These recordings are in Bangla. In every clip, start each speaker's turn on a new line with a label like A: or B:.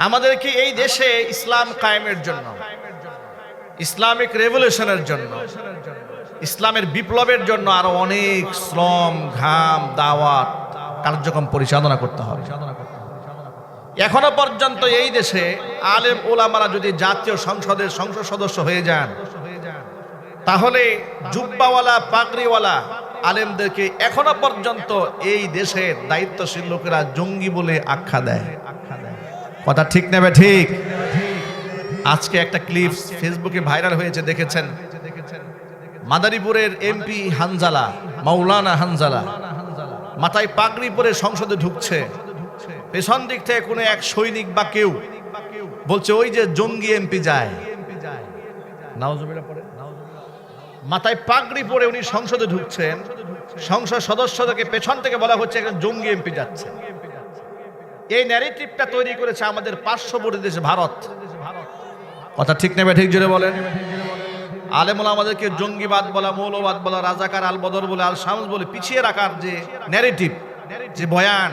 A: আমাদেরকে এই দেশে ইসলাম কায়েমের জন্য, ইসলামিক রেভলিউশনের জন্য, ইসলামের বিপ্লবের জন্য আরো অনেক শ্রম, ঘাম, দাওয়াত কার্যক্রম পরিচালনা করতে হবে। এখনো পর্যন্ত এই দেশে আলেম ওলামারা যদি জাতীয় সংসদের সংসদ সদস্য হয়ে যান, তাহলে জুব্বাওয়ালা পাগড়িওয়ালা আলেমদেরকে এখনো পর্যন্ত এই দেশের দায়িত্বশীল লোকেরা জঙ্গি বলে আখ্যা দেয়। কথা ঠিক নেবে ঠিক? আজকে একটা ক্লিপ ফেসবুকে ভাইরাল হয়েছে, দেখেছেন? মাদারীপুরের এমপি হানজালা, মাওলানা হানজালা মাথায় পাগড়ি পরে সংসদে ঢুকছে। পেছন দিক থেকে কোনো এক সৈনিক বা কেউ বলছে ওই যে জঙ্গি এমপি যায়। নাউজুবিল্লাহ পড়ে। মাথায় পাগড়ি পরে উনি সংসদে ঢুকছেন, সংসদ সদস্যদেরকে পেছন থেকে বলা হচ্ছে একজন জঙ্গি এমপি যাচ্ছে। এই ন্যারেটিভটা তৈরি করেছে আমাদের পার্শ্ববর্তী দেশ ভারত। কথা ঠিক নেবে ঠিক? জোরে বলেন। আলেমুল আমাদেরকে জঙ্গিবাদ বলা, মৌলবাদ বলা, রাজাকার, আল বদর বলে, আল শামস বলে পিছিয়ে রাখার যে ন্যারেটিভ, যে বয়ান,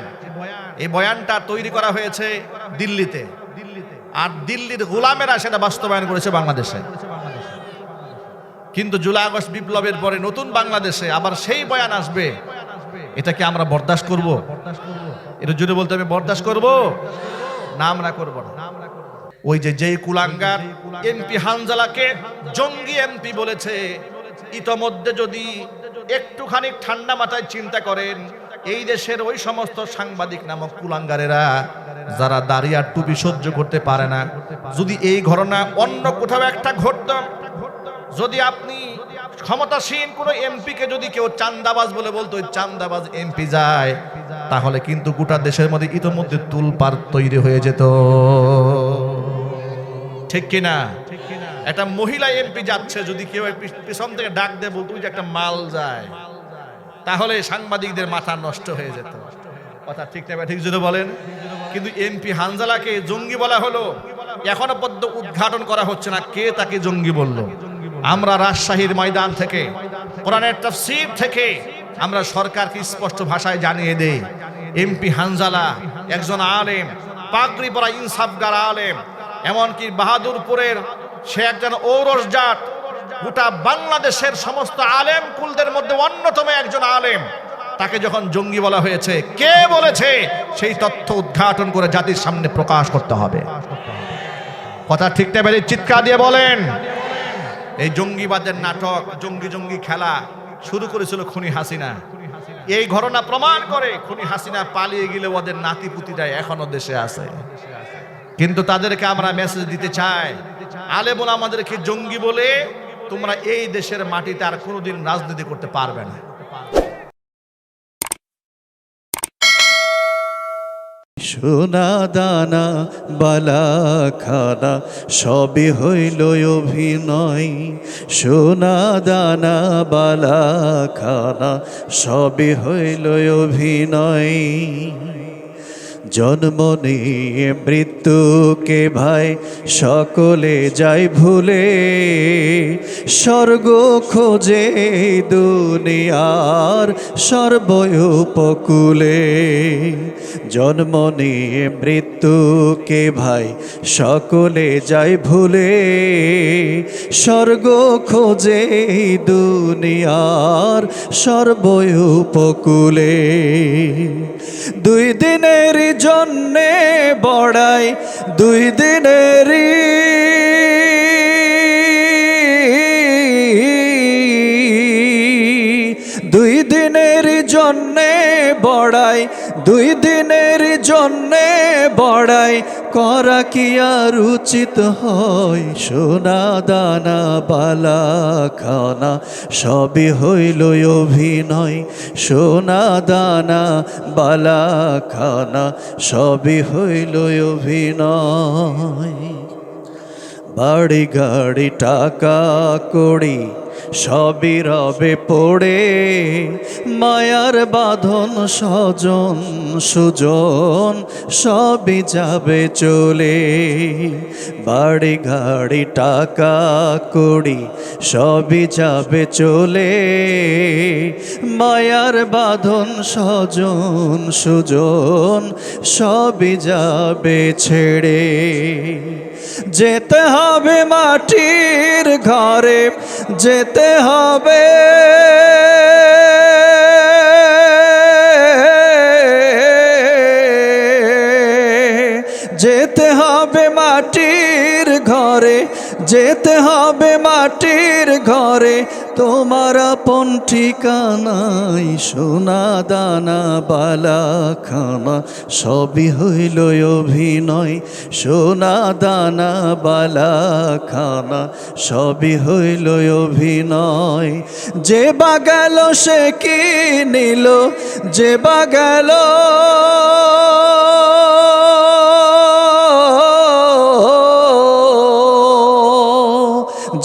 A: এই বয়ানটা তৈরি করা হয়েছে দিল্লিতে, আর দিল্লির গোলামেরা সেটা বাস্তবায়ন করেছে বাংলাদেশে। কিন্তু জুলাই আগস্ট বিপ্লবের পরে নতুন বাংলাদেশে আবার সেই বয়ান আসবে, এটা কি আমরা বরদাস্ত করব? এটা যদি বলতে আমি বরদাস্ত করব না, আমরা করব না। ওই যে কুলাঙ্গার এমপি হানজালাকে জঙ্গি এমপি বলেছে, ইতোমধ্যে যদি একটুখানি ঠান্ডা মাথায় চিন্তা করেন, এই দেশের ওই সমস্ত সাংবাদিক নামক কুলাঙ্গারেরা যারা দাঁড়িয়ে আর টুপি সহ্য করতে পারে না, যদি এই ঘটনা অন্য কোথাও একটা ঘটত, যদি আপনি ক্ষমতাসীন কোন এমপিকে যদি কেউ চান্দাবাজ বলে বলতো, চান্দাবাজ এমপি যায়, তাহলে কিন্তু গোটা দেশের মধ্যে ইতোমধ্যে তুলপার তৈরি হয়ে যেত। ঠিক কিনা? একটা মহিলা এমপি যাচ্ছে, যদি কেউ পিছন থেকে ডাক দেয় বলতো যে একটা মাল যায়, তাহলে সাংবাদিকদের মাথা নষ্ট হয়ে যেত। কথা ঠিক না ঠিক যদি বলেন? কিন্তু এমপি হানজালাকে জঙ্গি বলা হলো, এখনো পর্যন্ত উদ্ঘাটন করা হচ্ছে না কে তাকে জঙ্গি বলল। আমরা রাজশাহীর ময়দান থেকে, কোরআনের তাফসীর থেকে আমরা সরকারকে স্পষ্ট ভাষায় জানিয়ে দেই, এমপি হানজালা একজন আলেম, পাগড়ি পরা ইনসাফগার আলেম, এমনকি বাহাদুরপুরের সে একজন ঔরস জাত, গোটা বাংলাদেশের সমস্ত আলেম কুলদের মধ্যে অন্যতম একজন আলেম। তাকে যখন জঙ্গি বলা হয়েছে, কে বলেছে সেই তথ্য উদ্ঘাটন করে জাতির সামনে প্রকাশ করতে হবে। কথা ঠিক না বেরিয়ে চিৎকার দিয়ে বলেন। এই জঙ্গিবাদের নাটক, জঙ্গি খেলা শুরু করেছিল খুনি হাসিনা। এই ঘটনা প্রমাণ করে খুনি হাসিনা পালিয়ে গেলে ওদের নাতিপুতিরা এখনো দেশে আছে। কিন্তু তাদেরকে আমরা মেসেজ দিতে চাই, আলেমুল আমাদেরকে জঙ্গি বলে তোমরা এই দেশের মাটিতে আর কোনোদিন রাজনীতি করতে পারবে না।
B: সোনা দানা বালা খানা সবই হইল অভিনয়, সোনা দানা বালা খানা সবই হইল অভিনয়। জন্ম নিয়ে মৃত্যুকে ভাই সকলে যায় ভুলে, স্বর্গ খোঁজে দুনিয়ার সর্বউপকূলে। জন্ম নিয়ে মৃত্যুকে ভাই সকলে যায় ভুলে, স্বর্গ খোঁজে দুনিয়ার সর্বউপকূলে। দুই দিনের জন্যে বড়াই, দুই দিনেরই দুই দিনের জন্যে বড়াই, দুই দিনের জন্যে বড়াই করা কি আর উচিত হয়? সোনা দানা বালা খানা সবই হইল অভিনয়, সোনা দানা বালা খানা সবই হইল অভিনয়। বাড়ি গাড়ি টাকা কড়ি সবই রবে পড়ে মায়ার বাঁধন স্বজন সুজন সবই যাবে চলে বাড়ি গাড়ি টাকা কড়ি সবই যাবে চলে মায়ার বাঁধন স্বজন সুজন সবই যাবে ছেড়ে যেতে হবে মাটির ঘরে যেতে হবে যেতে হবে মাটির ঘরে যেতে হবে মাটির ঘরে তোমার আপন ঠিকানাই সোনা দানা বালা খানা সবই হইল অভিনয় সোনা দানা বালা খানা সবই হইল অভিনয় যে বা গেল সে কি নিল যে বা গেল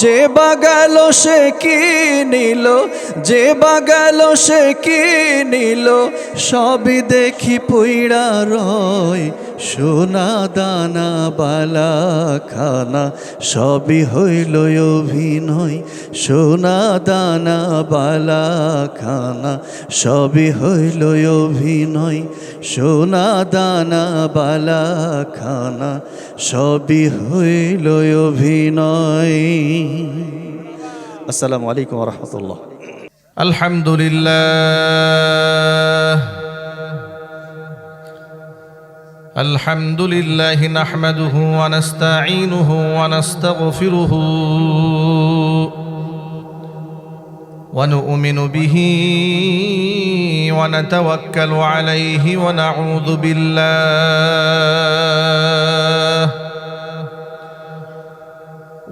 B: যে বা গেল সে কি নিল যে বা গেল সে কি নিল সবই দেখি পুইড়া রয় সোনা দানা বালা খানা সবই হইল অভিনয় সোনা দানা বালা খানা সবই হইল অভিনয় সোনা দানা বালা খানা সবই হইল অভিনয় আসসালামু আলাইকুম ওয়া রাহমাতুল্লাহ
A: আলহামদুলিল্লাহ আলহামদুলিল্লাহি নাহমাদুহু ওয়া নাস্তাঈনুহু ওয়া নাস্তাগফিরুহু ওয়া নু'মিনু বিহি ওয়া নাতাওয়াক্কালু আলাইহি ওয়া নাউযু বিল্লাহ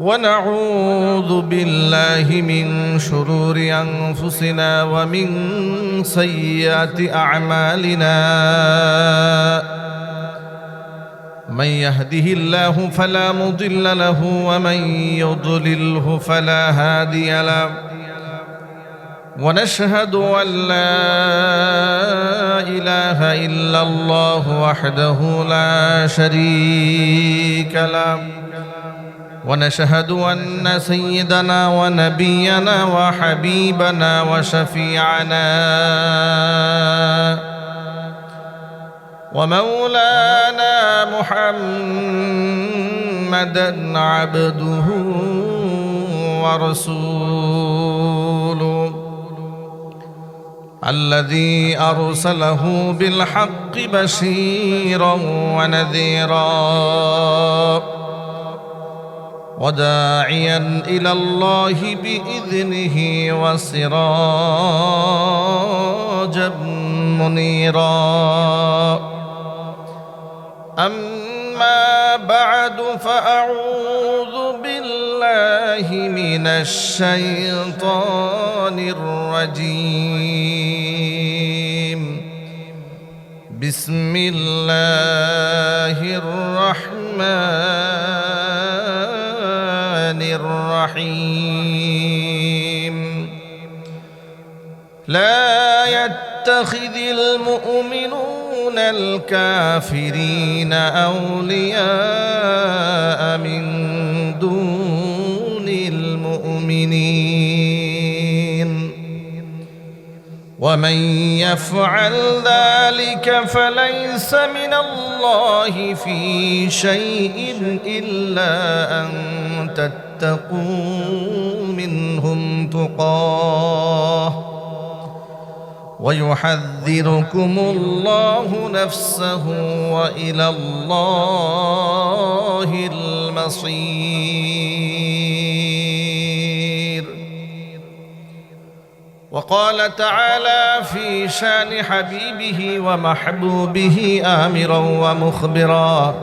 A: ونعوذ بالله من شرور أنفسنا ومن سيئات أعمالنا من يهده الله فلا مضل له ومن يضلله فلا هادي له ونشهد أن لا إله إلا الله وحده لا شريك له ونشهد أن سيدنا ونبينا وحبيبنا وشفيعنا ومولانا محمدا عبده ورسوله الذي أرسله بالحق بشيرا ونذيرا وداعيا إلى الله بإذنه وسراجا منيرا أما بعد فأعوذ بالله من الشيطان الرجيم بسم الله الرحمن الرحيم لا يتخذ المؤمنون الكافرين أولياء من دون المؤمنين ومن يفعل ذلك فليس من الله في شيء إلا أن تتقوا منهم تقاه ويحذركم الله نفسه وإلى الله المصير وقال تعالى في شان حبيبه ومحبوبه آمرا ومخبرا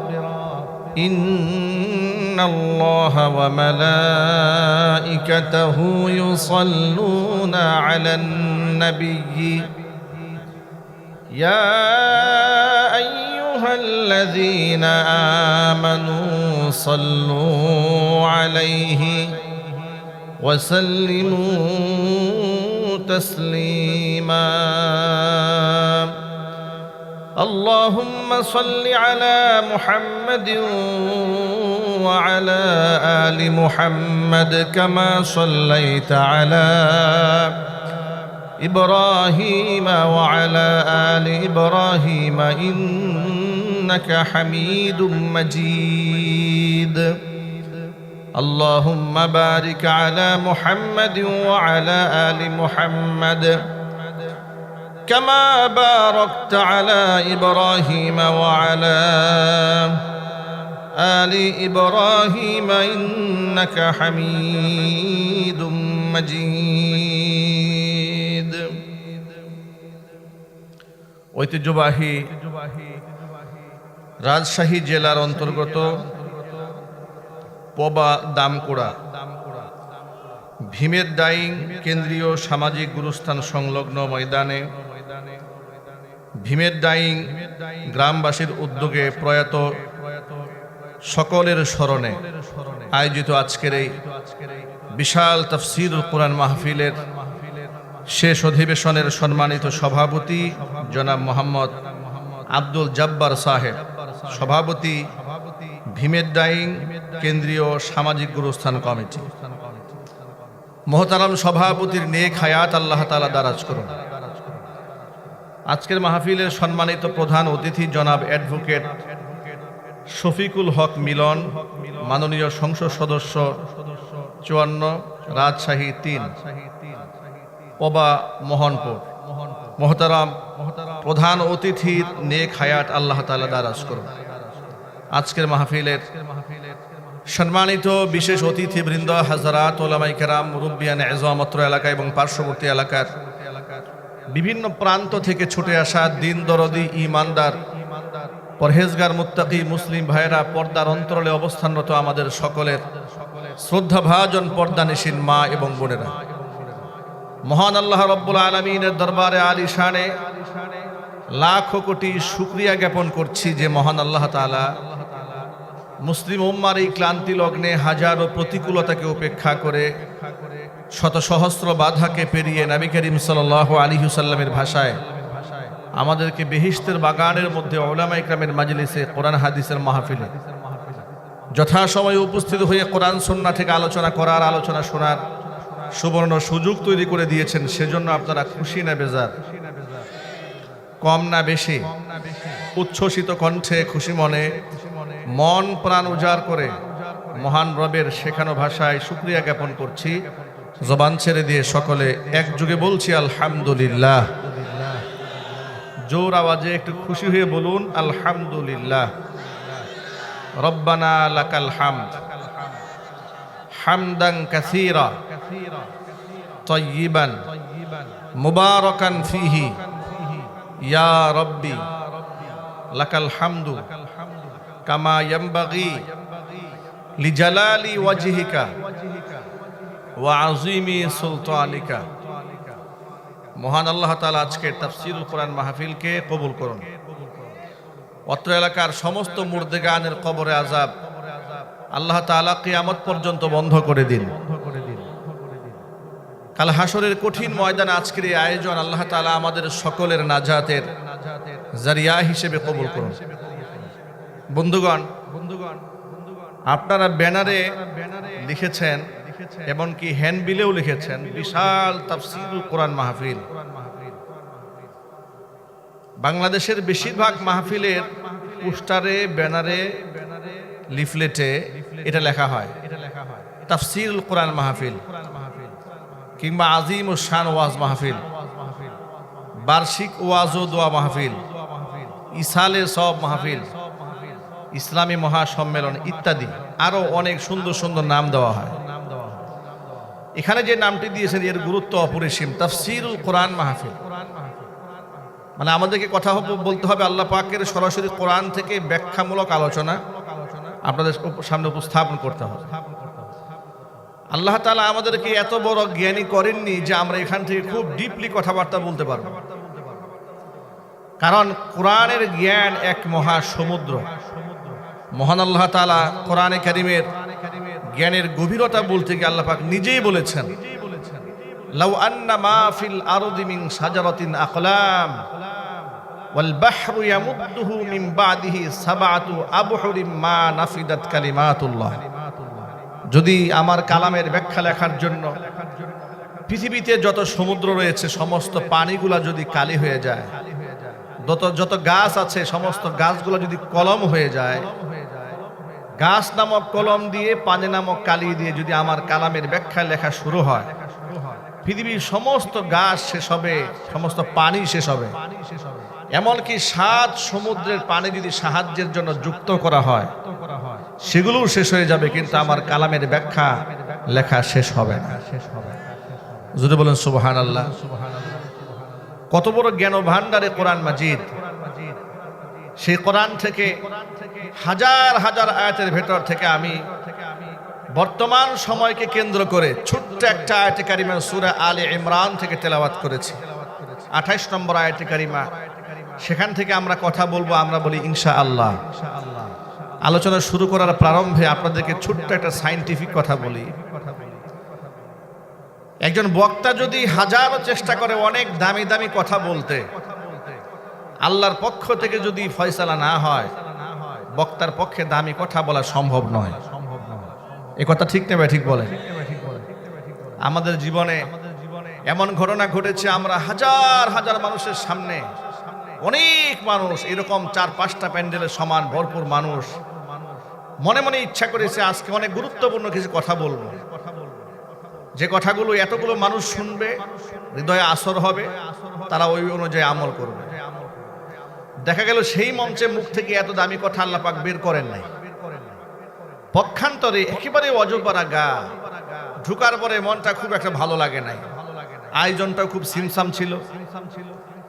A: إن الله وملائكته يصلون على النبي يا أيها الذين آمنوا صلوا عليه وسلموا تسليما اللهم صل على محمد وعلى آل محمد كما صليت على إبراهيم وعلى آل إبراهيم إنك حميد مجيد اللهم بارك على محمد وعلى آل محمد كما باركت على إبراهيم وعلى آل إبراهيم إنك حميد مجيد ঐতিহ্যবাহী রাজশাহী জেলার অন্তর্গত পবা দামকুড়া ভীমের ডাইং কেন্দ্রীয় সামাজিক গুরুস্থান সংলগ্ন ময়দানে ভীমের ডাইং গ্রামবাসীর উদ্যোগে প্রয়াত সকলের স্মরণে আয়োজিত আজকের এই বিশাল তাফসীরুল কোরআন মাহফিলের শেষ অধিবেশনের সম্মানিত সভাপতি জনাব মোহাম্মদ আব্দুল জব্বার সাহেব, সভাপতি ভীমের ডাইং কেন্দ্রীয় সামাজিক গুরুস্থান কমিটি। মোহতারাম সভাপতির নেক হায়াত আল্লাহ তাআলা দারাজ করুন। আজকের মাহফিলের সম্মানিত প্রধান অতিথি জনাব অ্যাডভোকেট শফিকুল হক মিলন, মাননীয় সংসদ সদস্য 54 রাজশাহী 3 পবা মোহনপুর। মোহতারাম প্রধান অতিথির নেক হায়াত আল্লাহ তাআলা দারাজ করুন। আজকের মাহফিলের সম্মানিত বিশেষ অতিথিবৃন্দ, হাজরাত, ওলামায়ে কেরাম, মুরব্বিয়ান এযম, অত্র এলাকা এবং পার্শ্ববর্তী এলাকার বিভিন্ন প্রান্ত থেকে ছুটে আসা দিন দরদি ঈমানদার পরহেজগার মুত্তাকি মুসলিম ভাইরা, পর্দার অন্তরালে অবস্থানরত আমাদের সকলের শ্রদ্ধাভাজন পর্দানিশীন মা এবং বোনেরা, মহান আল্লাহ রব্বুল আলামিনের দরবারে আলিশানে লাখো কোটি শুকরিয়া জ্ঞাপন করছি যে মহান আল্লাহ তাআলা মুসলিম উম্মার এই ক্লান্তি লগ্নে হাজারো প্রতিকূলতাকে উপেক্ষা করে শত সহস্র বাধাকে পেরিয়ে নবী করিম সাল্লাল্লাহু আলাইহি ওয়াসাল্লামের ভাষায় আমাদেরকে বেহেশতের বাগানের মধ্যে উলামায়ে কেরামের মাজলিসে কোরআন হাদিসের মাহফিলে যথাসময়ে উপস্থিত হয়ে কোরআন সুন্নাহ থেকে আলোচনা করার, আলোচনা শোনার সুবর্ণ সুযোগ তৈরি করে দিয়েছেন। সেজন্য আপনারা খুশি না বেজার? কম না বেশি? উচ্ছ্বসিত কণ্ঠে খুশি মনে মন প্রাণ উজাড় করে মহান রবের শেখানো ভাষায় শুকরিয়া জ্ঞাপন করছি। জবান ছেড়ে দিয়ে সকলে একযোগে বলছি আলহামদুলিল্লাহ। জোর আওয়াজে একটু খুশি হয়ে বলুন আলহামদুলিল্লাহ। রব্বানা লাকাল হামদ হামদান কাসীরা তাইয়িবান মুবারাকান ফীহি ইয়া রব্বি লাকাল হামদু কামা ইয়ানবাগি লিজালালি ওয়াজহিকা ওয়া আযীমি সুলতানিকা। মহান আল্লাহ তাআলা আজকের তাফসীরুল কোরআন মাহফিলকে কবুল করুন। অত্র এলাকার সমস্ত মুর্দেগানের কবরে আযাব আল্লাহ তাআলা কিয়ামত পর্যন্ত বন্ধ করে দিন। কাল হাসরের কঠিন ময়দানে আজকের এই আয়োজন আল্লাহ তাআলা আমাদের সকলের নাজাতের জারিয়া হিসেবে কবুল করুন। বন্ধুগণ, আপনারা ব্যানারে লিখেছেন, এমনকি হ্যান্ডবিলেও লিখেছেন বিশাল তাফসীরুল কোরআন মাহফিল। বাংলাদেশের বেশিরভাগ মাহফিলের পোস্টারে, ব্যানারে, লিফলেটে এটা লেখা হয় তাফসীরুল কোরআন মাহফিল কিংবা আজিম ও শান ওয়াজ মাহফিল, বার্ষিক ওয়াজ ও দোয়া মাহফিল, ইসালে সব মাহফিল, ইসলামী মহাসম্মেলন ইত্যাদি আরো অনেক সুন্দর সুন্দর নাম দেওয়া হয়। এখানে যে নামটি দিয়েছেন এর গুরুত্ব অপরিসীম, তাফসীরুল কোরআন মাহফিল। মানে আমাদেরকে কথা বলতে হবে আল্লাহ পাকের সরাসরি কোরআন থেকে ব্যাখ্যামূলক আলোচনা আপনাদের সামনে উপস্থাপন করতে হবে। আল্লাহ তাআলা আমাদেরকে এত বড় জ্ঞানী করেননি যে আমরা এখান থেকে খুব ডিপলি কথাবার্তা বলতে পারবো, কারণ কোরআনের জ্ঞান এক মহা সমুদ্র। মহান আল্লাহ তাআলা কোরআনে কারীমের জ্ঞানের গভীরতা বলতে গিয়ে আল্লাহ পাক নিজেই বলেছেন, লাউ আন্না মা ফিল আরদি মিন শাজারাতিন আকলাম ওয়াল বাহরু ইয়ামুদ্দুহু মিন বাদিহি সাবআতু আবহুরিম মা নাফিদাত কালিমাতুল্লাহ। যদি আমার কালামের ব্যাখ্যা লেখার জন্য পৃথিবীতে যত সমুদ্র রয়েছে সমস্ত পানিগুলা যদি কালি হয়ে যায়, যত গাছ আছে সমস্ত গাছগুলো যদি কলম হয়ে যায়, গাছ নামক কলম দিয়ে পানি নামক কালি দিয়ে যদি আমার কালামের ব্যাখ্যা লেখা শুরু হয়, পৃথিবীর সমস্ত গাছ শেষ হবে, সমস্ত পানি শেষ হবে, এমনকি 7 সমুদ্রের পানি যদি সাহায্যের জন্য যুক্ত করা হয় সেগুলোও শেষ হয়ে যাবে, কিন্তু আমার কালামের ব্যাখ্যা লেখা শেষ হবে না। যদি বলেন সুবহানাল্লাহ। কত বড় জ্ঞান ভান্ডারে কোরআন মাজিদ। সেই কোরআন থেকে হাজার হাজার আয়াতের ভেতর থেকে আমি বর্তমান সময়কে কেন্দ্র করে ছোট্ট একটা আয়াতে কারিমা সূরা আলে ইমরান থেকে তেলাওয়াত করেছি, 28 নম্বর আয়াতে কারিমা। সেখান থেকে আমরা কথা বলবো, আমরা বলি ইনশাআল্লাহ। আলোচনা শুরু করার প্রারম্ভে আপনাদেরকে ছোট্ট একটা সায়েন্টিফিক কথা বলি। একজন বক্তা যদি হাজারো চেষ্টা করে অনেক দামি দামি কথা বলতে, আল্লাহর পক্ষ থেকে যদি ফয়সালা না হয়, বক্তার পক্ষে দামি কথা বলা সম্ভব নয়। এ কথা ঠিক নেবে ঠিক বলেন? আমাদের জীবনে এমন ঘটনা ঘটেছে, আমরা হাজার হাজার মানুষের সামনে, অনেক মানুষ এরকম 4-5টা প্যান্ডেলের সমান ভরপুর মানুষ মনে মনে ইচ্ছা করেছে আজকে অনেক গুরুত্বপূর্ণ কিছু কথা বলবো, যে কথাগুলো এতগুলো মানুষ শুনবে, হৃদয়ে আসর হবে, তারা ওই অনুযায়ী আমল করবে। দেখা গেল সেই মঞ্চে মুখ থেকে এত দামি কথা আল্লাহ পাক বের করেন নাই। পক্ষান্তরে একেবারে অজপাড়া গা, ঢুকার পরে মনটা খুব একটা ভালো লাগে নাই। আয়োজনটাও খুব সিমসাম ছিল,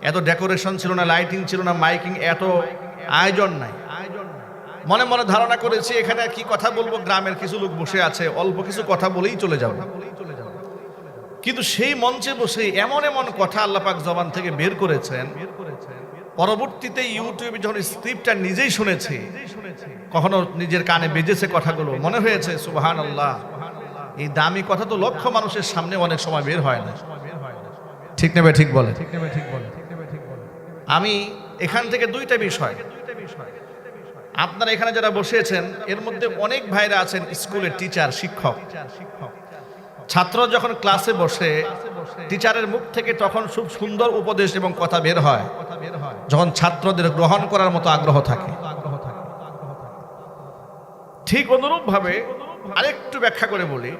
A: এত ডেকোরেশন ছিল না, লাইটিং ছিল না, মাইকিং, এত আয়োজন নাই। মনে মনে ধারণা করেছি এখানে কি কথা বলবো, গ্রামের কিছু লোক বসে আছে, অল্প কিছু কথা বলেই চলে যাব। কিন্তু সেই মঞ্চে বসে এমন এমন কথা আল্লাহ পাক জবান থেকে বের করেছেন, পরবর্তীতে ইউটিউবে যখন স্ক্রিপ্টটা নিজেই শুনেছি, কখনো নিজের কানে বেজেছে কথাগুলো, মনে হয়েছে সুবহানাল্লাহ, এই দামি কথা তো লক্ষ মানুষের সামনে অনেক সময় বের হয় না। ঠিক নেবে ঠিক বলে? আমি এখান থেকে 2টা বিষয়, আপনারা এখানে যারা বসেছেন এর মধ্যে অনেক ভাইরা আছেন স্কুলের টিচার, শিক্ষক। ছাত্র যখন ক্লাসে বসে টিচারের মুখ থেকে তখন খুব সুন্দর উপদেশ এবং কথা বের হয় যখন ছাত্রদের গ্রহণ করার মতো আগ্রহ থাকে। ঠিক অনুরূপ ভাবে আরেকটু ব্যাখ্যা করে বলি,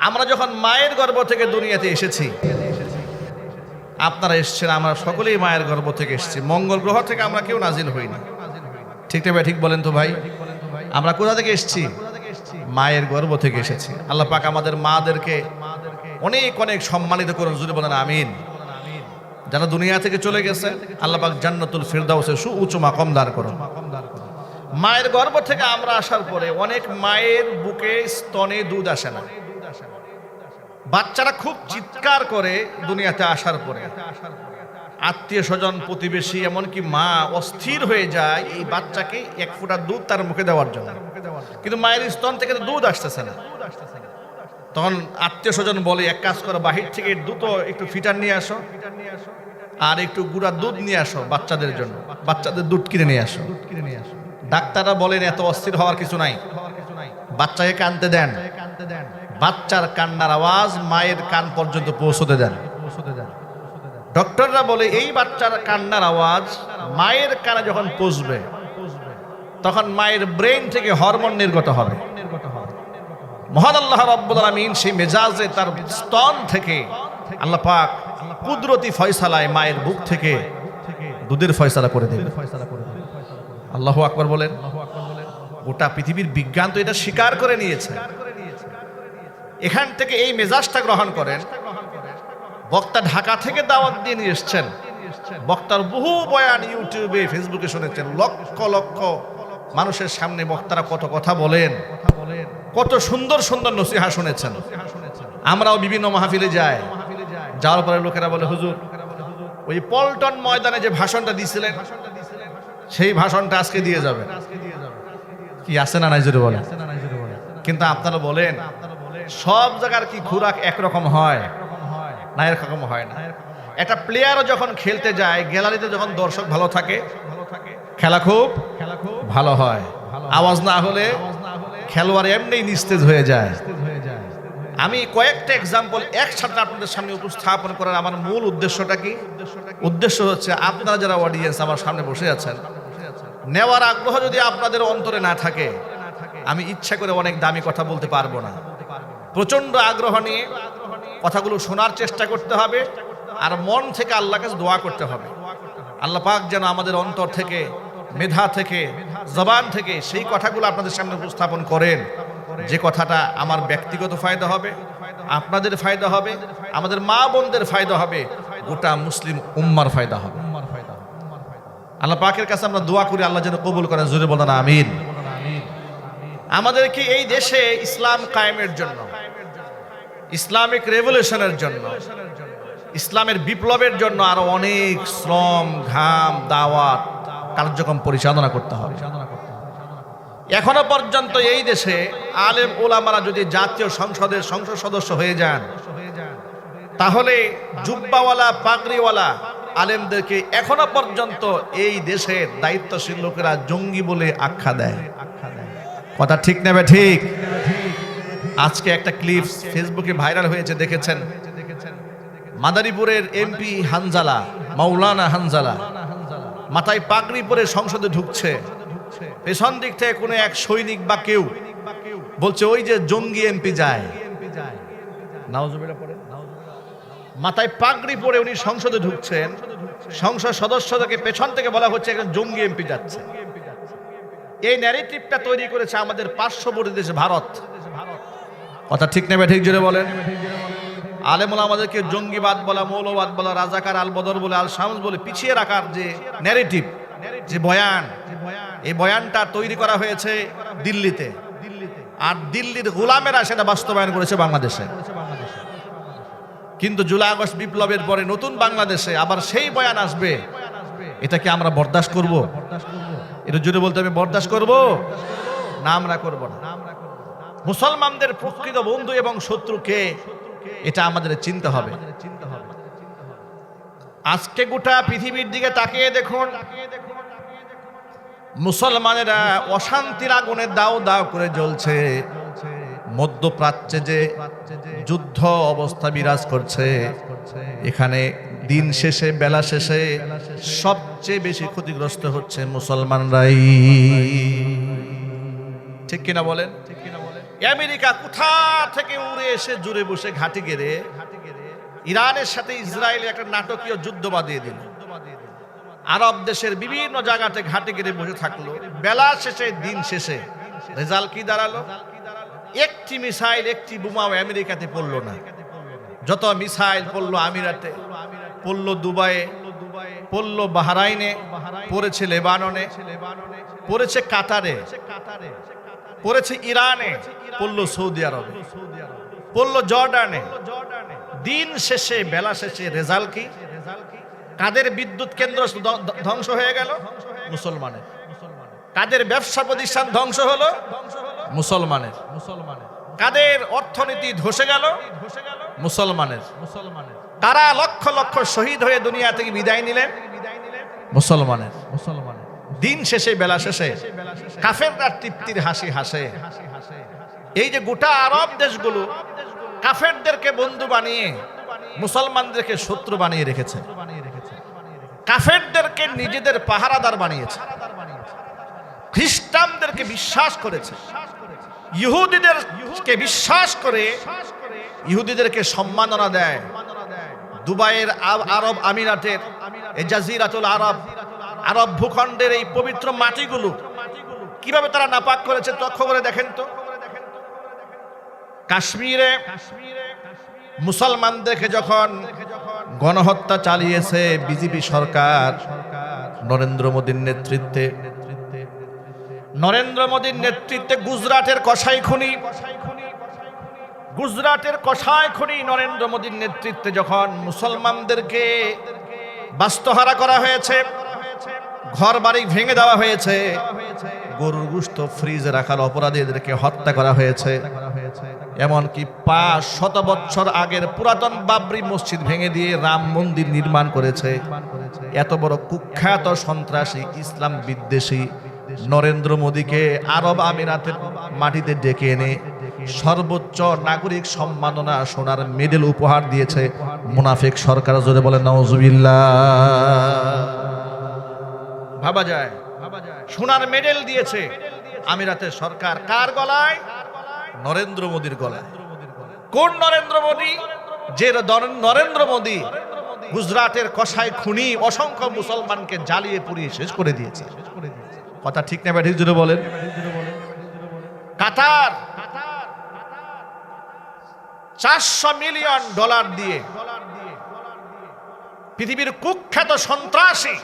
A: আমরা যখন মায়ের গর্ভ থেকে দুনিয়াতে এসেছি, আপনারা এসেছেন, আমরা সকলেই মায়ের গর্ভ থেকে এসেছি, মঙ্গল গ্রহ থেকে আমরা কেউ নাজিল হইনি। ঠিক না ভাই? ঠিক বলেন তো ভাই? আমরা কোথা থেকে এসেছি? মায়ের গর্ভ থেকে এসেছি। আল্লাহ পাক আমাদের মাদেরকে অনেক অনেক সম্মানিত করুন, জুড়ে বলেন আমিন। যারা দুনিয়া থেকে চলে গেছে আল্লাহ পাক জান্নাতুল ফিরদাউসে সুউচ্চ মাকাম দান করুন। মায়ের গর্ভ থেকে আমরা আসার পরে অনেক মায়ের বুকে স্তনে দুধ আসে না, বাচ্চারা খুব চিৎকার করে দুনিয়াতে আসার পরে। আত্মীয় স্বজন, প্রতিবেশী, এমনকি মা অস্থির হয়ে যায় এই বাচ্চাকে 1 ফোঁটা দুধ তার মুখে দেওয়ার জন্য, কিন্তু মায়ের স্তন থেকে দুধ আসতেছে না। তখন আত্মীয় স্বজন বলে, এক কাজ করো, বাহির থেকে দুধ একটু ফিটার নিয়ে আসো আর একটু গুঁড়া দুধ নিয়ে আসো বাচ্চাদের জন্য, বাচ্চাদের দুধ কিনে নিয়ে আসো। ডাক্তাররা বলেন এত অস্থির হওয়ার কিছু নাই, বাচ্চাকে কানতে দেন, বাচ্চার কান্নার আওয়াজ মায়ের কান পর্যন্ত পৌঁছতে দেন। ডক্টররা বলে এই বাচ্চার কান্নার আওয়াজ মায়ের কানে যখন পৌঁছবে তখন মায়ের ব্রেন থেকে হরমোন নির্গত হবে। মহান আল্লাহ রাব্বুল আলামিন সেই মেজাজে তার স্তন থেকে আল্লাহ পাক কুদরতি ফয়সালায় মায়ের বুক থেকে দুধের ফয়সালা করে দেবে। আল্লাহু আকবার বলেন। গোটা পৃথিবীর বিজ্ঞান তো এটা স্বীকার করে নিয়েছে। এখান থেকে এই মেজাজটা গ্রহণ করেন। বক্তা ঢাকা থেকে দাওয়াত দিয়ে নিয়ে এসছেন, বক্তার বহু বয়ান ইউটিউবে, ফেসবুকে শুনেছেন, লক্ষ লক্ষ মানুষের সামনে বক্তারা কত কথা বলেন, কত সুন্দর সুন্দর নসিহা শুনেছেন। আমরাও বিভিন্ন মাহফিলে যাই, যাওয়ার পরে লোকেরা বলে, হুজুর ওই পল্টন ময়দানে যে ভাষণটা দিয়েছিলেন সেই ভাষণটা আজকে দিয়ে যাবে। কি আছে না নাই জোরে বলে? কিন্তু আপনারা বলেন সব জায়গার কি খোরাক একরকম হয় না? এরকম হয় না। একটা প্লেয়ারও যখন খেলতে যায়, গ্যালারিতে যখন দর্শক ভালো থাকে, খেলা খুব ভালো হয়। আওয়াজ না হলে খেলোয়াড় এমনি নিস্তেজ হয়ে যায়। আমি কয়েকটা এক্সাম্পল একসাথে আপনাদের সামনে উপস্থাপন করার আমার মূল উদ্দেশ্যটা কি? উদ্দেশ্য হচ্ছে আপনারা যারা অডিয়েন্স আমার সামনে বসে আছেন, নেওয়ার আগ্রহ যদি আপনাদের অন্তরে না থাকে, আমি ইচ্ছা করে অনেক দামি কথা বলতে পারবো না। প্রচন্ড আগ্রহ নিয়ে কথাগুলো শোনার চেষ্টা করতে হবে, আর মন থেকে আল্লাহর কাছে দোয়া করতে হবে। আল্লাহ পাক যেন আমাদের অন্তর থেকে, মেধা থেকে, জবান থেকে সেই কথাগুলো আপনাদের সামনে উপস্থাপন করেন, যে কথাটা আমার ব্যক্তিগত ফায়দা হবে, আপনাদের ফায়দা হবে, আমাদের মা বোনদের ফায়দা হবে, গোটা মুসলিম উম্মার ফায়দা হবে। আল্লাহ পাকের কাছে আমরা দোয়া করি, আল্লাহ যেন কবুল করেন। জোরে বলেন আমিন। আমাদেরকে এই দেশে ইসলাম কায়েমের জন্য, ইসলামিক রেভলিউশনের জন্য, ইসলামের বিপ্লবের জন্য আরো অনেক শ্রম, ঘাম, দাওয়াত কার্যক্রম পরিচালনা করতে হবে। এখনো পর্যন্ত এই দেশে আলেম ওলামারা যদি জাতীয় সংসদের সংসদ সদস্য হয়ে যান, তাহলে জুব্বাওয়ালা পাগড়িওয়ালা আলেমদেরকে এখনো পর্যন্ত এই দেশের দায়িত্বশীল লোকেরা জঙ্গি বলে আখ্যা দেয়। কথা ঠিক নেবে ঠিক? আজকে একটা ক্লিপ ফেসবুকে ভাইরাল হয়েছে, দেখেছেন? মাদারীপুরের এমপি হানজালা, মাওলানা হানজালা মাথায় পাগড়ি পরে সংসদে ঢুকছে। পেছন দিক থেকে কোনো এক সৈনিক বা কেউ বলছে ওই যে জঙ্গি এমপি যায়। নাউজুবিল্লাহ পড়ে। মাথায় পাগড়ি পরে উনি সংসদে ঢুকছেন, সংসদ সদস্যদেরকে পেছন থেকে বলা হচ্ছে একজন জঙ্গি এমপি যাচ্ছে। এই ন্যারেটিভটা তৈরি করেছে আমাদের পার্শ্ববর্তী দেশ ভারত। কথা ঠিক নেবে ঠিক? জোরে বলেন। আলেমুল আমাদেরকে জঙ্গিবাদ বলা, মৌলবাদ বলা, রাজাকার, আল বদর বলে, আল শামস বলে পিছিয়ে রাখার যে ন্যারেটিভ, যে বয়ান, এই বয়ানটা তৈরি করা হয়েছে দিল্লিতে, আর দিল্লির গোলামেরা সেটা বাস্তবায়ন করেছে বাংলাদেশে। কিন্তু জুলাই আগস্ট বিপ্লবের পরে নতুন বাংলাদেশে আবার সেই বয়ান আসবে, এটা কি আমরা বরদাস্ত করব? এটা জুড়ে বলতে আমি বরদাস্ত করব না, আমরা করব না। মুসলমানদের প্রকৃত বন্ধু এবং শত্রুকে, এটা আমাদের চিন্তা হবে। আজকে গোটা পৃথিবীর দিকে তাকিয়ে দেখুন, মুসলমানেরা অশান্তির আগুনে দাও দাও করে জ্বলছে। মধ্যপ্রাচ্যে যে যুদ্ধ অবস্থা বিরাজ করছে, এখানে দিন শেষে, বেলা শেষে সবচেয়ে বেশি ক্ষতিগ্রস্ত হচ্ছে মুসলমানরাই। ঠিক কিনা বলেন? আমেরিকা কোথা থেকে উড়ে এসে জুড়ে বসে ঘাঁটি গেড়ে ইরানের সাথে ইসরায়েলের একটা নাটকীয় যুদ্ধ বাঁধিয়ে দিল। আরব দেশের বিভিন্ন জায়গাতে ঘাঁটি গেড়ে বসে থাকলো। বেলা শেষে, দিন শেষে রেজাল্ট কি দাঁড়ালো? একটি মিসাইল, একটি বোমাও আমেরিকাতে পড়লো না। যত মিসাইল পড়লো আমিরাতে, পড়লো দুবাইয়ে, পড়লো বাহরাইনে, পড়েছে লেবাননে, পড়েছে কাতারে, পড়েছে ইরানে, পড়লো সৌদি আরবে, পড়লো জর্ডানে। দিন শেষে, বেলা শেষে রেজাল্ট কি? কাদের বিদ্যুৎ কেন্দ্র ধ্বংস হয়ে গেল? মুসলমানের। কাদের ব্যবসা প্রতিষ্ঠান ধ্বংস হলো? মুসলমানের। কাদের অর্থনীতি ধসে গেল? মুসলমানের। কারা লক্ষ লক্ষ শহীদ হয়ে দুনিয়া থেকে বিদায় নিলেন? মুসলমানের। দিন শেষে, বেলা শেষে কাফেররা তৃপ্তির হাসি হাসে। এই যে গোটা আরব দেশগুলো কাফেরদেরকে বন্ধু বানিয়ে মুসলমানদেরকে শত্রু বানিয়ে রেখেছে, কাফেরদেরকে নিজেদের পাহারাদার বানিয়েছে, খ্রিস্টানদেরকে বিশ্বাস করেছে, ইহুদিদেরকে বিশ্বাস করে ইহুদিদেরকে সম্মাননা দেয়। দুবাইয়ের আরব আমিরাতের এই জাজিরাতুল আরব, আরব ভূখণ্ডের এই পবিত্র মাটিগুলো কিভাবে তারা নাপাক করেছে লক্ষ্য করে দেখেন তো। কাশ্মীরে মুসলমানদেরকে যখন গণহত্যা চালিয়েছে বিজেপি সরকার, নরেন্দ্র মোদীর নেতৃত্বে, গুজরাটের কসাই খুনি নরেন্দ্র মোদীর নেতৃত্বে যখন মুসলমানদেরকে বাস্তুহারা করা হয়েছে, ঘর বাড়ি ভেঙে দেওয়া হয়েছে, গরুর গোশত ফ্রিজে রাখার অপরাধে এদেরকে হত্যা করা হয়েছে। এমনকি 500 বছর আগের পুরাতন বাবরি মসজিদ ভেঙে দিয়ে রাম মন্দির নির্মাণ করেছে। এত বড় কুখ্যাত সন্ত্রাসী ইসলাম বিদ্বেষী নরেন্দ্র মোদীকে আরব আমিরাতের মাটিতে ডেকে এনে সর্বোচ্চ নাগরিক সম্মাননা সোনার মেডেল উপহার দিয়েছে মুনাফিক সরকার। জোরে বলেন নাউজুবিল্লাহ। ভাবা যায়, সোনার মেডেল দিয়েছে আমিরাতের সরকার। কার গলায়? নরেন্দ্র মোদীর গলায়। কোন নরেন্দ্র মোদী? যে নরেন্দ্র মোদী গুজরাটের কসাই খুনি অসংখ্য মুসলমানকে জ্বালিয়ে পুড়িয়ে শেষ করে দিয়েছে। কথা ঠিক না ব্যাঠিক জুড়ে বলেন। কাতার $400 মিলিয়ন দিয়ে পৃথিবীর কুখ্যাত সন্ত্রাসী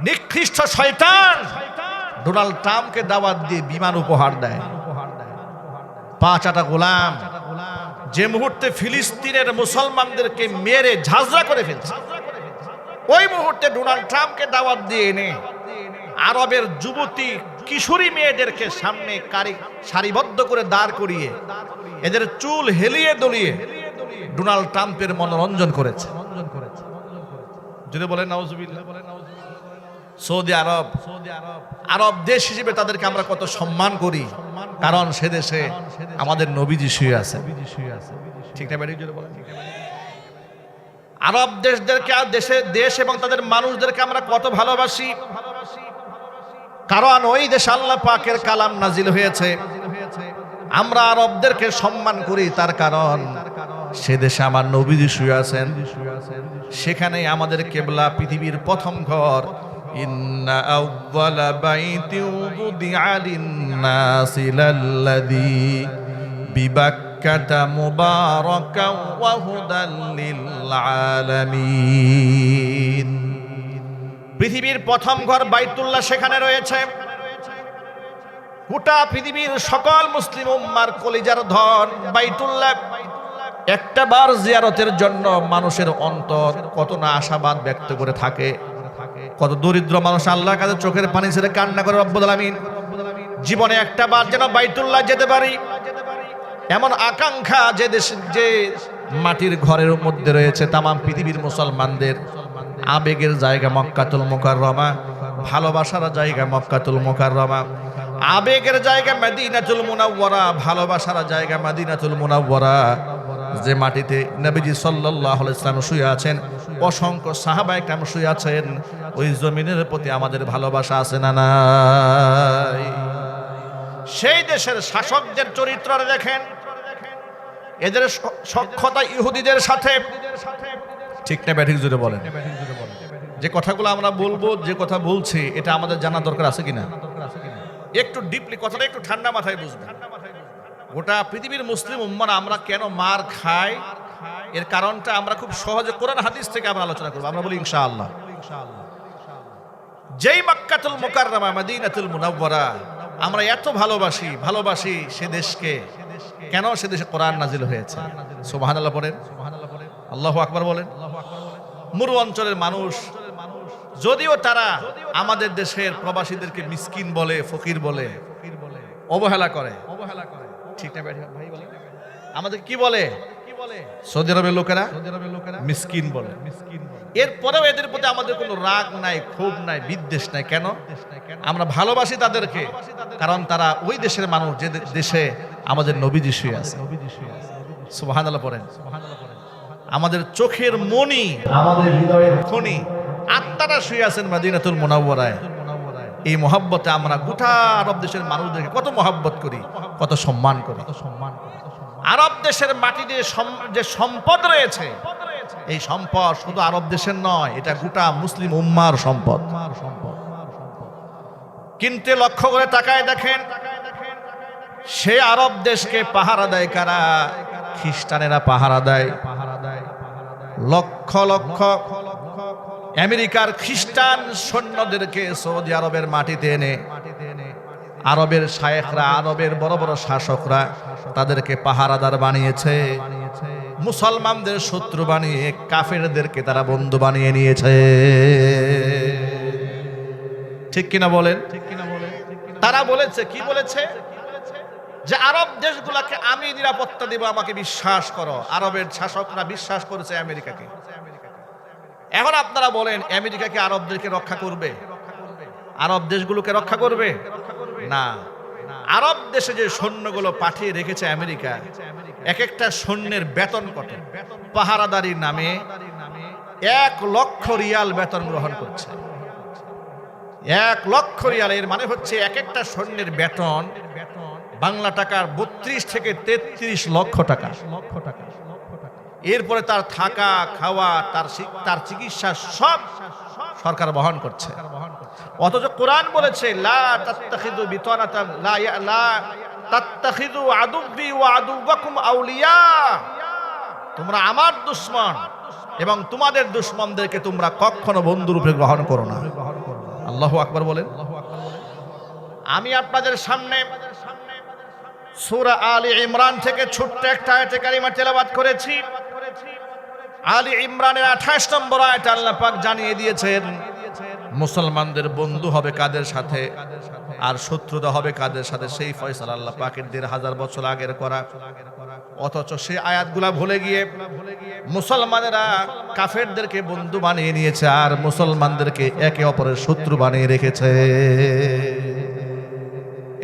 A: নিকৃষ্ট শয়তান ডোনাল্ড ট্রাম্পকে দাওয়াত দিয়ে বিমান উপহার দেয়। 5 আটা গোলাম যে মুহূর্তে ফিলিস্তিনের মুসলমানদেরকে মেরে ঝাঁঝরা করে ফেলছে, ওই মুহূর্তে ডোনাল্ড ট্রাম্পকে দাওয়াত দিয়ে এনে আরবের যুবতী কিশোরী মেয়েদেরকে সামনে সারিবদ্ধ করে দাঁড় করিয়ে এদের চুল হেলিয়ে দলিয়ে ডোনাল্ড ট্রাম্পের মনোরঞ্জন করেছে। যদি বলেন নাউজুবিল্লাহ। সৌদি আরব দেশ হিসেবে তাদেরকে আমরা কত সম্মান করি, কারণ সে দেশে আমাদের নবীজি শুয়ে আছে। ঠিক না ব্যাঠিক? যদি বলেন আরব দেশদেরকে দেশ এবং তাদের মানুষদেরকে আমরা কত ভালোবাসি, কারণ ওই দেশে আল্লাহ পাকের কালাম নাজিল হয়েছে। আমরা আরবদেরকে সম্মান করি তার কারণ সে দেশে আমার নবীজি শুয়ে আছেন। সেখানে আমাদের কিবলা, পৃথিবীর প্রথম ঘর। ইন্না আউয়ালা বাইতিন উযিআ লিন-নাসি লাল্লাযী বিবাক্কাতা মুবারাকান ওয়া হুদাল লিল-আলামিন। পৃথিবীর প্রথম ঘর বাইতুল্লাহ সেখানে রয়েছে। গোটা পৃথিবীর সকল মুসলিম উম্মার কলিজার ধন বাইতুল্লাহ। একটা বার জিয়ারতের জন্য মানুষের অন্তর কত না আশাবাদ ব্যক্ত করে থাকে। কত দরিদ্র মানুষ আল্লাহর কাছে চোখের পানি ছেড়ে কান্না করে, রব্বুল আলামিন জীবনে একটা বার যেন বাইতুল্লাহ যেতে পারি। এমন আকাঙ্ক্ষা যে মাটির ঘরের মধ্যে রয়েছে তামাম পৃথিবীর মুসলমানদের। আবেগের জায়গা মক্কাতুল মুকাররমা, ভালোবাসার জায়গা মক্কাতুল মুকাররমা। আবেগের জায়গা মদিনাতুল মুনাওয়ারা, ভালোবাসার জায়গা মদিনাতুল মুনাওয়ারা। যে মাটিতে নবীজি সাল্লাল্লাহু আলাইহি ওয়াসাল্লাম শুয়ে আছেন, অসংখ্য সাহাবায়ে কেরাম শুয়ে আছেন, ওই জমিনের প্রতি আমাদের ভালোবাসা আছে না নাই? সেই দেশের শাসকদের চরিত্র দেখেন, এদের সখ্যতা ইহুদিদের সাথে। ঠিক না ব্যাঠিক জুড়ে বলেন। যে কথাগুলো আমরা বলবো, যে কথা বলছি, এটা আমাদের জানা দরকার আছে কিনা? একটু ডিপলি কথাটা একটু ঠান্ডা মাথায় বুঝবেন। গোটা পৃথিবীর মুসলিম উম্মারা আমরা কেন মার খাই, এর কারণটা আমরা খুব সহজে কোরআন হাদিস থেকে আমরা আলোচনা করব। আমরা বলি ইনশাআল্লাহ। যেই মক্কাতুল মুকাররমা, মদিনাতুল মুনাওয়ারা আমরা এত ভালোবাসি সে দেশকে, কেন সে দেশে কোরআন নাজিল হয়েছে। সুবহানাল্লাহ পড়েন, আল্লাহু আকবার বলেন। মরু অঞ্চলের মানুষ যদিও তারা আমাদের দেশের প্রবাসীদেরকে মিসকিন বলে, ফকির বলে, অবহেলা করে, ঠিক না ভাই? বলে আমাদের কি বলে? সৌদি আরবের লোকেরা মিসকিন বলে। এরপরেও এদের প্রতি আমাদের কোনো রাগ নাই, ক্ষোভ নাই, বিদ্বেষ নাই। কেন? আমরা ভালোবাসি তাদেরকে, কারণ তারা ওই দেশের মানুষ যে দেশে আমাদের নবীজি শুয়ে আছে। সুবহানাল্লাহ পড়েন। আমাদের চোখের মনি, আমাদের হৃদয়ের খনি, আত্মাটা শুয়ে আছেন মদিনাতুল মুনাওয়ারায়। এই মহব্বতে আমরা গোটা আরব দেশের মানুষদেরকে কত মহব্বত করি, কত সম্মান করি। আরব দেশের মাটিতে যে সম্পদ রয়েছে, এই সম্পদ শুধু আরব দেশের নয়, এটা গোটা মুসলিম উম্মার সম্পদ। কিন্তু লক্ষ্য করে তাকায় দেখেন, সে আরব দেশকে পাহারা দেয় কারা? খ্রিস্টানেরা পাহারা দেয়। লক্ষ লক্ষ আমেরিকার খ্রিস্টান সৈন্যদেরকে সৌদি আরবের মাটিতে এনে আরবের শায়েখরা, আরবের বড় বড় শাসকরা তাদেরকে পাহারাদার বানিয়েছে। মুসলমানদের শত্রু বানিয়ে কাফেরদেরকে তারা বন্ধু বানিয়ে নিয়েছে। ঠিক কিনা বলেন? তারা বলেছে, কি বলেছে, যে আরব দেশগুলোকে আমি নিরাপত্তা দেব, আমাকে বিশ্বাস করো। আরবের শাসকরা বিশ্বাস করেছে আমেরিকাকে। এখন আপনারা বলেন, আমেরিকা কি আরবদেরকে রক্ষা করবে? আরব দেশগুলোকে রক্ষা করবে না। আরব দেশে যে সৈন্যগুলো পাঠিয়ে রেখেছে আমেরিকা, এক একটা সৈন্যের বেতন কত? পাহারাদারির নামে 1 লক্ষ রিয়াল বেতন গ্রহণ করছে। 1 লক্ষ রিয়াল, এর মানে হচ্ছে এক একটা সৈন্যের বেতন বাংলা টাকার 32 থেকে 33 লক্ষ টাকা। এরপরে তার থাকা, খাওয়া, তার চিকিৎসা সব সরকার বহন করছে। অথচ কোরআন বলেছে, লা তাত্তাখিযু বিতানাতান লা তাত্তাখিযু আদুব্বি ওয়া আদুব্বাকুম আউলিয়া। তোমরা আমার দুশমন এবং তোমাদের দুশমনদেরকে তোমরা কখনো বন্ধুরূপে গ্রহণ করো না। আল্লাহু আকবার বলেন। আমি আপনাদের সামনে সূরা আলী ইমরান থেকে ছোট্ট একটা আয়াতে কারিমা তেলাওয়াত করেছি। আলী ইমরানের 28 নম্বর আয়াতে আল্লাহ পাক জানিয়ে দিয়েছেন, মুসলমানদের বন্ধু হবে কাদের সাথে আর শত্রুতা হবে কাদের সাথে, সেই ফয়সালা আল্লাহ পাকের 1500 বছর আগের করা। অথচ সেই আয়াতগুলা ভুলে গিয়ে মুসলমানেরা কাফেরদেরকে বন্ধু বানিয়ে নিয়েছে আর মুসলমানদেরকে একে অপরের শত্রু বানিয়ে রেখেছে।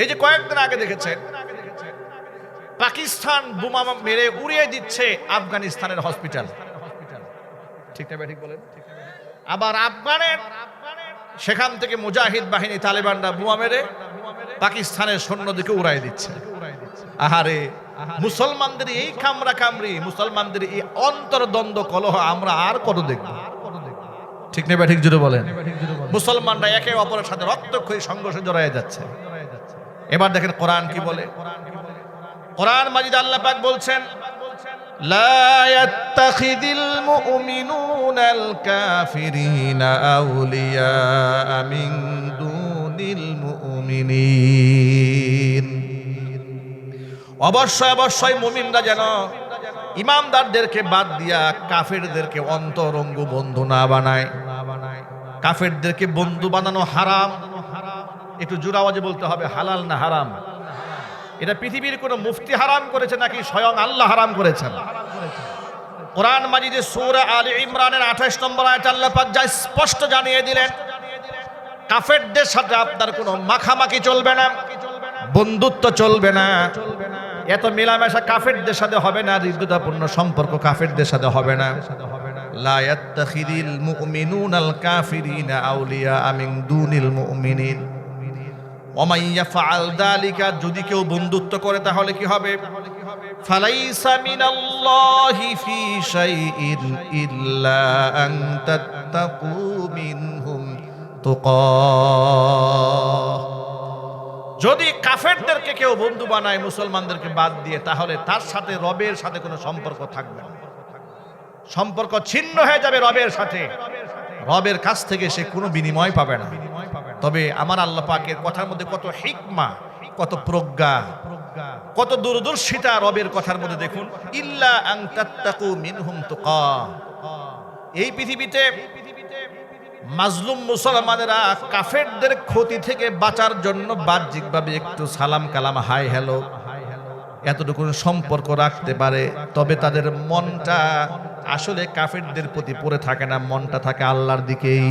A: এই যে কয়েকদিন আগে দেখেছেন, পাকিস্তান বোমা মেরে উড়িয়ে দিচ্ছে আফগানিস্তানের হসপিটাল। ঠিক না ঠিক বলেন? আবার আফগানের সেখান থেকে মুজাহিদ বাহিনী তালেবানরা বোমা মেরে পাকিস্তানের সৈন্যদেরকে উড়াই দিচ্ছে। আহারে, মুসলমানদের এই কামরা কামড়ি, মুসলমানদের এই অন্তর্দ্বন্দ্ব কলহ আমরা আর কত দেখব? ঠিক না ঠিক জুড়ে বলেন? মুসলমানরা একে অপরের সাথে রক্তক্ষয়ী সংঘর্ষে জড়ায় যাচ্ছে। এবার দেখেন কোরআন কি বলে। কোরআন মাজিদ আল্লাহ পাক বলছেন, লা ইয়াত্তাখিযিল মুমিনুনাল কাফিরিনা আউলিয়া মিন দুনিল মুমিনিন। অবশ্যই অবশ্যই মুমিনরা যেন ইমানদারদেরকে বাদ দিয়া কাফেরদেরকে অন্তরঙ্গ বন্ধু না বানায়। কাফেরদেরকে বন্ধু বানানো হারাম। একটু জোরে আওয়াজে বলতে হবে, হালাল না হারাম? এটা পৃথিবীর কোন মুফতি হারাম করেছে নাকি স্বয়ং আল্লাহ হারাম করেছেন? কোরআন মাজিদে সূরা আলী ইমরানের 28 নম্বর আয়াতে আল্লাহ পাক যা স্পষ্ট জানিয়ে দিলেন, কাফেরদের সাথে আপনার কোনো মাখামাখি চলবে না, বন্ধুত্ব চলবে না, এত মেলামেশা কাফেরদের সাথে হবে না, হৃদ্যতাপূর্ণ সম্পর্ক কাফেরদের সাথে হবে না। লা ইয়াত্তাখিযিল মুমিনুনাল কাফিরিনা আউলিয়া মিন দুনিল মুমিনিন। ওয়ামান ইয়াফআল যালিকা, যদি কেউ বন্ধুত্ব করে তাহলে কি হবে? ফালাইসা মিনাল্লাহি ফি শাইইন ইল্লা আন তাত্তাকু মিনহুম তুকা। যদি কাফেরদেরকে কেউ বন্ধু বানায় মুসলমানদেরকে বাদ দিয়ে, তাহলে তার সাথে রবের সাথে কোনো সম্পর্ক থাকবে না, সম্পর্ক ছিন্ন হয়ে যাবে রবের সাথে। রবের কাছ থেকে সে কোনো বিনিময় পাবে না। তবে আমার আল্লাহ পাকের কথার মধ্যে কত হিকমা, কত প্রজ্ঞা, কত দূরদর্শিতা রবের কথার মধ্যে দেখুন। ইল্লা আন তাত্তাকু মিনহুম তুকা। এই পৃথিবীতে মাজলুম মুসলমানেরা কাফেরদের ক্ষতি থেকে বাঁচার জন্য বাহ্যিকভাবে একটু সালাম কালাম, হাই হ্যালো, এতটুকু সম্পর্ক রাখতে পারে। তবে তাদের মনটা আসলে কাফেরদের প্রতি পড়ে থাকে না, মনটা থাকে আল্লাহর দিকেই।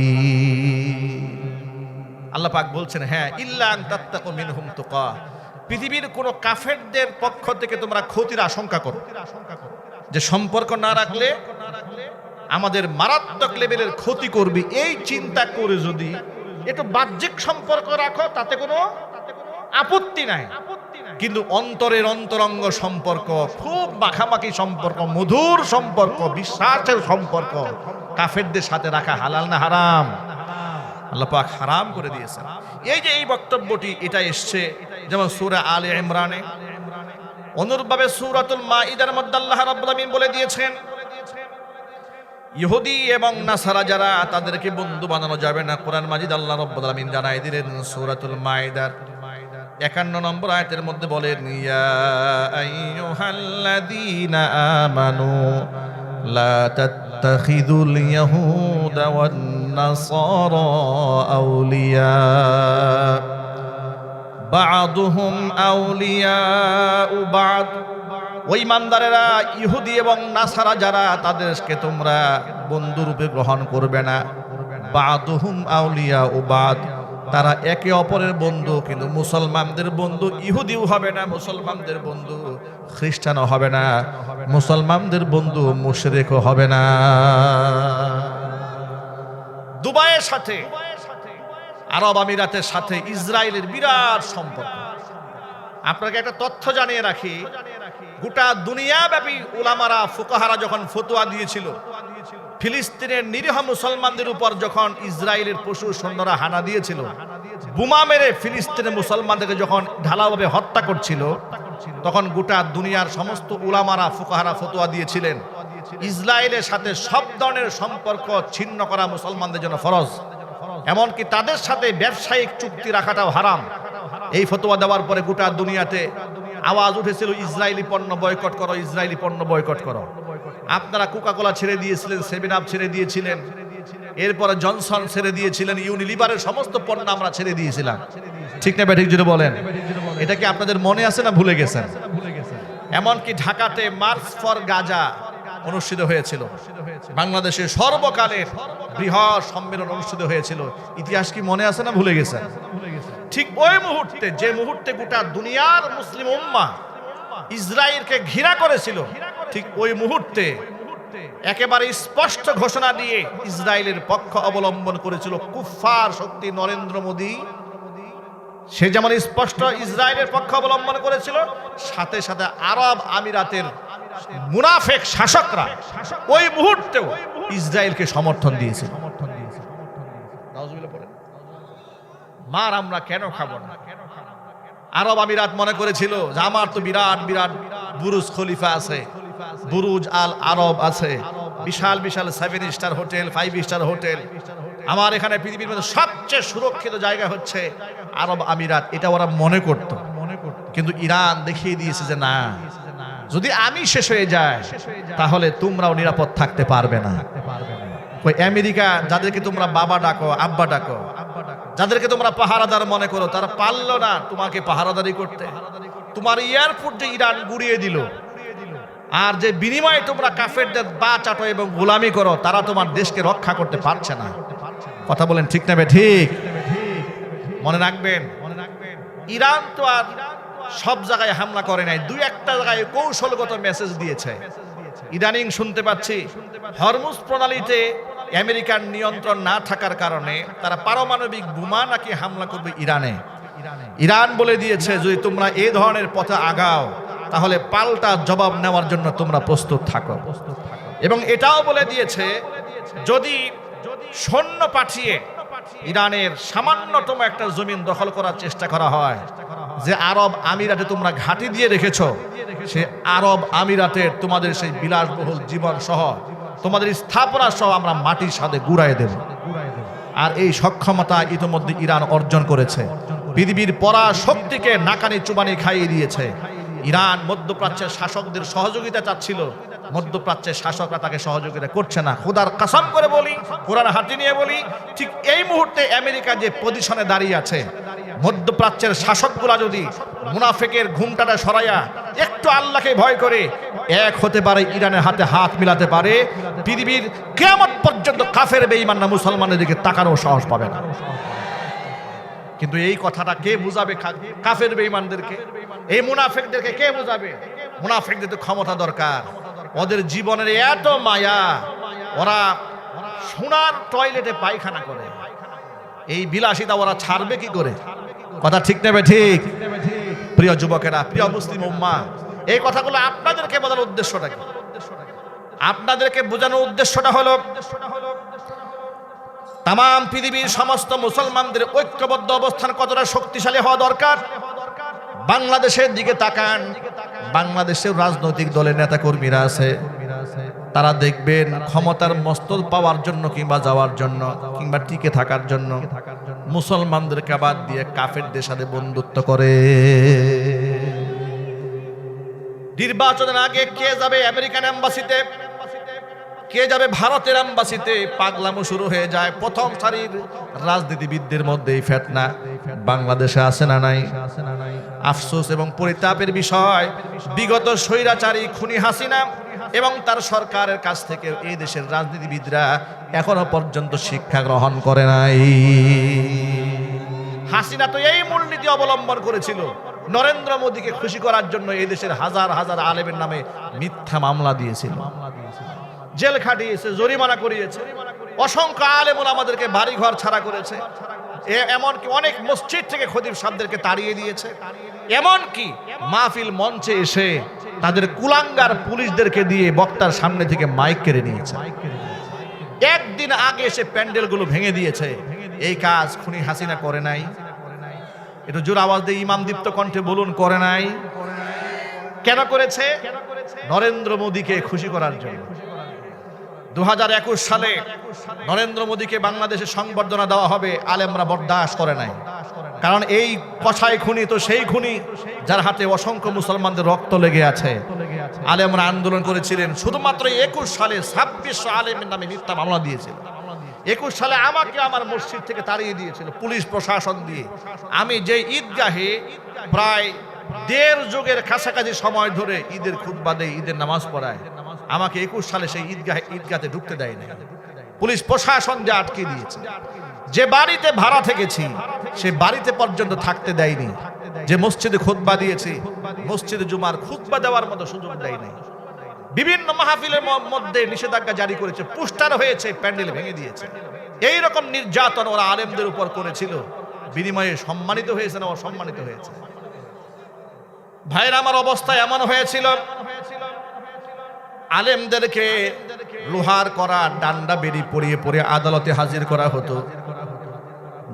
A: আল্লাহ পাক বলছেন, হ্যাঁ, ইল্লা আন তাত্তাকু মিনহুম তুকা, পৃথিবীর কোন কাফেরদের পক্ষ থেকে তোমরা ক্ষতির আশঙ্কা করো, যে সম্পর্ক না রাখলে আমাদের মারাত্মক লেভেলের ক্ষতি করবে, এই চিন্তা করে যদি একটু বাহ্যিক সম্পর্ক রাখো তাতে কোনো আপত্তি নাই। কিন্তু অন্তরের অন্তরঙ্গ সম্পর্ক, খুব মাখামাখি সম্পর্ক, মধুর সম্পর্ক, বিশ্বাসের সম্পর্ক কাফেরদের সাথে রাখা হালাল না হারাম? আল্লাহ পাক হারাম করে দিয়েছেন। এই যে এই বক্তব্যটি এটা এসছে যেমন সূরা আলে ইমরানে, অনুরূপভাবে সূরাতুল মাইদার মধ্যে আল্লাহ রাব্বুল আলামিন বলে দিয়েছেন, ইহুদি এবং নাসারা যারা, তাদেরকে বন্ধু বানানো যাবে না। কোরআন মাজিদ আল্লাহ রাব্বুল আলামিন জানাই দিলেন সূরাতুল মাইদার 51 নম্বর আয়াতের মধ্যে বলেন, ইয়া আইয়ুহাল্লাযীনা আমানু লা তাত্তাখিযুল ইয়াহুদা ওয়ান নাসারা আউলিয়া। বা'দুহুম আউলিয়াউ বা'দ। ওই ইমানদারেরা ইহুদি এবং নাসারা যারা, তাদেরকে তোমরা বন্ধুরূপে গ্রহণ করবে না। বা'দুহুম আউলিয়াউ বা'দ, তারা একে অপরের বন্ধু, কিন্তু মুসলমানদের বন্ধু ইহুদিও হবে না, মুসলমানদের বন্ধু খ্রিস্টানও হবে না, মুসলমানদের বন্ধু মুশরিকও হবে না। দুবাইয়ের সাথে, আরব আমিরাতের সাথে ইসরায়েলের বিরাট সম্পর্ক। আপনাকে একটা তথ্য জানিয়ে রাখি, গোটা দুনিয়াব্যাপী উলামারা ফুকাহারা যখন ফতোয়া দিয়েছিল, ফিলিস্তিনের নিরীহ মুসলমানদের উপর যখন ইসরায়েলের পশু সৈন্যরা হানা দিয়েছিল, বোমা মেরে ফিলিস্তিনের মুসলমানদেরকে যখন ঢালাওভাবে হত্যা করছিল, তখন গোটা দুনিয়ার সমস্ত উলামারা ফুকাহারা ফতোয়া দিয়েছিলেন ইসরায়েলের সাথে সব ধরনের সম্পর্ক ছিন্ন করা মুসলমানদের জন্য ফরজ, এমনকি তাদের সাথে ব্যবসায়িক চুক্তি রাখাটাও হারাম। এই ফতোয়া দেওয়ার পরে গোটা দুনিয়াতে আওয়াজ উঠেছিল ইসরায়েলি পণ্য বয়কট করো, ইসরায়েলি পণ্য বয়কট করো। আপনারা কোকাকোলা ছেড়ে দিয়েছিলেন, 7 আপ ছেড়ে দিয়েছিলেন, এরপরে জনসন ছেড়ে দিয়েছিলেন, ইউনিলিভারের সমস্ত পণ্য আমরা ছেড়ে দিয়েছিলাম। ঠিক না ব্যাঠিক যদি বলেন? এটা কি আপনাদের মনে আছে না ভুলে গেছেন? এমনকি ঢাকাতে মার্চ ফর গাজা অনুষ্ঠিত হয়েছিল, বাংলাদেশের সর্বকালের বৃহৎ সম্মেলন অনুষ্ঠিত হয়েছিল। ইতিহাস কি মনে আছে না ভুলে গেছেন? ঠিক ওই মুহূর্তে, যে মুহূর্তে গোটা দুনিয়ার মুসলিম উম্মাহ ইসরায়েলকে ঘৃণা করেছিল, ঠিক ওই মুহূর্তে একেবারে স্পষ্ট ঘোষণা দিয়ে ইসরায়েলের পক্ষ অবলম্বন করেছিল কুফফার শক্তি নরেন্দ্র মোদী। সে যেমন স্পষ্ট ইসরায়েলের পক্ষ অবলম্বন করেছিল, সাথে সাথে আরব আমিরাতের মুনাফিক শাসকরা ওই মুহূর্তেও ইসরায়েলকে সমর্থন দিয়েছিল। মার আমরা কেন খাবো না? আরব আমিরাত মনে করেছিল যে আমার তো বিরাট বিরাট বুরুজ খলিফা আছে, বুরুজ আল আরব আছে, বিশাল বিশাল 7 স্টার হোটেল, 5 স্টার হোটেল, আমার এখানে পৃথিবীর মধ্যে সবচেয়ে সুরক্ষিত জায়গা হচ্ছে আরব আমিরাত, এটা ওরা মনে করত। কিন্তু ইরান দেখিয়ে দিয়েছে যে না, যদি আমি শেষ হয়ে যাই তাহলে তোমরাও নিরাপদ থাকতে পারবে না। ওই আমেরিকা যাদেরকে তোমরা বাবা ডাকো, আব্বা ডাকো, যাদেরকে তোমরা পাহারাদার মনে করো, তারা পারলো না তোমাকে পাহারাদারি করতে। তোমার এয়ারপোর্ট যে ইরান গুড়িয়ে দিল, আর যে বিনিময়ে তোমরা কাফেরদের পা চাটো এবং গোলামি করো, তারা তোমার দেশকে রক্ষা করতে পারছে না। কথা বলেন ঠিক না? ঠিক মনে রাখবেন, ইরান তো আর সব জায়গায় হামলা করে নাই, 2-1টা জায়গায় কৌশলগত মেসেজ দিয়েছে। ইদানিং শুনতে পাচ্ছি হরমুজ প্রণালীতে আমেরিকার নিয়ন্ত্রণ না থাকার কারণে তারা পারমাণবিক বোমা নাকি হামলা করবে ইরানে। ইরান বলে দিয়েছে যদি তোমরা এই ধরনের পথে আগাও তাহলে পাল্টা জবাব নেওয়ার জন্য তোমরা প্রস্তুত থাকো। এবং এটাও বলে দিয়েছে যদি সৈন্য পাঠিয়ে ইরানের সামান্যতম একটা জমিন দখল করার চেষ্টা করা হয়, যে আরব আমিরাতে তোমরা ঘাঁটি দিয়ে রেখেছো, সে আরব আমিরাতের তোমাদের সেই বিলাসবহুল জীবন সহ তোমাদের স্থাপনা সহ আমরা মাটির সাথে গুড়াই দেব। আর এই সক্ষমতা ইতিমধ্যে ইরান অর্জন করেছে, পৃথিবীর পরাশক্তিকে নাকানি চুবানি খাইয়ে দিয়েছে। ইরান মধ্যপ্রাচ্যের শাসকদের সহযোগিতা চাচ্ছিল, মধ্যপ্রাচ্যের শাসকরা তাকে সহযোগিতা করছে না। খোদার কসম করে বলি, কোরআন হাতে নিয়ে বলি, ঠিক এই মুহূর্তে আমেরিকা যে পজিশনে দাঁড়িয়ে আছে, মধ্যপ্রাচ্যের শাসকগুলা যদি মুনাফিকের ঘুমটাটা সরাইয়া একটু আল্লাহকে ভয় করে এক হতে পারে, ইরানের হাতে হাত মিলাতে পারে, পৃথিবীর কিয়ামত পর্যন্ত কাফের বেঈমান না মুসলমানের দিকে তাকানোর সাহস পাবে না। কিন্তু এই কথাটা কে বুঝাবে কাফের বেঈমানদেরকে? এই মুনাফিকদেরকে কে বুঝাবে? মুনাফিকদের তো ক্ষমতা দরকার, ওদের জীবনের এত মায়া, ওরা সোনার টয়লেটে পায়খানা করে, এই বিলাসিতা ওরা ছাড়বে কি করে? কথা ঠিক নেবে ঠিক? প্রিয় যুবকেরা, প্রিয় মুসলিম উম্মাহ, এই কথাগুলো আপনাদেরকে বোঝানোর উদ্দেশ্যটা কি? আপনাদেরকে বোঝানোর উদ্দেশ্যটা হলো তাম পৃথিবীর সমস্ত মুসলমানদের ঐক্যবদ্ধ অবস্থান কতটা শক্তিশালী হওয়া দরকার। বাংলাদেশের দিকে তাকান, বাংলাদেশের রাজনৈতিক দলের নেতা কর্মীরা আছে, তারা দেখবেন ক্ষমতার মস্তক পাওয়ার জন্য কিংবা যাওয়ার জন্য কিংবা টিকে থাকার জন্য মুসলমানদেরকে বাদ দিয়ে কাফেরদের সাথে বন্ধুত্ব করে। নির্বাচনের আগে কে যাবে আমেরিকান এম্বাসিতে, কে যাবে ভারতের এম্বাসিতে, পাগলামো শুরু হয়ে যায়। প্রথম সারির রাজনীতিবিদদের মধ্যে এই ফিতনা, বাংলাদেশে আছে না নাই? আফসোস এবং পরিতাপের বিষয়, বিগত স্বৈরাচারী খুনি হাসিনা এবং তার সরকারের কাছ থেকে এই দেশের রাজনীতিবিদরা এখনো পর্যন্ত শিক্ষা গ্রহণ করে নাই। হাসিনা তো এই মূলনীতি অবলম্বন করেছিল, নরেন্দ্র মোদীকে খুশি করার জন্য এই দেশের হাজার হাজার আলেমের নামে মিথ্যা মামলা দিয়েছিল, জেল খাটিয়েছে, জরিমানা করিয়েছে, অসংখ্য আলেম ওলামাদেরকে বাড়িঘর ছাড়া করেছে, এমনকি অনেক মসজিদ থেকে খতিব সাহেবদেরকে তাড়িয়ে দিয়েছে, এমনকি মাহফিল মঞ্চে এসে তাদের কুলাঙ্গার পুলিশদেরকে দিয়ে বক্তার সামনে থেকে মাইক কেড়ে নিয়েছে। একদিন আগে এসে প্যান্ডেলগুলো ভেঙে দিয়েছে। এই কাজ খুনি হাসিনা করে নাই? একটু জোর আওয়াজ দিয়ে ইমাম দীপ্ত কণ্ঠে বলুন, করে নাই? কেন করেছে? নরেন্দ্র মোদীকে খুশি করার জন্য। 2021 সালে নরেন্দ্র মোদীকে বাংলাদেশে সংবর্ধনা দেওয়া হবে, আলেমরা বরদাস্ত করে নাই। কারণ এই কসাই খুনি তো সেই খুনি যার হাতে অসংখ্য মুসলমানদের রক্ত লেগে আছে। আলেমরা আন্দোলন করেছিলেন, শুধুমাত্র 21 সালে 2600 আলেমের নামে মিথ্যা মামলা দিয়েছিল। 21 সালে আমাকে আমার মসজিদ থেকে তাড়িয়ে দিয়েছিল পুলিশ প্রশাসন দিয়ে। আমি যে ঈদগাহে প্রায় 1.5 যুগের কাছাকাছি সময় ধরে ঈদের খুতবা দেই, ঈদের নামাজ পড়ায়, আমাকে 21 সালে সেই ঈদগাতে ঢুকতে দেয় না। পুলিশ প্রশাসন যে আটকে দিয়েছে। যে বাড়িতে ভাড়া থেকেছি সে বাড়িতে পর্যন্ত থাকতে দেয়নি। যে মসজিদে খুতবা দিয়েছি, মসজিদে জুমার খুতবা দেওয়ার মতো সুযোগ দেয় নাই। বিভিন্ন মাহফিলের মধ্যে নিষেধাজ্ঞা জারি করেছে, পোস্টার হয়েছে, প্যান্ডেল ভেঙে দিয়েছে। এই রকম নির্যাতন ওরা আলেমদের উপর করেছিল। বিনিময়ে সম্মানিত হয়েছে না অসম্মানিত হয়েছে? ভাইরা আমার, অবস্থা এমন হয়েছিল, আলেমদেরকে লোহার করা ডান্ডা বেরি পরিয়ে পরিয়ে আদালতে হাজির করা হতো।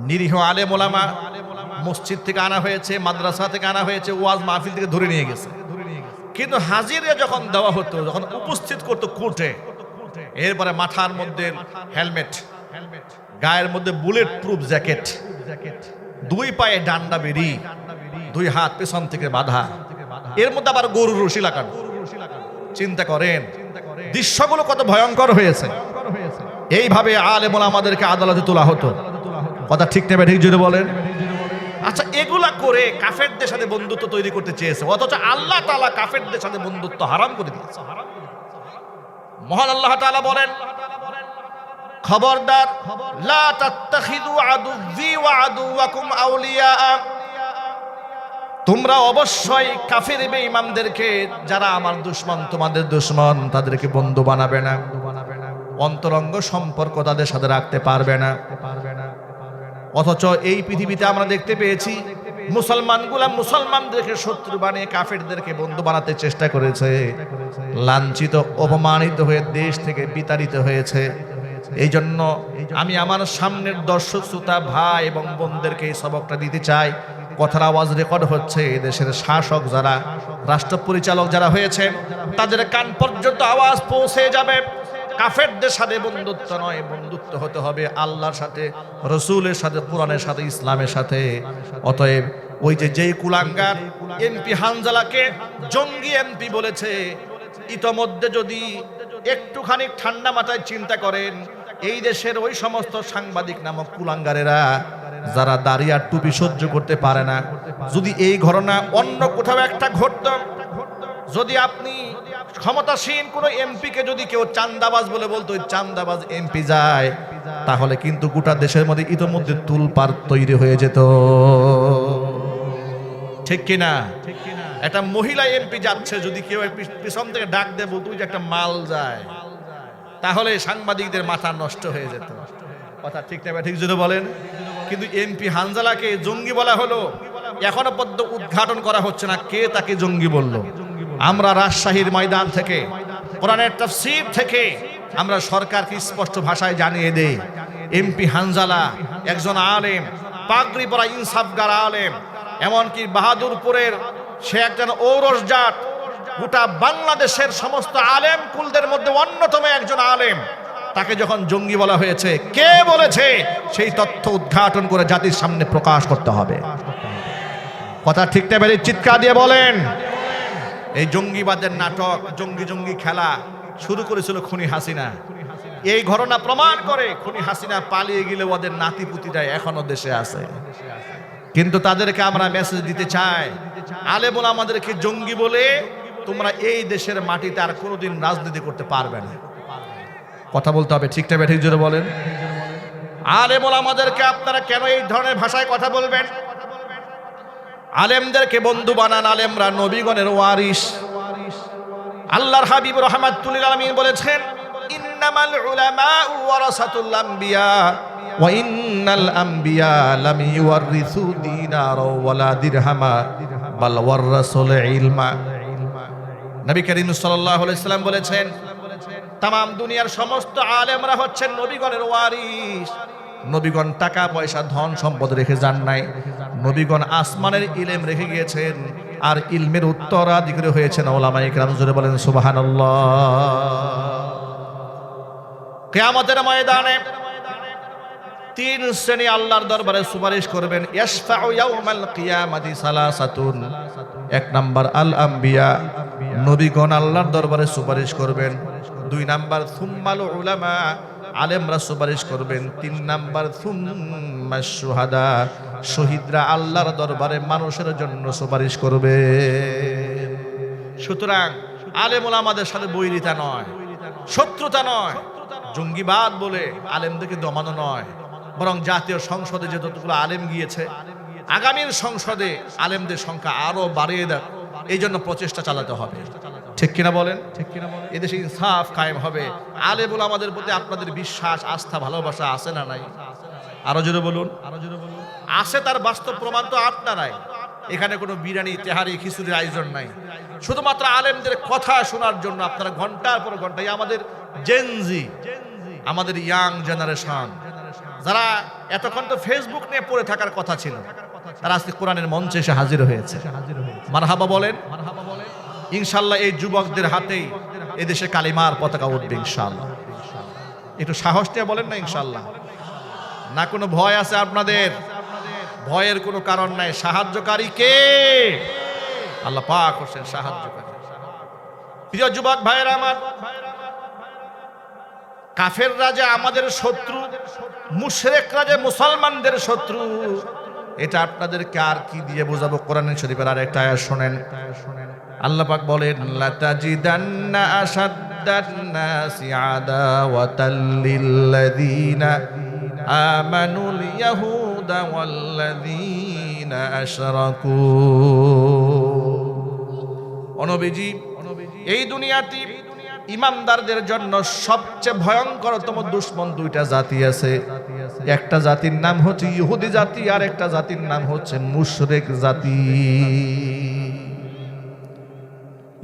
A: নিরীহ আলেম ওলামা মসজিদ থেকে আনা হয়েছে, মাদ্রাসা থেকে আনা হয়েছে, ওয়াজ মাহফিল থেকে ধরে নিয়ে গেছে। কিন্তু হাজিরে যখন দেওয়া হতো, যখন উপস্থিত করতো কোর্টে, এরপরে মাথার মধ্যে হেলমেট, গায়ের মধ্যে বুলেট প্রুফ জ্যাকেট, 2 পায়ে ডান্ডা বেরি, 2 হাত পেছন থেকে বাঁধা, এর মধ্যে আবার গরুর রশি লাগানো। চিন্তা করেন দৃশ্যগুলো কত ভয়ঙ্কর হয়েছে। এইভাবে আলেম ওলামাদেরকে আদালতে তোলা হতো। কথা ঠিক নেবে ঠিক যদি বলেন? আচ্ছা, এগুলা করে কাফেরদের সাথে বন্ধুত্ব তৈরি করতে চেয়েছে, অথচ আল্লাহ তাআলা কাফেরদের সাথে বন্ধুত্ব হারাম করে দিয়েছে। মহান আল্লাহ তাআলা বলেন, খবরদার, লা তাত্তাখিযু আদুওয়ি ওয়া আদুওয়াকুম আউলিয়া, তোমরা অবশ্যই কাফের বেঈমানদেরকে, যারা আমার দুশমন তোমাদের দুশমন, তাদেরকে বন্ধু বানাবে না, অন্তরঙ্গ সম্পর্ক তাদের সাথে রাখতে পারবে না। অথচ এই পৃথিবীতে আমরা দেখতে পেয়েছি মুসলমানগুলা মুসলমানদেরকে শত্রু বানিয়ে কাফেরদেরকে বন্ধু বানাতে চেষ্টা করেছে, লাঞ্ছিত অপমানিত হয়ে দেশ থেকে বিতাড়িত হয়েছে। এই জন্য আমি আমার সামনের দর্শক শ্রোতা ভাই এবং বোনদেরকে এই সবকটা দিতে চাই। কথার আওয়াজ রেকর্ড হচ্ছে, দেশের শাসক যারা, রাষ্ট্র পরিচালক যারা হয়েছে, তাদের কান পর্যন্ত আওয়াজ পৌঁছে যাবে। কাফেরদের সাথে বন্ধুত্ব নয়, বন্ধুত্ব হতে হবে আল্লাহর সাথে, রসুলের সাথে, কোরআনের সাথে, ইসলামের সাথে। অতএব ওই যেই কুলাঙ্গার এমপি হানজালাকে জঙ্গি এমপি বলেছে, ইতোমধ্যে যদি একটুখানি ঠান্ডা মাথায় চিন্তা করেন, এই দেশের ওই সমস্ত সাংবাদিক নামক কুলাঙ্গারেরা যারা দাড়ি আর টুপি সহ্য করতে পারে না, যদি এই ঘটনা অন্য কোথাও একটা ঘটত, যদি আপনি ক্ষমতাসীন কোন এমপিকে যদি কেউ চান্দাবাজ বলে বলতো, চান্দাবাজ এমপি যায়, তাহলে কিন্তু গোটা দেশের মধ্যে ইতোমধ্যে তুলপার তৈরি হয়ে যেত। ঠিক কিনা? একটা মহিলা এমপি যাচ্ছে, যদি কেউ পিছন থেকে ডাক দেয় বলতো যে একটা মাল যায়, তাহলে সাংবাদিকদের মাথা নষ্ট হয়ে যেত। কথা ঠিক না ঠিক যদি বলেন? কিন্তু এমপি হানজালাকে জঙ্গি বলা হলো, এখনো পর্যন্ত উদ্ঘাটন করা হচ্ছে না কে তাকে জঙ্গি বলল। আমরা রাজশাহীর ময়দান থেকে, কোরআনের তাফসীর থেকে আমরা সরকারকে স্পষ্ট ভাষায় জানিয়ে দেই, এমপি হানজালা একজন আলেম, পাগড়ি পরা ইনসাফগার আলেম, এমনকি বাহাদুরপুরের সে একজন ঔরস জাত, গোটা বাংলাদেশের সমস্ত আলেম কুলদের মধ্যে অন্যতম একজন আলেম। তাকে যখন জঙ্গি বলা হয়েছে, কে বলেছে সেই তথ্য উদ্ঘাটন করে জাতির সামনে প্রকাশ করতে হবে। কথা ঠিক না বেরিয়ে চিৎকার দিয়ে বলেন। এই জঙ্গিবাদের নাটক, জঙ্গি খেলা শুরু করেছিল খুনি হাসিনা। এই ঘটনা প্রমাণ করে খুনি হাসিনা পালিয়ে গেলে ওদের নাতিপুতিরা এখনো দেশে আছে। কিন্তু তাদেরকে আমরা মেসেজ দিতে চাই, আলেম ওলামাদেরকে জঙ্গি বলে তোমরা এই দেশের মাটিতে আর কোনোদিন রাজনীতি করতে পারবে না। কথা বলতে হবে, ঠিকটা ঠিক জোরে বলেন। আলেম ওলামাদেরকে আপনারা কেন এই ধরনের ভাষায় কথা বলবেন? আলেমদেরকে বন্ধু বানান, আলেমরা নবীগণের ওয়ারিস। আল্লাহর হাবিব রাহমাতুল লিল আলামিন বলেছেন, ইন্নামাল উলামাউ ওয়ারাসাতুল আম্বিয়া ওয়া ইন্নাল আম্বিয়া লাম ইউয়ারিসু দিনারা ওয়ালা দিরহামা বাল ওয়ারাসুল ইলমা। নবী করিম সাল্লাল্লাহু আলাইহি সাল্লাম বলেছেন, তাম দুনিয়ার সমস্ত আলেমরা হচ্ছেন নবীগণের ওয়ারিস। নবীগণ টাকা পয়সা ধন সম্পদ রেখে যান নাই, নবীগণ আসমানের ইলম রেখে গিয়েছেন, আর ইলমের উত্তরাধিকারী হয়েছেন ওলামায়ে কেরাম। জোরে বলেন সুবহানাল্লাহ। কিয়ামতের ময়দানে তিন শ্রেণী আল্লাহর দরবারে সুপারিশ করবেন। ইয়াশফাউ ইয়াউমাল কিয়ামাতি সালাসাতুন। এক নাম্বার আল আম্বিয়া, নবীগণ আল্লাহর দরবারে সুপারিশ করবেন। দুই নাম্বার সুম্মাল উলামা, আলেমরা সুপারিশ করবেন। তিন নাম্বার সুম্মাশ শুহাদা, শহীদরা আল্লাহর দরবারে মানুষের জন্য সুপারিশ করবে। সুতরাং আলেম ওলামাদের সাথে বৈরিতা নয়, শত্রুতা নয়, জঙ্গিবাদ বলে আলেমদেরকে দমানো নয়, বরং জাতীয় সংসদে যে যতগুলো আলেম গিয়েছে, আগামীর সংসদে আলেমদের সংখ্যা আরো বাড়িয়ে দেয়, এই জন্য প্রচেষ্টা চালাতে হবে। ঠিক কিনা বলেন? এদেশে ইনসাফ কায়েম হবে। আলেম ওলামাদের প্রতি আপনাদের বিশ্বাস, আস্থা, ভালোবাসা আছে না নাই? আরো জোরে বলুন। আছে, তার বাস্তব প্রমাণ তো আপনারাই। এখানে কোনো বিরিয়ানি, তেহারি, খিচুড়ির আয়োজন নাই। শুধুমাত্র আলেমদের কথা শোনার জন্য আপনারা ঘন্টার পর ঘন্টা, আমাদের জেনজি, আমাদের ইয়াং জেনারেশন, যারা এতক্ষণ তো ফেসবুক নিয়ে পড়ে থাকার কথা ছিল, তারা আজকে কোরআনের মঞ্চে এসে হাজির হয়েছে। মারহাবা বলেন। ইনশাল্লাহ এই যুবকদের হাতেই এদেশে কালিমার পতাকা উঠবে ইনশাল্লাহ। একটু সাহস নিয়ে বলেন না ইনশাল্লাহ। না কোনো ভয় আছে আপনাদের? ভয়ের কোনো কারণ নাই। সাহায্যকারী কে? আল্লাহ পাক হোসেন সাহায্যকারী। প্রিয় যুবক ভাইয়েরা আমার, কাফেররা যে আমাদের শত্রু, মুশরিকরা যে মুসলমানদের শত্রু, এটা আপনাদেরকে আর কি দিয়ে বোঝাবো? কোরআন শরীফের আরেকটা আয়াত শুনেন। আল্লাহ পাক বলেন, লাতাজিদান্না আশাদ্দান নাসি আদাওয়াতাল লিল্লাযীনা আমানুল ইয়াহুদা ওয়াল্লাযীনা আশরাকু। নবীজি, এই দুনিয়াতে ইমানদারদের জন্য সবচেয়ে ভয়ঙ্করতম দুশমন দুইটা জাতি আছে। একটা জাতির নাম হচ্ছে ইহুদি জাতি, আর একটা জাতির নাম হচ্ছে মুশরিক জাতি।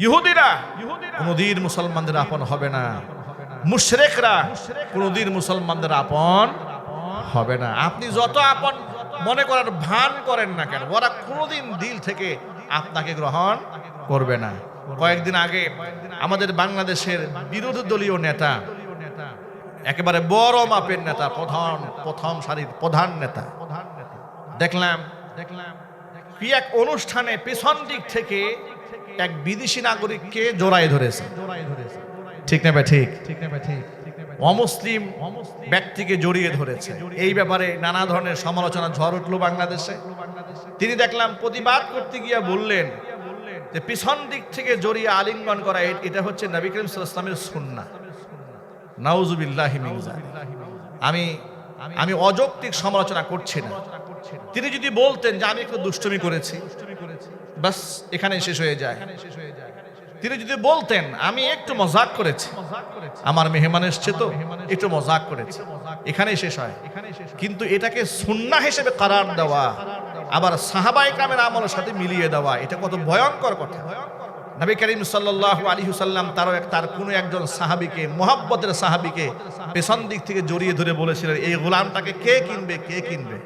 A: ইহুদিরা কোনদিন মুসলমানদের আপন হবে না, মুশরিকরা কোনদিন মুসলমানদের আপন হবে না। আপনি যত আপন মনে করার ভান করেন না কেন, ওরা কোনদিন দিল থেকে আপনাকে গ্রহণ করবে না। কয়েকদিন আগে আমাদের বাংলাদেশের বিরোধী দলীয় নেতা, একেবারে বড় মাপের নেতা, প্রথম সারির প্রধান নেতা, দেখলাম কি এক অনুষ্ঠানে পেছন দিক থেকে এক বিদেশি নাগরিককে জড়ায় ধরেছে। ঠিক না ভাই? ঠিক। অমুসলিম ব্যক্তিকে জড়িয়ে ধরেছে। এই ব্যাপারে নানা ধরনের সমালোচনা ঝড় উঠলো বাংলাদেশে। তিনি দেখলাম প্রতিবাদ করতে গিয়ে বললেন যে পিছন দিক থেকে জড়িয়ে আলিঙ্গন করা এটা হচ্ছে নবী করিম সাল্লাল্লাহু আলাইহি ওয়াসাল্লামের সুন্নাহ। নাউযুবিল্লাহি মিন যালিক। আমি অযৌক্তিক সমালোচনা করছি না। তিনি যদি বলতেন যে আমি একটু দুষ্টুমি করেছি, বাস এখানে শেষ হয়ে যায়। তিনি যদি বলতেন আমি একটু মজাক করেছি, আমার মেহমান এসছে তো একটু মজাক করেছি, এখানেই শেষ হয়। কিন্তু এটাকে সুন্নাহ হিসেবে করার দেওয়া, আবার সাহাবায়ে কেরামের আমলের সাথে মিলিয়ে দেওয়া, এটা কত ভয়ঙ্কর কথা। নবী করিম সাল্লাল্লাহু আলাইহি ওয়াসাল্লাম তার কোনো একজন সাহাবীকে, মুহাব্বতের সাহাবীকে পেছন দিক থেকে জড়িয়ে ধরে বলেছিলেন, এই গোলামটাকে কে কিনবে, কে কিনবে?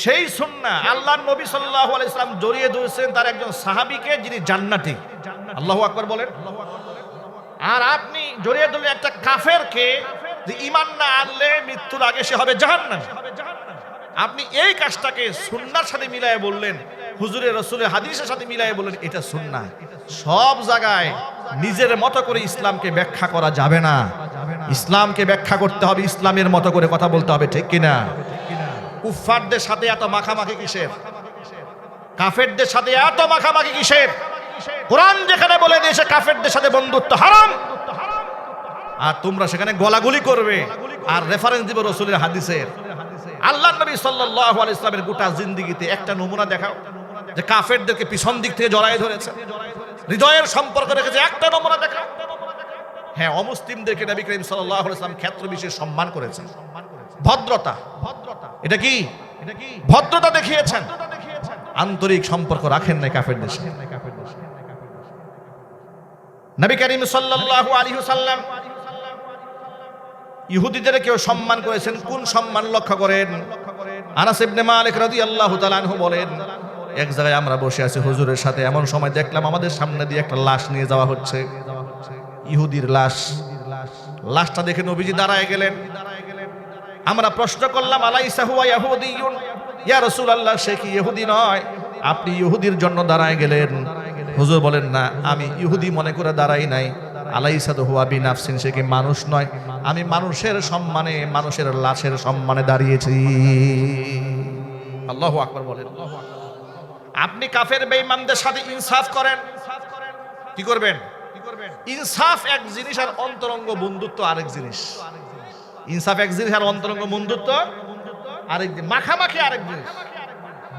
A: সেই সুন্নাহ আল্লাহর নবী সাল্লাল্লাহু আলাইহি ওয়াসাল্লাম জড়িয়ে ধরেছেন তার একজন সাহাবীকে, যিনি জান্নাতি। আল্লাহু আকবার বলেন। আর আপনি জড়িয়ে ধরলেন একটা কাফেরকে, যে ঈমান না আনলে মৃত্যুর আগে সে হবে জাহান্নামী। আপনি এই কাজটাকে সুন্নাহর সাথে মিলায়ে বললেন, হুজুরের রাসূলের হাদিসের সাথে মিলায়ে বললেন এটা সুন্নাহ। সব জায়গায় নিজের মতো করে ইসলামকে ব্যাখ্যা করা যাবে না। ইসলামকে ব্যাখ্যা করতে হবে, ইসলামের মতো করে কথা বলতে হবে। ঠিক কিনা? কুফফারদের সাথে এত মাখামাখি কিসের? কাফেরদের সাথে এত মাখামাখি কিসের? কোরআন যেখানে বলে দিয়েছে কাফেরদের সাথে বন্ধুত্ব হারাম, আর তোমরা সেখানে গলাগুলি করবে আর রেফারেন্স দিবে রাসূলের হাদিসের। আল্লাহর নবী সাল্লাল্লাহু আলাইহি ওয়াসাল্লামের গোটা জিন্দেগিতে একটা নমুনা দেখাও যে কাফেরদেরকে পিছন দিক থেকে জড়ায় ধরেছে, হৃদয়ের সম্পর্ক রেখেছে, একটা নমুনা দেখাও। হ্যাঁ, অমুসলিমদেরকে নবী করিম সাল্লাল্লাহু আলাইহি ওয়াসাল্লাম ক্ষেত্র বিশেষ সম্মান করেছেন। ভদ্রতা, এটা কি ভদ্রতা দেখিয়েছেন, আন্তরিক সম্পর্ক রাখেন নাই কাফেরদের সাথে। নবী করিম সাল্লাল্লাহু আলাইহি ওয়াসাল্লাম ইহুদিদেরকেও সম্মান করেছেন। কোন সম্মান লক্ষ্য করেন? আনাস ইবনে মালিক রাদিয়াল্লাহু তাআলা আনহু বলেন, এক জায়গায় আমরা বসে আছি হুজুরের সাথে, এমন সময় দেখলাম আমাদের সামনে দিয়ে একটা লাশ নিয়ে যাওয়া হচ্ছে, ইহুদির লাশ। লাশটা দেখে নবীজি দাঁড়ায় গেলেন। আমরা প্রশ্ন করলাম, আলাইসা হুয়া ইহুদিয়ুন, ইয়া রাসূলুল্লাহ, সে কি ইহুদি নয়? আপনি ইহুদির জন্য দাঁড়ায় গেলেন। হুজুর বলেন, না, আমি ইহুদি মনে করে দাঁড়াই নাই। আলাইসা হুয়া বিনাফসিন, সে কি মানুষ নয়? আমি মানুষের সম্মানে, মানুষের লাশের সম্মানে দাঁড়িয়েছি। আল্লাহু আকবার বলেন। আপনি কাফের বেঈমানদের সাথে ইনসাফ করেন, কি করবেন? ইনসাফ এক জিনিস আর অন্তরঙ্গ বন্ধুত্ব আরেক জিনিস। ইনসাফ এক জিনিস আর অন্তরঙ্গ বন্ধুত্ব আরেক জিনিস। মাখামাখি আরেক জিনিস।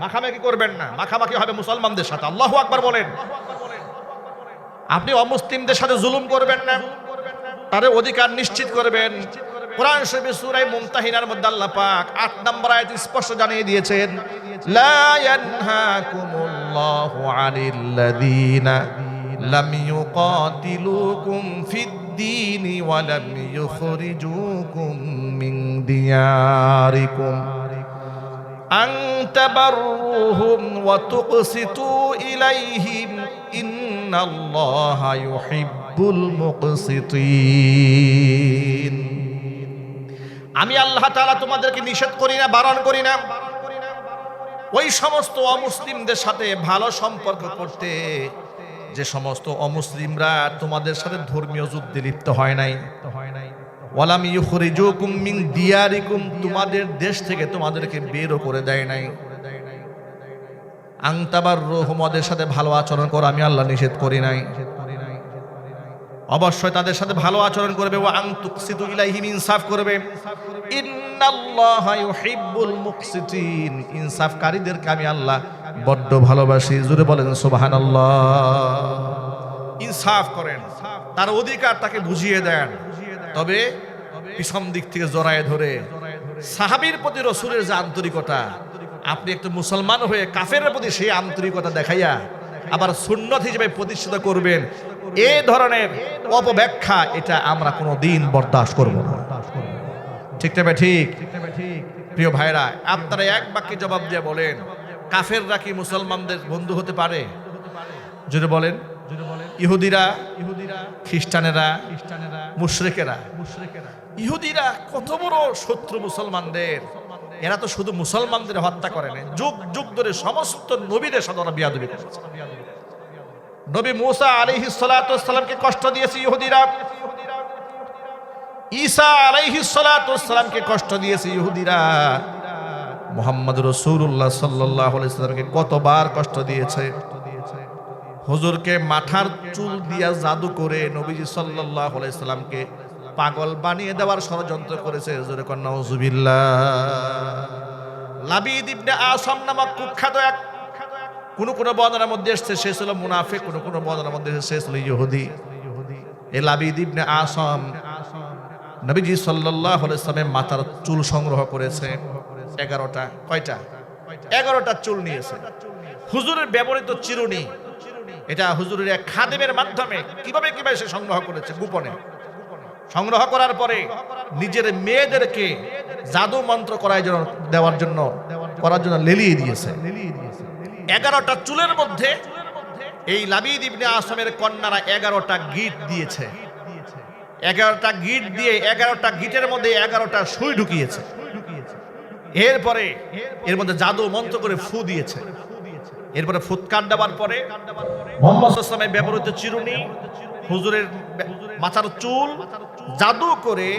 A: মাখামাখি করবেন না, মাখামাখি হবে মুসলমানদের সাথে। আল্লাহু আকবার বলেন। আপনি অমুসলিমদের সাথে জুলুম করবেন না, তাদের অধিকার নিশ্চিত করবেন। কোরআন শরীফের সূরা মুমতাহিনার মধ্যে আল্লাহ পাক ৮ নম্বর আয়াতে স্পষ্ট জানিয়ে দিয়েছেন, লা ইয়ানহাকুমুল্লাহু আনিল্লাযীনা লাম ইউকাতিলুকুম ফিদ-দীনি ওয়া লাম ইউখরিজুকুম মিন দিয়ারিকুম আন তাবাররুহুম ওয়া তুকসিতু ইলাইহিম ইন্নাল্লাহা ইউহিব্বুল মুকসিতিন। আমি আল্লাহ তাআলা তোমাদেরকে নিষেধ করি না, বারণ করি না ওই সমস্ত অমুসলিমদের সাথে ভালো সম্পর্ক করতে যে সমস্ত অমুসলিমরা তোমাদের সাথে ধর্মীয় যুদ্ধে লিপ্ত হয় নাই। ওয়ালাম ইউখরিজুকুম মিন দিয়ারিকুম, তোমাদের দেশ থেকে তোমাদেরকে বেরও করে দেয় নাই। আন তাবাররুহুম, ওদের সাথে ভালো আচরণ করা আমি আল্লাহ নিষেধ করি নাই। অবশ্যই তাদের সাথে ভালো আচরণ করবে। ওয়া আন তুকসিতু ইলাইহিম, ইনসাফ করবে। ইন্নাল্লাহা ইউহিব্বুল মুকসিতিন, ইনসাফকারীদেরকে আমি আল্লাহ বড্ড ভালোবাসি। জোরে বলেন সুবহানাল্লাহ। ইনসাফ করেন, তার অধিকার তাকে বুঝিয়ে দেন, তবে পিছন দিক থেকে জড়ায় ধরে। সাহাবীর প্রতি রাসূলের যে আন্তরিকতা, আপনি একটু মুসলমান হয়ে কাফেরের প্রতি সেই আন্তরিকতা দেখাইয়া আবার সুন্নত হিসেবে প্রতিষ্ঠিত করবেন, এই ধরনের অপব্যাখ্যা এটা আমরা কোনো দিন বরদাস্ত করব না। ঠিক না? ঠিক। প্রিয় ভাইরা, আপনারা এক বাক্যে জবাব দিয়ে বলেন, কাফেররা কি মুসলমানদের বন্ধু হতে পারে? যদি বলেন, ইহুদিরা, খ্রিস্টানেরা, মুশরিকেরা। ইহুদিরা কত বড় শত্রু মুসলমানদের। এরা তো শুধু মুসলমানদের হত্যা করে না, যুগ যুগ ধরে সমস্ত নবীদের সাথে ওরা বিয়াদবি করেছে। নবী মুসা আলাইহিস সালাতু ওয়াস সালামকে কষ্ট দিয়েছে ইহুদিরা। ঈসা আলাইহিস সালাতু ওয়াস সালামকে কষ্ট দিয়েছে ইহুদিরা। মুহাম্মদ রাসূলুল্লাহ সাল্লাল্লাহু আলাইহি ওয়াসাল্লামকে কতবার কষ্ট দিয়েছে। হুজুরকে মাথার চুল দিয়া জাদু করে নবীজি সাল্লাল্লাহু আলাইহি ওয়াসাল্লামকে পাগল বানিয়ে দেওয়ার ষড়যন্ত্র করেছে। জোরে কর নাউযুবিল্লাহ। লাবিদ ইবনে আসাম নামক কুখ্যাত এক, কোন বর্ণনার মধ্যে এসেছে সে ছিল মুনাফিক, কোন বর্ণনার মধ্যে সে ছিল ইহুদি। এই লাবিদ ইবনে আসাম নবীজি সাল্লাল্লাহু আলাইহি ওয়াসাল্লামের মাথার চুল সংগ্রহ করেছে 11টা। কয়টা? 11টা চুল নিয়েছে। হুজুরের ব্যবহৃত চিরুনি, এটা হুজুরের এক খাদেমের মাধ্যমে কিভাবে সে সংগ্রহ করেছে, গোপনে সংগ্রহ করার পরে নিজের মেয়েদেরকে জাদু মন্ত্র করার জন্য লেলিয়ে দিয়েছে। 11টা চুলের মধ্যে এই লাবিদ ইবনে আসামের কন্যারা 11টা গিট দিয়েছে। 11টা গিট দিয়ে 11টা গিটের মধ্যে 11টা সুই ঢুকিয়েছে। এরপরে এর মধ্যে জাদু মন্ত্র করে ফু দিয়েছে। এরপরে ফুৎকার দেওয়ার পরে মুহাম্মদ সাল্লাল্লাহু আলাইহি ওয়াসাল্লামের ব্যবহৃত চিরুনি, হুজুরের মাথার চুল জাদু করে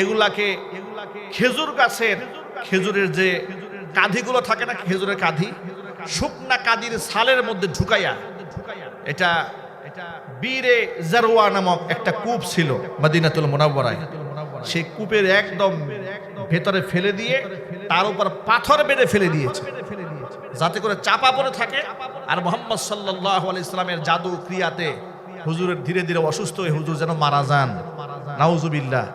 A: এগুলাকে খেজুর গাছের খেজুরের যে কাঁধিগুলো থাকে না, খেজুরের কাঁধি, শুকনা কাদির ছালের মধ্যে ঢুকাইয়া, এটা বীরে জারওয়া নামক একটা কূপ ছিল মদিনাতুল মুনাওয়ারায়, সেই কূপের একদম ভেতরে ফেলে দিয়ে তার উপর পাথর বেঁধে ফেলে দিয়েছে যাতে করে চাপা পড়ে থাকে। আর মুহাম্মদ সাল্লাল্লাহু আলাইহি সাল্লামের জাদু ক্রিয়াতে হুজুরের ধীরে ধীরে অসুস্থ হয়ে হুজুর যেন মারা যান, নাউজুবিল্লাহ,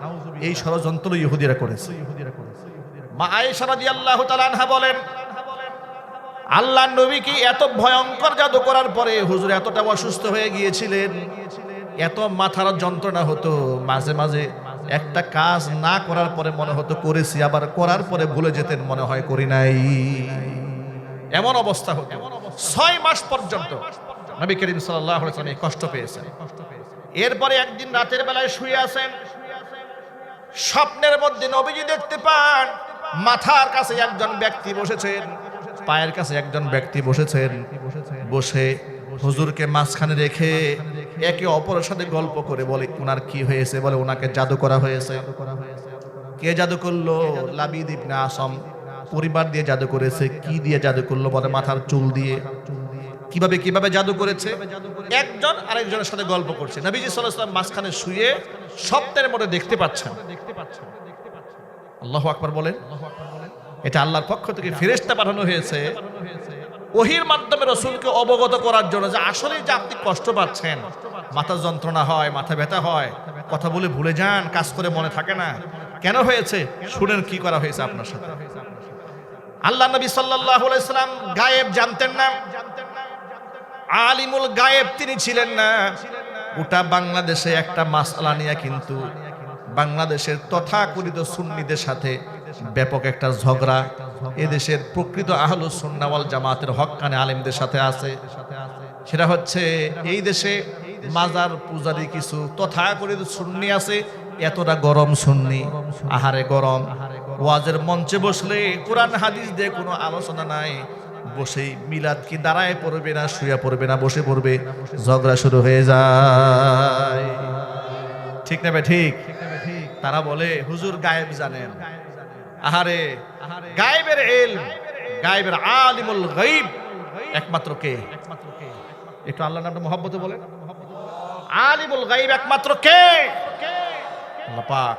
A: এই ষড়যন্ত্র ইহুদিরা করেছে। মা আয়েশা রাদিয়াল্লাহু তাআলা আনহা বলেন, আল্লাহর নবী কি এত ভয়ঙ্কর জাদু করার পরে হুজুর এতটা অসুস্থ হয়ে গিয়েছিলেন, এত মাথার যন্ত্রণা হতো, মাঝে মাঝে একটা কাজ না করার পরে মনে হতো করেছি, আবার করার পরে ভুলে যেতেন, মনে হয় করি নাই, এমন অবস্থা হতো। 6 মাস পর্যন্ত নবী করিম সাল্লাল্লাহু আলাইহি ওয়াসাল্লাম কষ্ট পেয়েছেন। এরপরে একদিন রাতের বেলায় শুয়ে আছেন, স্বপ্নের মধ্যে নবীজি দেখতে পান মাথার কাছে একজন ব্যক্তি বসেছেন, পায়ের কাছে একজন ব্যক্তি বসেছেন, বসে হুজুরকে মাঝখানে রেখে একে অপরের সাথে গল্প করে বলে ওনার কি হয়েছে, বলে ওনাকে জাদু করা হয়েছে। কে জাদু করলো? লাবিদ ইবনে আসম পরিবার দিয়ে জাদু করেছে। কি দিয়ে জাদু করলো? বলে মাথার চুল দিয়ে। কিভাবে কিভাবে জাদু করেছে? একজন আরেকজনের সাথে গল্প করছে। নবীজি সাল্লাল্লাহু আলাইহি ওয়াসাল্লাম মাঝখানে শুয়ে স্বপ্নের মধ্যে দেখতে পাচ্ছেন। আল্লাহু আকবার বলেন। এটা আল্লাহর পক্ষ থেকে ফেরেশতা পাঠানো হয়েছে ওহীর মাধ্যমে রাসূলকে অবগত করার জন্য যে আসলে যে আপনি কষ্ট পাচ্ছেন, মাথা যন্ত্রণা হয়, মাথা ব্যথা হয়, কথা বলে ভুলে যান, কাজ করে মনে থাকে না, কেন হয়েছে শুনেন কি করা হয়েছে আপনার সাথে। আল্লাহ নবী সাল্লাল্লাহু আলাইহি সাল্লাম গায়েব জানতেন না, আলিমুল গায়েব তিনি ছিলেন না। গোটা বাংলাদেশে একটা মাসআলা নিয়ে কিন্তু বাংলাদেশের তথাকথিত সুন্নিদের সাথে ব্যাপক একটা ঝগড়া এদেশের প্রকৃত আহলুস সুন্নাহ ওয়াল জামাতের হক্কানি আলেমদের সাথে আছে। সেটা হচ্ছে এই দেশে মাজার পূজারী কিছু তথাকথিত সুন্নি আছে, এতটা গরম সুন্নি, আহারে গরম, ওয়াজের মঞ্চে বসলে কোরআন হাদিস দিয়ে কোনো আলোচনা নাই, বসেই মিলাদ কি দাঁড়ায় পড়বে না শুয়ে পড়বে না বসে পড়বে, ঝগড়া শুরু হয়ে যায়। ঠিক না ভাই? ঠিক। তারা বলে হুজুর গায়েব জানেন। আহারে গায়েবের ইলম, গায়েবের আলিমুল গায়ব একমাত্র কে? একটু আল্লাহর নামটা মহব্বতে বলেন। আলিমুল গায়ব একমাত্র কে? আল্লাহ পাক।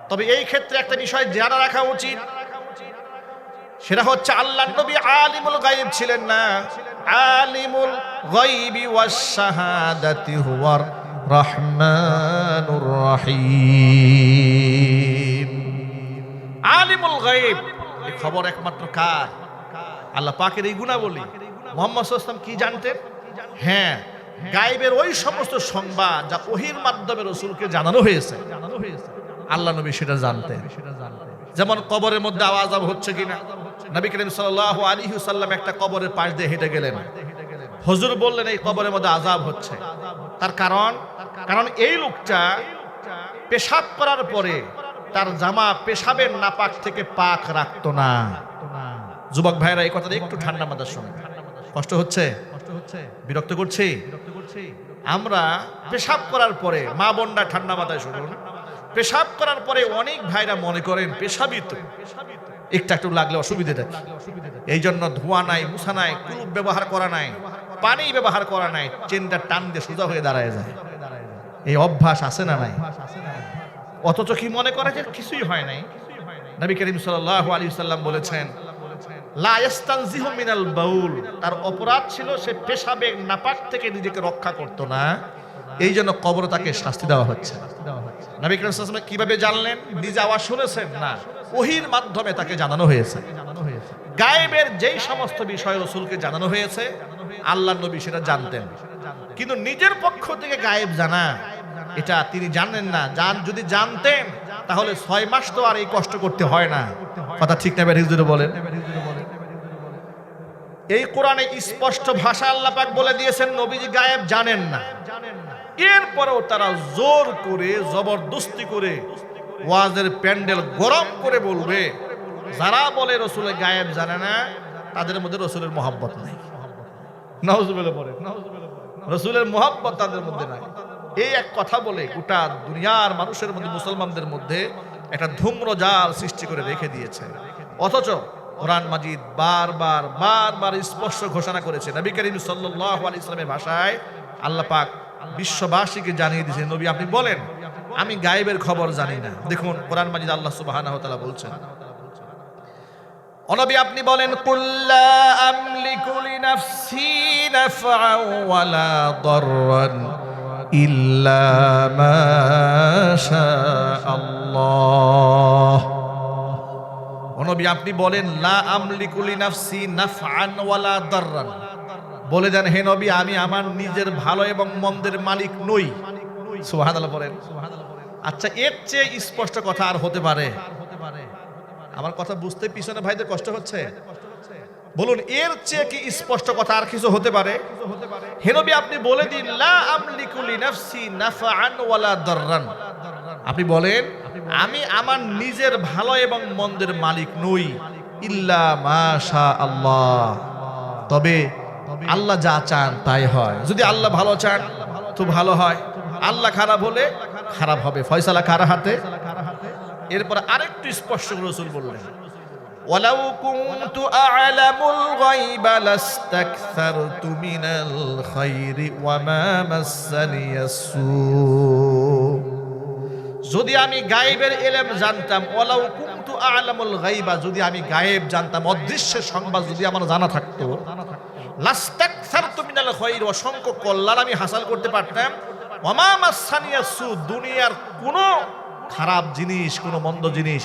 A: তবে এই ক্ষেত্রে একটা বিষয় জানা রাখা উচিত, সেটা হচ্ছে আল্লাহর নবী আলিমুল গায়ব ছিলেন না। আলিমুল গায়বি ওয়াস শাহাদাতি হুয়ার রহমানুর রহিম। আলিমুল গায়ব এই খবর একমাত্র কার? আল্লাহ পাকের এই গুণাবলী। মুহাম্মদ সাল্লাল্লাহু আলাইহি ওয়াসাল্লাম কি জানতেন? হ্যাঁ, গায়বের ওই সমস্ত সংবাদ যা ওহীর মাধ্যমে রাসূলকে জানানো হয়েছে, আল্লাহ নবী সেটা জানতেন। যেমন কবরের মধ্যে আওয়াজ হচ্ছে কিনা, নবী করিম সাল্লাল্লাহু আলাইহি ওয়াসাল্লাম একটা কবরের পাশ দিয়ে হেঁটে গেলেন, হুজুর বললেন এই কবরের মধ্যে আযাব হচ্ছে। তার কারণ এই লোকটা পেশাব করার পরে তার জামা পেশাবের নাপাক থেকে পাক রাখতো না। যুবক ভাইরা এই কথাটা একটু ঠান্ডা মাথায় শুনুন। কষ্ট হচ্ছে? বিরক্ত করছি? আমরা পেশাব করার পরে, মা বোনরা ঠান্ডা মাথায় শুনুন, পেশাব করার পরে অনেক ভাইরা মনে করেন পেশাবই তো, একটু একটু লাগলে অসুবিধাটা কি? এই জন্য ধোয়া নাই, মুছা নাই, কুলুপ ব্যবহার করা নাই, পানি ব্যবহার করা নাই, চেনটা টান দিয়ে সোজা হয়ে দাঁড়ায় যায়। এই অভ্যাস আছে না নাই? অথচ কি মনে করে যে কিছুই হয় নাই। নবী করিম সাল্লাল্লাহু আলাইহি ওয়াসাল্লাম বলেছেন লা ইস্তানজিহু মিনাল বাউল, তার অপরাধ ছিল সে পেশাবের নাপাক থেকে নিজেকে রক্ষা করত না, এই জন্য কবরে তাকে শাস্তি দেওয়া হচ্ছে। নবী করিম সাল্লাল্লাহু আলাইহি ওয়াসাল্লাম কিভাবে জানলেন? নিজে আওয়াজ শুনেছেন না, ওহীর মাধ্যমে তাকে জানানো হয়েছে। গায়েবের যেই সমস্ত বিষয় রাসূলকে জানানো হয়েছে আল্লাহর নবী সেটা জানতেন, কিন্তু নিজের পক্ষ থেকে গায়েব জানা এটা তিনি জানেন না। যদি জানতেন তাহলে 6 মাস তো আর এই কষ্ট করতে হয় না। কথা ঠিক না বের হুজুর বলেন? এই কোরআনে স্পষ্ট ভাষা আল্লাহ পাক বলে দিয়েছেন নবীজি গায়েব জানেন না। এরপরেও তারা জোর করে জবরদস্তি করে ওয়াজের প্যান্ডেল গরম করে বলবে, যারা বলে রাসূল গায়েব জানে না তাদের মধ্যে রাসূলের মহব্বত নাই। নাউজুবিল্লাহ বলে, রাসূলের মহব্বত তাদের মধ্যে নাই। এই এক কথা বলে গোটা দুনিয়ার মানুষের মধ্যে, মুসলমানদের মধ্যে একটা ধূম্রজাল সৃষ্টি করে রেখে দিয়েছে। অথচ কোরআন মাজিদ বারবার বারবার স্পষ্ট ঘোষণা করেছে। নবী করিম সাল্লাল্লাহু আলাইহি ওয়াসাল্লামের ভাষায় আল্লাহ পাক বিশ্ববাসীকে জানিয়ে দিয়েছেন, নবী আপনি বলেন আমি গায়েবের খবর জানি না। দেখুন কোরআন মাজিদ আল্লাহ সুবহানাহু ওয়া তাআলা বলছেন, ও নবী আপনি বলেন কুল লা আমলিকু লিনাফসি নাফআন ওয়ালা দাররান ইল্লা মা শা আল্লাহ। ও নবী আপনি বলেন লা আমলিকু লিনাফসি নাফআন ওয়ালা দাররান, বলে দেন হে নবী আমি আমার নিজের ভালো এবং মন্দের মালিক নই। সুবহানাল্লাহ বলেন। আচ্ছা এর চেয়ে স্পষ্ট কথা আর হতে পারে? আমার কথা বুঝতে পিছনে ভাইদের কষ্ট হচ্ছে? বলুন এর চেয়ে কি স্পষ্ট কথা আর কিছু হতে পারে? হে নবী আপনি বলে দিন লা আমলিকু লিনাফসি নাফআন ওয়ালা দাররান, আপনি বলেন আমি আমার নিজের ভালো এবং মন্দের মালিক নই ইল্লা মা শা আল্লাহ, তবে আল্লাহ যা চান তাই হয়। যদি আল্লাহ ভালো চান তো ভালো হয়, আল্লাহ খারাপ হলে খারাপ হবে, ফয়সালা কার হাতে? এরপর আরেকটু স্পষ্ট রাসূল বললেন ওয়ালাউ কুনতু আ'লামুল গায়বা লাস্তাকসারতু মিনাল খায়রি ওয়া মা মাসসানিয়াস সু, যদি আমি গায়েবের ইলম জানতাম, ওয়ালাউ কুনতু আ'লামুল গায়বা, যদি আমি গায়েব জানতাম, অদৃশ্যের সংবাদ যদি আমার জানা থাকতো, লাস্তাকসারতু মিনাল খায়রি, অসংখ্য কল্যাণ আমি হাসিল করতে পারতাম, ওয়া মা মাসসানিয়াস সু, দুনিয়ার কোনো খারাপ জিনিস কোনো মন্দ জিনিস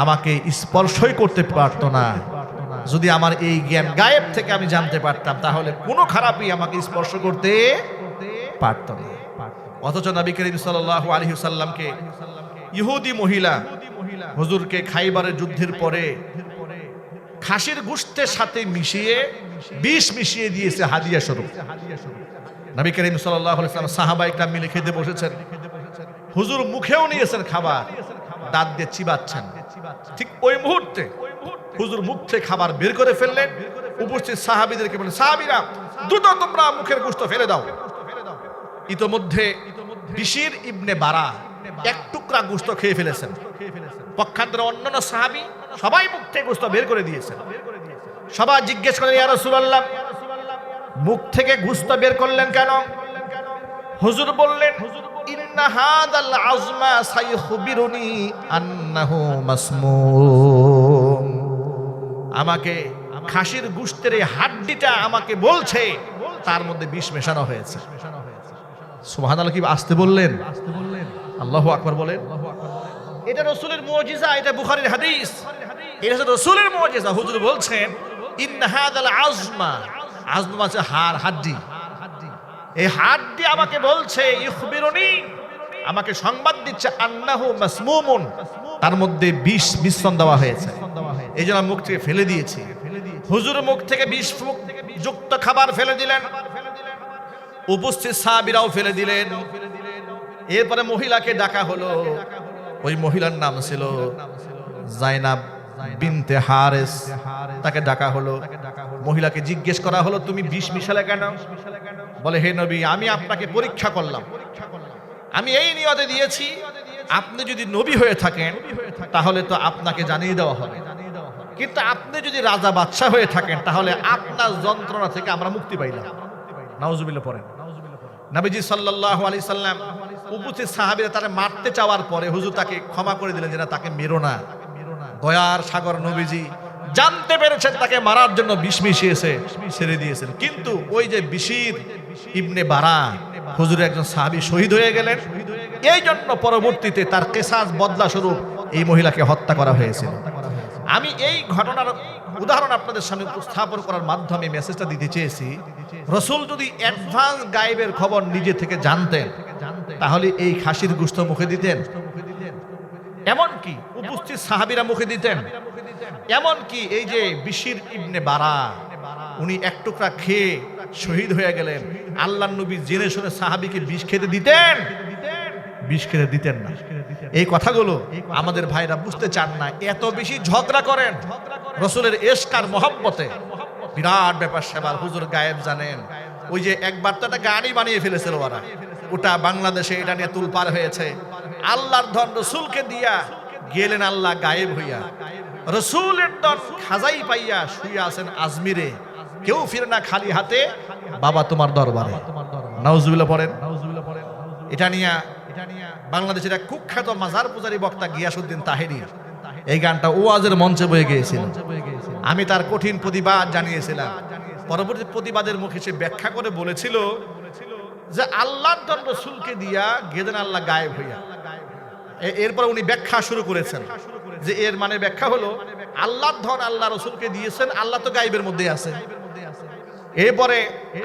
A: আমাকে স্পর্শই করতে পারতো না। যদি আমার এই জ্ঞান গায়েব থেকে আমি জানতে পারতাম তাহলে কোনো খারাপই আমাকে স্পর্শ করতে পারতো না। অথচ নবী করিম সাল্লাল্লাহু আলাইহি ওয়াসাল্লামকে ইহুদি মহিলা হুজুরকে খাইবারের যুদ্ধের পরে খাসির গোশতের সাথে মিশিয়ে বিষ মিশিয়ে দিয়েছে হাদিয়া স্বরূপ। নবী করিম সাল্লাল্লাহু আলাইহি ওয়াসাল্লাম সাহাবায়ে কেরাম মিলে খেতে বসেছেন, হুজুর মুখেও নিয়েছেন খাবার, দাঁত দিয়ে চিবাচ্ছেন। ঠিক ওই মুহূর্তে হুজুর মুখ থেকে খাবার বের করে ফেললেন, উপস্থিত সাহাবীদেরকে বলেন সাহাবীরা দ্রুত তোমরা মুখের গোশত ফেলে দাও। ইতোমধ্যে বিশির ইবনে বারা এক টুকরা গোশত খেয়ে ফেলেছেন, পক্ষান্তরে অন্যান্য সাহাবী সবাই মুখ থেকে গোশত বের করে দিয়েছেন। সবাই জিজ্ঞেস করলেন ইয়া রাসূলুল্লাহ মুখ থেকে গোশত বের করলেন কেন? হুজুর বললেন ইন্না হাদাল আজমা সাইখবিরুনি আন্নাহু মাসমুম, আমাকে খাসির গোশতের এই হাড্ডিটা আমাকে বলছে তার মধ্যে বিষ মেশানো হয়েছে। সুবহানাল্লাহ, কি আসতে বললেন? আল্লাহু আকবার বলেন। এটা রাসূলের মুজিজা, এটা বুখারীর হাদিস, এটা হচ্ছে রাসূলের মুজিজা। হুজুর বলছেন ইন্না হাদাল আজমা, আজমা মানে হাড়, হাড্ডি, এই হাড্ডি আমাকে বলছে ইখবিরুনি, আমাকে সংবাদ দিচ্ছে আন্নাহু মাসমুমুন, তার মধ্যে বিষ মিশ্রণ দেওয়া হয়েছে, এই জন্য মুখ থেকে ফেলে দিয়েছি। হুজুর মুখ থেকে বিষ যুক্ত খাবার ফেলে দিলেন, উপস্থিত সাহাবীরাও ফেলে দিলেন। এরপরে মহিলাকে ডাকা হলো, ওই মহিলার নাম ছিল জাইনাব বিনতে হারেস, তাকে ডাকা হলো। মহিলাকে জিজ্ঞেস করা হলো তুমি বিষ মিশালে কেন? বলে হে নবী আমি আপনাকে পরীক্ষা করলাম, আমি এই নিয়তে দিয়েছি আপনি যদি নবী হয়ে থাকেন তাহলে তো আপনাকে জানিয়ে দেওয়া হবে, কিন্তু আপনি যদি রাজা বাদশাহ হয়ে থাকেন তাহলে আপনার যন্ত্রণা থেকে আমরা মুক্তি পাইলাম। নাউজুবিল্লাহ পড়েন। নবীজি সাল্লাল্লাহু আলাইহি সাল্লাম উপস্থিত সাহাবীরা তাকে মারতে চাওয়ার পরে হুজুর তাকে ক্ষমা করে দিলেন যে না তাকে মেরো না। দয়ার সাগর নবীজি জানতে পেরেছেন তাকে মারার জন্য বিষ মিশিয়েছে, ছেড়ে দিয়েছেন। কিন্তু ওই যে বিশির ইবনে বারা হুজুরের একজন সাহাবী শহীদ হয়ে গেলেন, এই জন্য পরবর্তীতে তার কিসাস বদলা স্বরূপ এই মহিলাকে হত্যা করা হয়েছিল। আমি এই ঘটনার উদাহরণ আপনাদের সামনে উপস্থাপন করার মাধ্যমে মেসেজটা দিতে চেয়েছি, রাসূল যদি অ্যাডভান্স গায়েবের খবর নিজে থেকে জানতেন তাহলে এই খাসির গোশত মুখে দিতেন, এমনকি উপস্থিত সাহাবীরা মুখে দিতেন, এমনকি এই যে বিশির ইবনে বারা উনি এক টুকরা খেয়ে শহীদ হয়ে গেলেন, আল্লাহর নবী জেনে শুনে সাহাবীকে বিষ খেতে দিতেন? বিষ খেতে দিতেন না। এই কথাগুলো আমাদের ভাইরা বুঝতে চান না, এত বেশি ঝগড়া করেন রাসূলের ইশক আর মহব্বতে। বিরাট ব্যাপার সেবার হুজুর গায়েব জানেন। ওই যে একবার তো একটা গাড়ি বানিয়ে ফেলেছিল ওরা, ওটা বাংলাদেশে এটা নিয়ে তুলপার হয়েছে। আল্লাহর ধন রাসূলকে দিয়া গেলেন আল্লাহ গায়েব হইয়া। রসুলের দল খাজাই পাইয়া শুয়ে আছেন আজমিরে, কেউ ফিরে না খালি হাতে, বাবা তোমার দরবারে। নাউজুবিল্লাহ পড়েন। এটা নিয়ে বাংলাদেশের এক কুখ্যাত মাজার পূজারী বক্তা গিয়াসউদ্দিন তাহেরি এই গানটা ওয়াজের মঞ্চে বয়ে গিয়েছিল। আমি তার কঠিন প্রতিবাদ জানিয়েছিলাম। পরবর্তী প্রতিবাদের মুখে সে ব্যাখ্যা করে বলেছিল যে আল্লাহর দল রসুলকে দিয়া গেলেন আল্লাহ গায়েব হইয়া। এরপর উনি ব্যাখ্যা শুরু করেছেন যে এর মানে ব্যাখ্যা হলো আল্লাহর ধন আল্লাহ রসুলকে দিয়েছেন, আল্লাহ তো গায়েবের মধ্যে আছে। এরপরে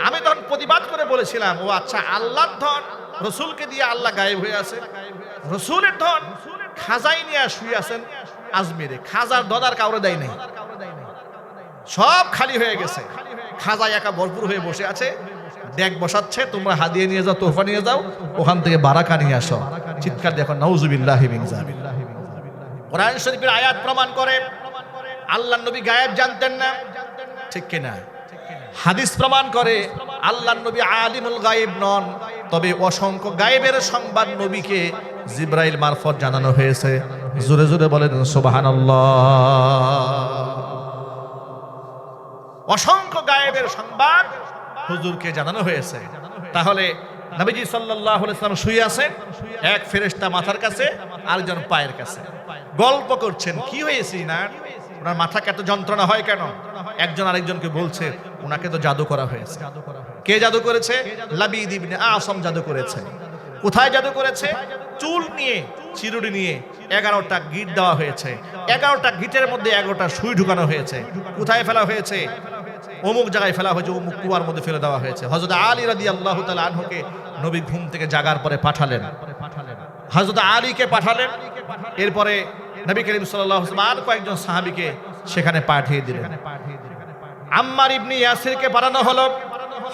A: আমি তখন প্রতিবাদ করে বলেছিলাম, ও আচ্ছা, আল্লাহর ধন রসুলকে দিয়ে আল্লাহ গায়েব হয়ে আছে, রসুলের ধন খাজাই নিয়ে শুয়ে আছেন আজমিরে, খাজার দদার কাউরে দেয় নাই, সব খালি হয়ে গেছে, খাজায় একা ভরপুর হয়ে বসে আছে, ডেক বসাচ্ছে, তোমরা হাদিয়ে নিয়ে যাও, তোহফা নিয়ে যাও, ওখান থেকে বারাকা নিয়ে আসো। চিৎকার দেখো নাউজুবিল্লাহি মিন যালিক। কোরআন শরীফের আয়াত প্রমাণ করে আল্লাহর নবী গায়েব জানতেন না, ঠিক কিনা? হাদিস প্রমাণ করে আল্লাহর নবী আলিমুল গায়েব নন, তবে অসংখ্য গায়েবের সংবাদ নবীকে জিবরাইল মারফত জানানো হয়েছে। জোরে জোরে বলেন সুবহানাল্লাহ। অসংখ্য গায়েবের সংবাদ হুজুরকে জানানো হয়েছে। তাহলে নবীজি সাল্লাল্লাহু আলাইহি ওয়াসাল্লাম শুয়ে আছেন, এক ফেরেশতা মাথার কাছে, আরেকজন পায়ের কাছে, গল্প করছেন। কি হয়েছে না, ওনার মাথাকে এত যন্ত্রণা হয় কেন? একজন আরেকজনকে বলছে ওনাকে তো জাদু করা হয়েছে। কে জাদু করেছে? লাবিদ ইবনে আসম জাদু করেছে। কোথায় জাদু করেছে? চুল নিয়ে, চিরুনি নিয়ে 11টা গিট দেওয়া হয়েছে, 11টা গিটের মধ্যে 11টা সুই ঢুকানো হয়েছে। কোথায় ফেলা হয়েছে? অমুক জায়গায় ফেলা হয়েছে, অমুক কুয়ার মধ্যে ফেলে দেওয়া হয়েছে। হযরত আলী রাদিয়াল্লাহু তাআলা আনহুকে নবী ঘুম থেকে জাগার পরে পাঠালেন, হযরত আলীকে পাঠালেন। এরপরে নবী করিম সাল্লাল্লাহু আলাইহি ওয়াসাল্লাম আর কয়েকজন সাহাবীকে সেখানে পাঠিয়ে দিলেন। আম্মার ইবনে ইয়াসিরকে পাঠানো হলো,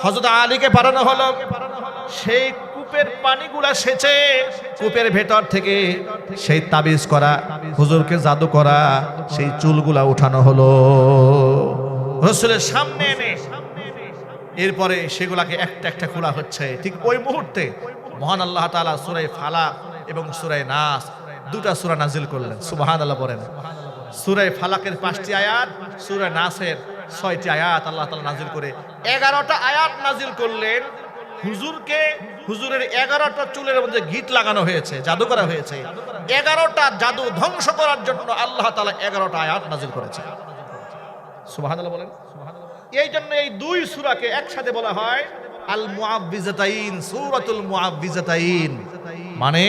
A: হযরত আলীকে পাঠানো হলো। সেই কূপের পানিগুলা সেচে কূপের ভেতর থেকে সেই তাবিজ করা, হুজুরকে জাদু করা সেই চুলগুলা উঠানো হলো রাসূলের সামনে এনে। এরপরে সেগুলাকে একটা একটা খোলা হচ্ছে। ঠিক ওই মুহূর্তে মহান আল্লাহ তাআলা সূরা ফালাক এবং সূরা নাস দুটা সূরা নাজিল করলেন। সুবহানাল্লাহ বলেন। সূরা ফালাকের 5টি আয়াত, সূরা নাসের 6টি আয়াত আল্লাহ তাআলা নাজিল করে 11টা আয়াত নাজিল করলেন। হুজুরের 11টা চুলের মধ্যে গিট লাগানো হয়েছে, জাদু করা হয়েছে। 11টা জাদু ধ্বংস করার জন্য আল্লাহ তাআলা 11টা আয়াত নাজিল করেছে। সুবহানাল্লাহ বলেন। এই জন্য এই দুই সূরাকে একসাথে বলা হয় আল মুআব্বিজাতাইন, সূরাতুল মুআব্বিজাতাইন, মানে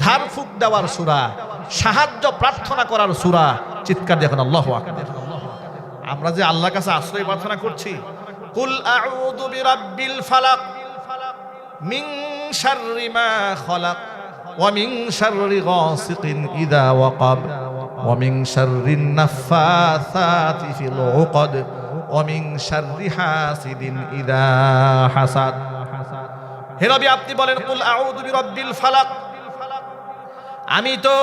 A: ঝাড়ফুঁক দেওয়ার সূরা, সাহায্য প্রার্থনা করার সূরা। চিৎকার দেখুন আল্লাহু আকবার। আমরা যে আল্লাহর কাছে আশ্রয় প্রার্থনা করছি, কুল আউযু বিরাব্বিল ফালাক মিন শাররি মা খালাক ওয়া মিন শাররি গাসিকিন ইযা ওয়াকাব ওয়া মিন শাররিন নাফাসাতি ফিল উকদ ওয়া মিন শাররি হাসিদিন ইযা হাসাদ। হে নবী, আপনি বলেন কুল আউযু বিরাব্বিল ফালাক, আমি তো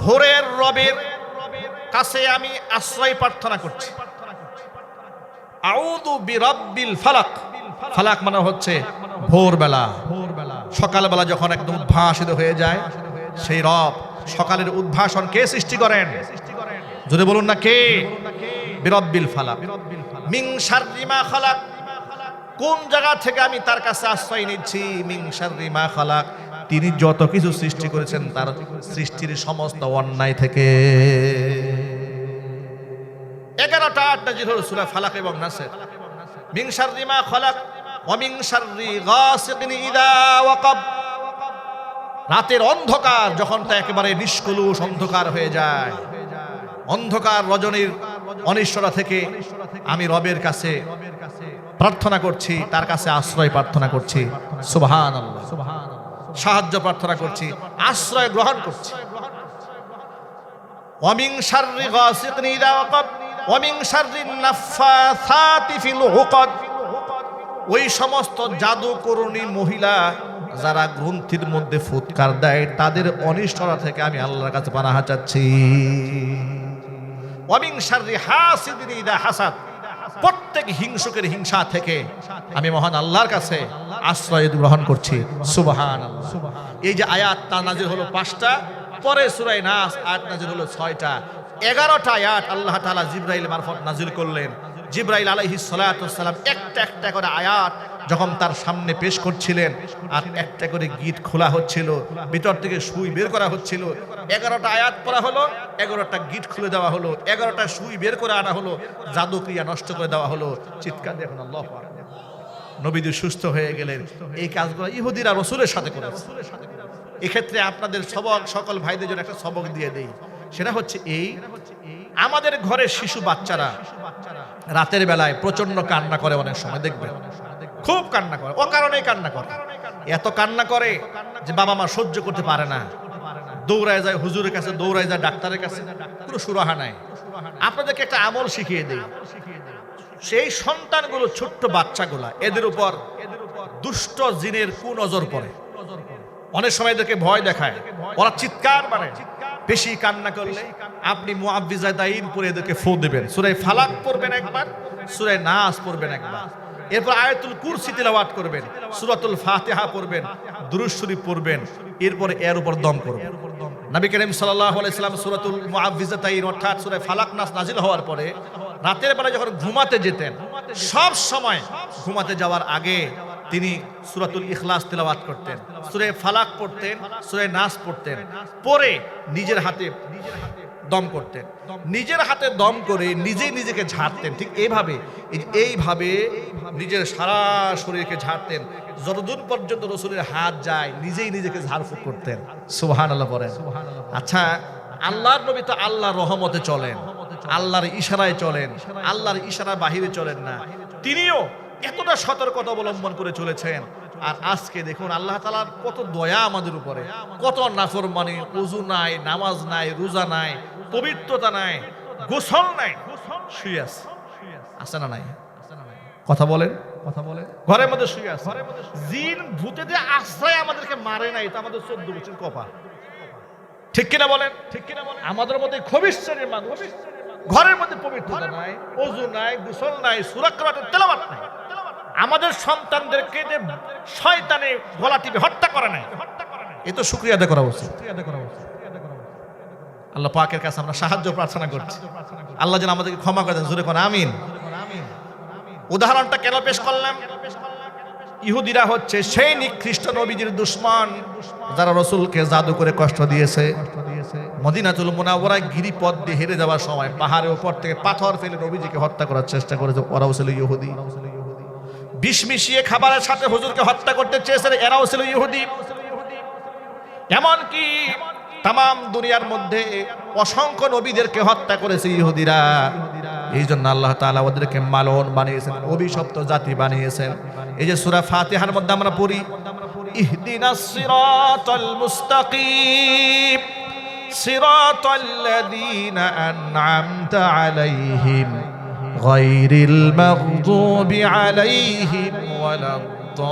A: ভোরের রবের কাছে আমি আশ্রয় প্রার্থনা করছি। আউযু বিরাব্বিল ফালাক, ফালাক মানে হচ্ছে ভোরবেলা, সকালবেলা যখন একদম উদ্ভাসিত হয়ে যায়, সেই রব সকালের উদ্ভাসন কে সৃষ্টি করেন? যদি বলুন না কে? বিরাব্বিল ফালাক মিন শাররি মা খালাক, কোন জায়গা থেকে আমি তার কাছে আশ্রয় নিচ্ছি? মিন শাররি মা খালাক, তিনি যত কিছু সৃষ্টি করেছেন তার সৃষ্টির সমস্ত অন্যায় থেকে। 11টা আয়াত নাযিল হলো সূরা ফালাক এবং নাসের। মিন শাররি মা খালাক ওয়া মিন শাররি গাসিকিন ইযা ওয়াকাব, রাতের অন্ধকার যখন তা একেবারে নিষ্কলুষ অন্ধকার হয়ে যায়, অন্ধকার রজনীর অনিশ্বরা থেকে আমি রবের কাছে প্রার্থনা করছি, তার কাছে আশ্রয় প্রার্থনা করছি। সুবহানাল্লাহ, সাহায্য প্রার্থনা করছি, আশ্রয় গ্রহণ করছি। ওয়া মিন শাররি গাসিকিন ইযা ওয়াকাব ওয়া মিন শাররিন নাফাসাতি ফিল উকদ, ওই সমস্ত জাদুকরণী মহিলা যারা গ্রন্থির মধ্যে ফুৎকার দেয় তাদের অনিষ্টতা থেকে আমি আল্লাহর কাছে পানাহ চাচ্ছি। ওয়া মিন শাররি হাসিদিন ইযা হাসাদ, প্রত্যেক হিংসুকের হিংসা থেকে আমি মহান আল্লাহর কাছে আশ্রয় গ্রহণ করছি। সুবহানাল্লাহ। এই যে আয়াত তা নাজিল হলো 5টা, পরে সূরা নাস আয়াত নাযিল হলো 6টা। 11টা আয়াত আল্লাহ তাআলা জিবরাইল মারফত নাযিল করলেন। জিবরাইল আলাইহিস সালাতু ওয়াস সালাম একটা একটা করে আয়াত যখন তার সামনে পেশ করছিলেন, আর একটা করে গিট খোলা হচ্ছিল, ভিতর থেকে সুই বের করা হচ্ছিল। 11টা আয়াত পড়া হলো, 11টা গিট খুলে দেওয়া হলো, 11টা সুই বের করে আনা হলো, জাদুক্রিয়া নষ্ট করে দেওয়া হলো। চিৎকার দিয়ে এখন আল্লাহু আকবার। নবীজি সুস্থ হয়ে গেলেন। এই কাজগুলো ইহুদিরা রাসূলের সাথে করেছে। এক্ষেত্রে আপনাদের সবক, সকল ভাইদের জন্য একটা সবক দিয়ে দেই। সেটা হচ্ছে এই, আমাদের ঘরে শিশু বাচ্চারা রাতের বেলায় প্রচন্ড কান্না করে। অনেক সময় দেখবেন খুব কান্না করে, অকারণেই কান্না করে। এত কান্না করে যে বাবা মা সহ্য করতে পারে না, দৌড়ায় যায় হুজুরের কাছে, দৌড়ায় যায় ডাক্তারের কাছে, কোনো সুরাহা নাই। আপনাদেরকে একটা আমল শিখিয়ে দেই। সেই সন্তানগুলো, ছোট্ট বাচ্চাগুলা, এদের উপর দুষ্ট জিনের কুনজর পড়ে। অনেক সময় এদেরকে ভয় দেখায়, ওরা চিৎকার মারে। বেশি কান্না করলে আপনি মুআব্বিজাতাইন পড়ে এদেরকে ফু দিবেন। সূরা ফালাক পড়বেন একবার, সূরা নাস পড়বেন একবার, এরপর আয়াতুল কুরসি তিলাওয়াত করবেন, সূরাতুল ফাতিহা পড়বেন, দুরূদ শরীফ পড়বেন, এরপর এর উপর দম করবেন। নবী করিম সাল্লাল্লাহু আলাইহি সাল্লাম সূরাতুল মুআব্বিজাতাইন অর্থাৎ সূরা ফালাক নাস নাজিল হওয়ার পরে রাতের বেলা যখন ঘুমাতে যেতেন, সব সময় ঘুমাতে যাওয়ার আগে তিনি সূরাতুল ইখলাস তিলাওয়াত করতেন, সূরা ফালাক পড়তেন, সূরা নাস পড়তেন, পরে নিজের হাতে দম করতেন। নিজের হাতে দম করে নিজেই নিজেকে ঝাড়তেন। ঠিক এইভাবে নিজের সারা শরীরকে ঝাড়তেন, যতদূর পর্যন্ত রাসূলের হাত যায় নিজেই নিজেকে ঝাড়ফুঁক করতেন। সুবহানাল্লাহ বলেন। আচ্ছা, আল্লাহর নবী তো আল্লাহর রহমতে চলেন, আল্লাহর ইশারায় চলেন, আল্লাহর ইশারার বাহিরে চলেন না। তিনিও এতটা সতর্কতা অবলম্বন করে চলেছেন। আর আজকে দেখুন আল্লাহ তাআলার কত দয়া আমাদের উপরে, কত নাফরমানি, ওযু নাই, নামাজ নাই, রোজা নাই, পবিত্রতা নাই, গোসল নাই, শুয়ে আছে। আছে না নাই? কথা বলেন, ঘরের মধ্যে শুয়ে আছে। জিন ভূতে দিয়ে আশ্রয় আমাদেরকে মারে নাই, এটা আমাদের 14 বছর কপাল। ঠিক কিনা বলেন? আমাদের মধ্যে খবিশ শ্রেণীর মানুষ, ঘরের মধ্যে পবিত্রতা নাই, ওযু নাই, গোসল নাই, সূরা কিরাতের তেলাওয়াত নাই। আমাদের সন্তানদেরকে যে শয়তানে গলা টিপে হত্যা করে নাই, এ তো শুকরিয়া আদায় করা উচিত। আল্লাহ পাকের কাছে আমরা সাহায্য প্রার্থনা করছি, আল্লাহ যেন আমাদেরকে ক্ষমা করে দেন। জোরে কোন আমিন। উদাহরণটা কেন পেশ করলাম? ইহুদিরা হচ্ছে সেই নিকৃষ্ট নবীজির দুশমন যারা রাসূলকে জাদু করে কষ্ট দিয়েছে। মদিনাতুল মুনাওয়ারায় গিরিপথ দিয়ে হেরে যাওয়ার সময় পাহাড়ের উপর থেকে পাথর ফেলে নবীজিকে হত্যা করার চেষ্টা করেছে। ওরাও ছিল ইহুদি। বিষ মিশিয়ে খাবারের সাথে হুজুরকে হত্যা করতে চেয়েছে, এরাও ছিল ইহুদি। এমনকি তাম দুনিয়ার মধ্যে অসংখ্য নবীদেরকে হত্যা করেছে ইহুদিরা। এই জন্য আল্লাহ তাআলা ওদেরকে মালউন বানিয়েছেন, অভিশপ্ত জাতি বানিয়েছেন। এই যে সূরা ফাতিহার মধ্যে আমরা পড়ি, ইহদিনাস সিরাতাল মুস্তাকিম সিরাতাল্লাযীনা আন'আমতা আলাইহিম গায়রিল মাগদুবি আলাইহিম ওয়ালাদ-দাল্লিন।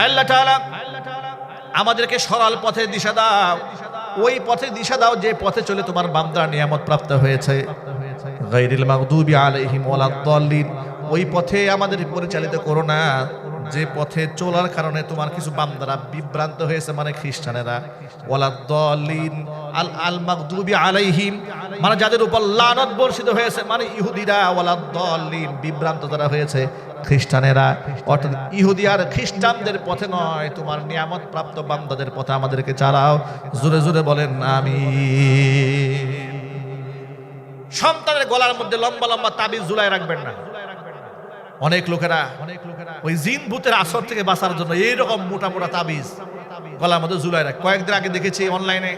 A: আল্লাহ তাআলা আমাদেরকে সরল পথে দিশা দাও, ওই পথে দিশা দাও যে পথে চলে তোমার বান্দারা নিয়ামত প্রাপ্ত হয়েছে। গায়রিল মাগদুবি আলাইহিম ওয়ালাদ-দাল্লিন, ওই পথে আমাদের পরিচালিত করো না যে পথে চলার কারণে তোমার কিছু বান্দারা বিভ্রান্ত হয়েছে, মানে খ্রিস্টানেরা। ওয়ালাদ-দাল্লিন, আল মাগদুবি আলাইহিম মানে যাদের উপর লানত বর্ষিত হয়েছে, মানে ইহুদিরা। ওয়ালাদ-দাল্লিন, বিভ্রান্ত যারা হয়েছে খ্রিস্টানেরা। অর্থাৎ ইহুদি আর খ্রিস্টানদের পথে নয়, তোমার নিয়ামত প্রাপ্ত বান্দাদের পথে আমাদেরকে চালাও। জোরে জোরে বলেন আমিন। সন্তানের গলার মধ্যে লম্বা লম্বা তাবিজ ঝুলাই রাখবেন না। অনেক লোকেরা ওই জিন ভূতের আসর থেকে বাঁচার জন্য এইরকম মোটা মোটা তাবিজ গলার মধ্যে ঝুলাই রাখে। কয়েকদিন আগে দেখেছি অনলাইনে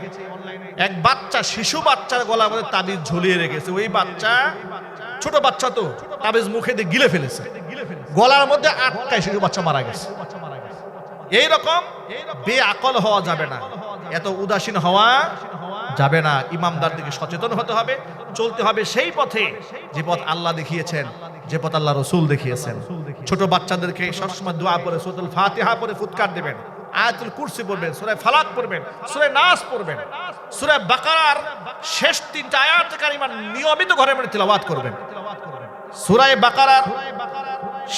A: এক বাচ্চা, শিশু বাচ্চার গলার মধ্যে তাবিজ ঝুলিয়ে রেখেছে। ওই বাচ্চা, ছোট বাচ্চা তো, তাবিজ মুখে দিয়ে গিলে ফেলেছে, গলার মধ্যে আটকায় শিশু বাচ্চা মারা গেছে। এইরকম বেআকল হওয়া যাবে না, এত উদাসীন হওয়া যাবে না। ইমামদার দিকে সচেতন হতে হবে, চলতে হবে সেই পথে যে পথ আল্লাহ দেখিয়েছেন, যে পথ আল্লাহ রাসূল দেখিয়েছেন। ছোট বাচ্চাদেরকে সবসময় দোয়া পড়ে সূরাতুল ফাতিহা পড়ে ফুৎকার দিবেন, আয়াতুল কুরসি পড়বেন, সূরা ফালাক পড়বেন, সূরা নাস পড়বেন, সূরা বাকারার শেষ 3টা আয়াত কারিমা নিয়মিত ঘরে মধ্যে তিলাওয়াত করবেন। সূরা বাকারার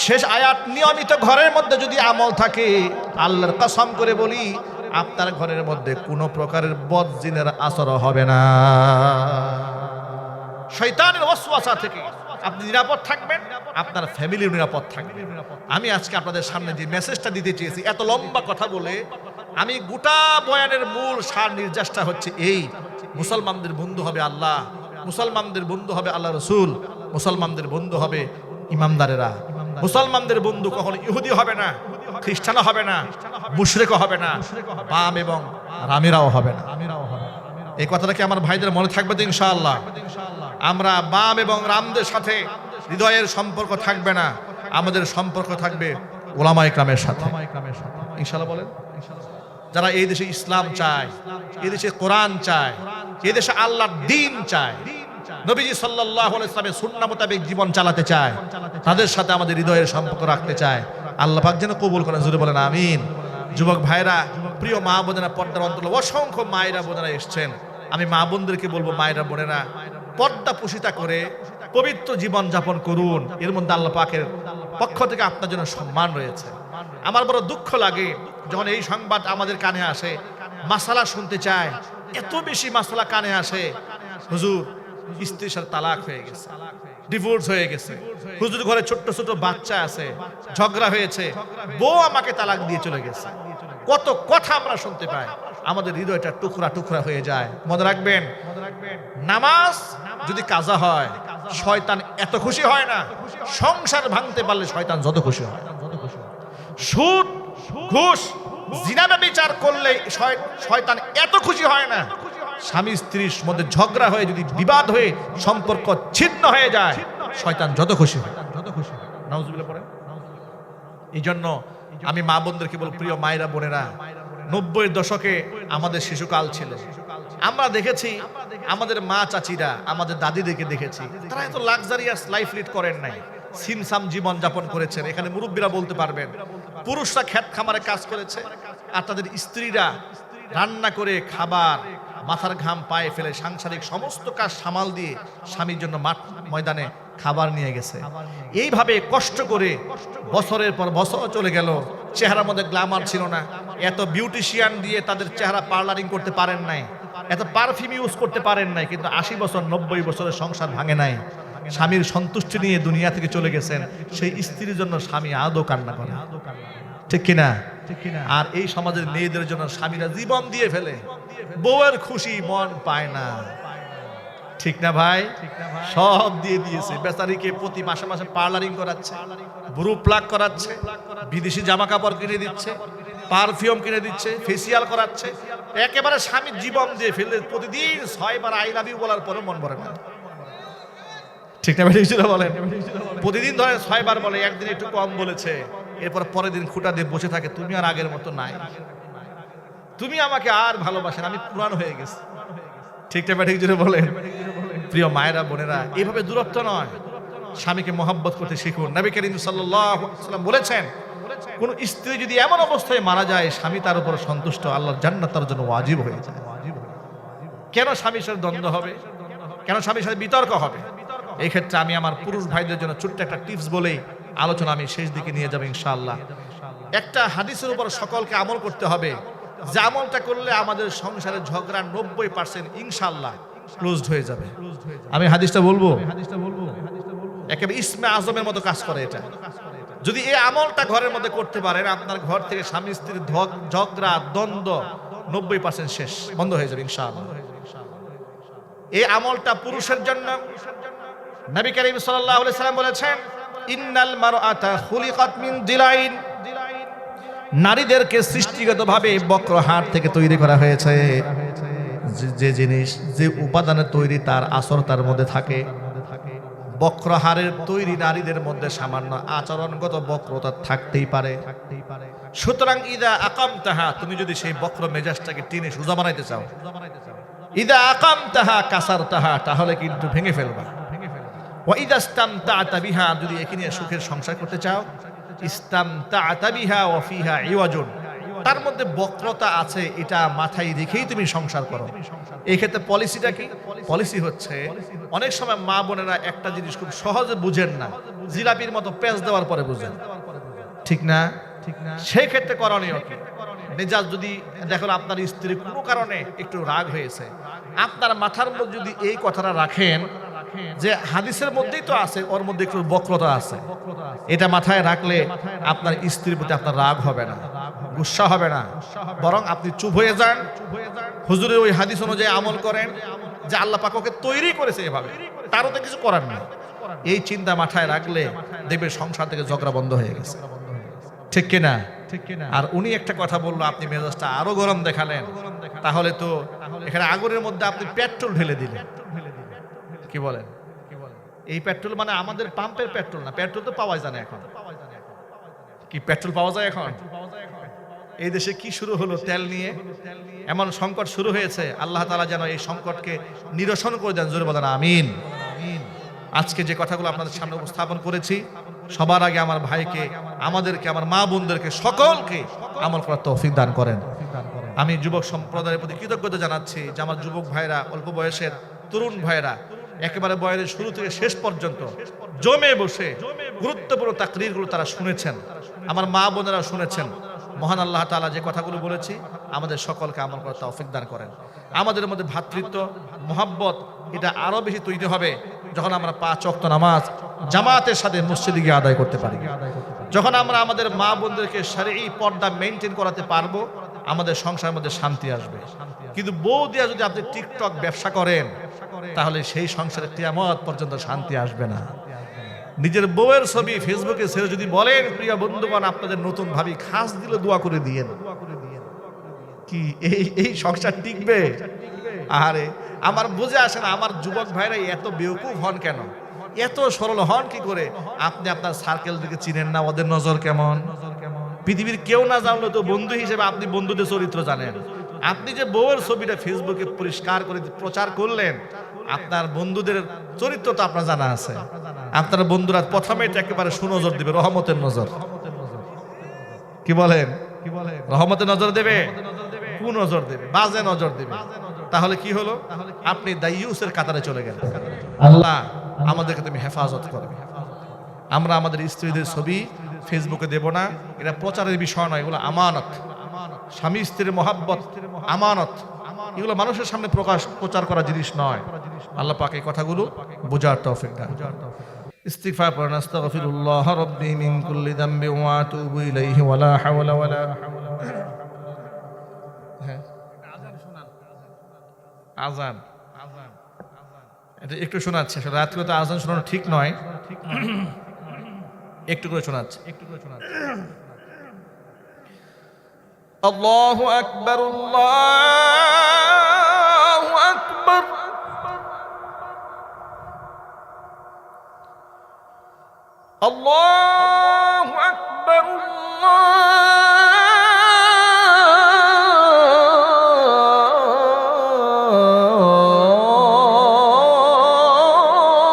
A: শেষ আয়াত, নিয়মিত ঘরের মধ্যে যদি আমল থাকে, আল্লাহর কসম করে বলি আপনার ঘরের মধ্যে কোনো প্রকারের বদজিনের আসর হবে না। শয়তানের ওয়াসওয়াসা থেকে আপনি নিরাপদ থাকবেন, আপনার ফ্যামিলির নিরাপদ থাকবে। আমি আজকে আপনাদের সামনে যে মেসেজটা দিতে চেয়েছি, এত লম্বা কথা বলে আমি গোটা বয়ানের মূল সার নির্যাসটা হচ্ছে এই: মুসলমানদের বন্ধু হবে আল্লাহ, মুসলমানদের বন্ধু হবে আল্লাহ রসুল, মুসলমানদের বন্ধু হবে ইমামদারেরা। মুসলমানদের বন্ধু কখনো ইহুদি হবে না, খ্রিস্টানও হবে না, মুশরিকও হবে না, বাম এবং রামিরাও হবে না। এই কথাটা কি আমার ভাইদের মনে থাকবে তো ইনশাআল্লাহ? আমরা বাম এবং রামদের সাথে হৃদয়ের সম্পর্ক থাকবে না, আমাদের সম্পর্ক থাকবে ওলামায়ে কেরামের সাথে ইনশাআল্লাহ। বলেন, যারা এই দেশে ইসলাম চায়, এই দেশে কোরআন চায়, এই দেশে আল্লাহর দ্বীন চায়, নবীজি সাল্লাল্লাহু আলাইহি ওয়াসাল্লামের সুন্নাহ মোতাবেক জীবন চালাতে চায়, তাদের সাথে আমাদের হৃদয়ের সম্পর্ক রাখতে চায়। আল্লাহ পাক যেন কবুল করেন, জোরে বলেন আমিন। যুবক ভাইরা, প্রিয় মা বোনেরা, পর্দার অন্তরালে অসংখ্য মায়েরা বোনেরা এসেছেন। আমি মা বোনদেরকে বলবো, মায়েরা বোনেরা, পর্দা পুশিতা করে পবিত্র জীবন যাপন করুন। এর মধ্যে আল্লাহ পাকের পক্ষ থেকে আপনার জন্য সম্মান রয়েছে। আমার বড় দুঃখ লাগে যখন এই সংবাদ আমাদের কানে আসে, মাসালা শুনতে চায়, এত বেশি মাসালা কানে আসে, হুজুর স্ত্রীর সাথে তালাক হয়ে গেছে, ডিভোর্স হয়ে গেছে, হুজুর ঘরে ছোট্ট ছোট বাচ্চা আছে, ঝগড়া হয়েছে, বউ আমাকে তালাক দিয়ে চলে গেছে। কত কথা আমরা শুনতে পাই, আমাদের হৃদয়টা টুকরা টুকরা হয়ে যায়। মনে রাখবেন, নামাজ যদি কাজা হয়, শয়তান এত খুশি হয় না। সংসার ভাঙতে পারলে শয়তান যত খুশি হয়। সুদ, ঘুষ, জিনা ব্যভিচার করলে শয়তান এত খুশি হয় না। স্বামী স্ত্রীর মধ্যে ঝগড়া হয়ে যদি বিবাদ হয়ে সম্পর্ক ছিন্ন হয়ে যায়, শয়তান যত খুশি হয়। নাউজুবিল্লাহ পড়েন। এই জন্য আমি মা বোনদেরকে বলব, প্রিয় মায়েরা বোনেরা, 90-এর দশকে আমাদের শিশুকাল ছিল। আমরা দেখেছি আমাদের মা চাচিরা, আমাদের দাদিদেরকে দেখেছি, তারা এত লাক্সারিয়াস লাইফ লিড করেন নাই, সিমসাম জীবন যাপন করেছেন। এখানে মুরব্বীরা বলতে পারবেন, পুরুষরা ক্ষেত খামারে কাজ করেছে, আর তাদের স্ত্রীরা রান্না করে খাবার, মাথার ঘাম পায়ে ফেলে সাংসারিক সমস্ত কাজ সামাল দিয়ে স্বামীর জন্য মাঠ ময়দানে খাবার নিয়ে গেছে। এইভাবে কষ্ট করে বছরের পর বছর চলে গেল, চেহারার মধ্যে গ্ল্যামার ছিল না, এত বিউটিশিয়ান দিয়ে তাদের চেহারা পার্লারিং করতে পারেন নাই, এত পারফিউম ইউজ করতে পারেন নাই, কিন্তু 80 বছর 90 বছরের সংসার ভাঙে নাই। স্বামীর সন্তুষ্টি নিয়ে দুনিয়া থেকে চলে গেছেন। সেই স্ত্রীর জন্য স্বামী আদৌ কান্না করে, ঠিক কিনা? আর এই সমাজের মেয়েদের জন্য স্বামীরা জীবন দিয়ে ফেলে, বউয়ের খুশি মন পায় না, ঠিক না ভাই? সব দিয়ে দিয়েছে বেচারিকে, প্রতি মাসে মাসে পার্লারিং করাচ্ছে, ব্রু প্লাক করাচ্ছে, বিদেশি জামা কাপড় কিনে দিচ্ছে, পারফিউম কিনে দিচ্ছে, ফেসিয়াল করাচ্ছে। একেবারে স্বামীর জীবন দিয়ে ফেলে, প্রতিদিন 6 বার আই লাভ ইউ বলার পরে মন ভরে না, ঠিক না? বলেন, প্রতিদিন ধরে 6 বার বলে, একদিন একটু কম বলেছে, এরপর পরের দিন খুঁটা দিয়ে বসে থাকে, তুমি আর আগের মতো নাই, তুমি আমাকে আর ভালোবাসেন, আমি পুরান হয়ে গেছি, ঠিক না? ঠিক জুড়ে বলেন। প্রিয় মায়েরা বোনেরা, এইভাবে দূরত্ব নয়, স্বামীকে মহব্বত করতে শিখুন। নবী করিম সাল্লাল্লাহু আলাইহি ওয়াসাল্লাম বলেছেন, কোন স্ত্রী যদি এমন অবস্থায় মারা যায়, স্বামী তার উপর সন্তুষ্ট, আল্লাহর জান্নাত তার জন্য ওয়াজিব হয়ে যায়। কেন স্বামীর সাথে দ্বন্দ্ব হবে? কেন স্বামীর সাথে বিতর্ক হবে? এই ক্ষেত্রে আমি আমার পুরুষ ভাইদের জন্য ছোট্ট একটা টিপস বলেই আলোচনা আমি শেষ দিকে নিয়ে যাব ইনশাআল্লাহ। একটা হাদিসের উপর সকলকে আমল করতে হবে, যে আমলটা করলে আমাদের সংসারের ঝগড়া 90% ইনশাআল্লাহ ক্লোজড হয়ে যাবে। আমি হাদিসটা বলবো, একেবারে ইসমে আজমের মতো কাজ করে এটা। যদি এই আমলটা ঘরের মধ্যে করতে পারেন, আপনার ঘর থেকে স্বামী স্ত্রীর ঝগড়া দ্বন্দ্ব 90% শেষ, বন্ধ হয়ে যাবে ইনশাআল্লাহ। এই আমলটা পুরুষের জন্য। নবী করিম সাল্লাল্লাহু আলাইহি সাল্লাম বলেছেন, ইন্নাল মারআতা খুলিকাত মিন দিলাইন, নারীদেরকে সৃষ্টিগতভাবে বক্রহাড় থেকে তৈরি করা হয়েছে। যে জিনিস, যে উপাদানে তৈরি, তার আসর তার মধ্যে থাকে। বক্রহাড়ের তৈরি নারীদের মধ্যে সামান্য আচরণগত বক্রতা থাকতেই পারে। সুতরাং ইদা আকামতাহা, তুমি যদি সেই বক্র মেজাজটাকে টেনে সোজা বানাইতে চাও, ইদা আকামতাহা কাসারতাহা, তাহলে কিন্তু ভেঙে ফেলবা। ওয়া ইদা ইসতামতা'তা বিহা, যদি একে নিয়ে সুখের সংসার করতে চাও, ইসতামতা'তা বিহা ওয়া ফিহা ইওয়াজুন, তার মধ্যে বক্রতা আছে, এটা মাথায় রেখেই তুমি সংসার করো। এই ক্ষেত্রে পলিসিটা কি? পলিসি হচ্ছে, অনেক সময় মা বোনেরা একটা জিনিস খুব সহজে বুঝেন না, জিলাপির মতো পেঁচ দেওয়ার পরে বুঝেন, ঠিক না? সেই ক্ষেত্রে করণীয় কি? মেজাজ যদি দেখুন আপনার স্ত্রী কোনো কারণে একটু রাগ হয়েছে, আপনার মাথার মধ্যে যদি এই কথাটা রাখেন যে হাদিসের মধ্যেই তো আছে, ওর মধ্যে একটু বক্রতা আছে, এটা মাথায় রাখলে আপনার স্ত্রীর প্রতি আপনার রাগ হবে না, গুসা হবে না, বরং আপনি চুপ হয়ে যান, হুজুরের ওই হাদিস অনুযায়ী আমল করেন যে আল্লাহ পাক ওকে তৈরি করেছে এভাবে, তারও তো কিছু করার না। এই চিন্তা মাথায় রাখলে দেখবে সংসার থেকে ঝগড়া বন্ধ হয়ে গেছে, ঠিক কিনা? আর উনি একটা কথা বললো, আপনি মেজাজটা আরো গরম দেখালেন, তাহলে তো এখানে আগুনের মধ্যে আপনি পেট্রোল ঢেলে দিলেন। কি বলেন? এই পেট্রোল মানে আমাদের পাম্পের পেট্রোল না, পেট্রোল তো পাওয়া যায় না এখন। কি পেট্রোল পাওয়া যায় এখন? এই দেশে কি শুরু হলো তেল নিয়ে, এমন সংকট শুরু হয়েছে, আল্লাহ তাআলা যেন এই সংকটকে নিরসন করে দেন, জোরে বলেন আমিন। আজকে যে কথাগুলো আপনাদের সামনে উপস্থাপন করেছি, সবার আগে আমার ভাইকে, আমাদেরকে, আমার মা বোনদেরকে সকলকে আমল করার তৌফিক দান করেন। আমি যুবক সম্প্রদায়ের প্রতি কৃতজ্ঞতা জানাচ্ছি যে আমার যুবক ভাইরা, অল্প বয়সের তরুণ ভাইরা একেবারে বয়সের শুরু থেকে শেষ পর্যন্ত জমে বসে গুরুত্বপূর্ণ তাকরীরগুলো তারা শুনেছেন, আমার মা বোনেরা শুনেছেন। মহান আল্লাহ তাআলা যে কথাগুলো বলেছি আমাদের সকলকে আমল করার তৌফিক দান করেন। আমাদের মধ্যে ভ্রাতৃত্ব, মহব্বত এটা আরো বেশি তৈরি হবে যখন আমরা 5 ওয়াক্ত নামাজ জামাতের সাথে মসজিদে গিয়ে আদায় করতে পারি, যখন আমরা আমাদের মা বোনদেরকে শারঈ পর্দা মেইনটেইন করাতে পারবো, আমাদের সংসারের মধ্যে শান্তি আসবে। কিন্তু বউ দিয়া যদি আপনি টিকটক ব্যবসা করেন, তাহলে সেই সংসারে কিয়ামত পর্যন্ত শান্তি আসবে না। নিজের বউয়ের ছবি ফেসবুকে ছেড়ে যদি বলেন, প্রিয় বন্ধুগণ আপনাদের নতুন ভাবি খাস দিলে দোয়া করে দিয়েন, কি এই সংসার টিকবে? আরে আমার বুঝে আসে না, আমার যুবক ভাইরা এত বেওকুফ হন কেন, এত সরল হন কি করে? আপনি আপনার সার্কেল থেকে চিনেন না, ওদের নজর কেমন। পৃথিবীর কেউ না জানলে তো বন্ধু হিসেবে আপনি বন্ধুদের চরিত্র জানেন। আপনি যে বউয়ের ছবিটা ফেসবুকে পরিষ্কার করে প্রচার করলেন, আপনার বন্ধুদের চরিত্র তো আপনার জানা আছে। আপনার বন্ধুরা প্রথমেই একেবারে সুনজর দিবে, রহমতের নজর। কি বলেন? রহমতের নজর দেবে, কুনজর দেবে, বাজে নজর দেবে। তাহলে কি হলো? আপনি দাইয়ুসের কাতারে চলে গেলেন। আল্লাহ আমাদেরকে তুমি হেফাজত করবে। আমরা আমাদের স্ত্রীদের ছবি ফেসবুকে দেব না, এটা প্রচারের বিষয় নয়, এগুলো আমানত। স্বামী স্ত্রীর মহাব্বত আমানত, এগুলো মানুষের সামনে প্রচার করা জিনিস নয়। আল্লাহ পাক এই কথাগুলো বোঝার তৌফিক দান। ইস্তিগফার পড়েন, আস্তাগফিরুল্লাহ রাব্বি মিন কুল্লি যামবি ওয়া আতুবু ইলাইহি ওয়ালা হাওলা ওয়ালা। আজান এটা একটু শোনাচ্ছে, রাত করে তো আজান শোনানো ঠিক নয়, একটু করে শোনাচ্ছে। আল্লাহু আকবার, আল্লাহু আকবার, আল্লাহু আকবার,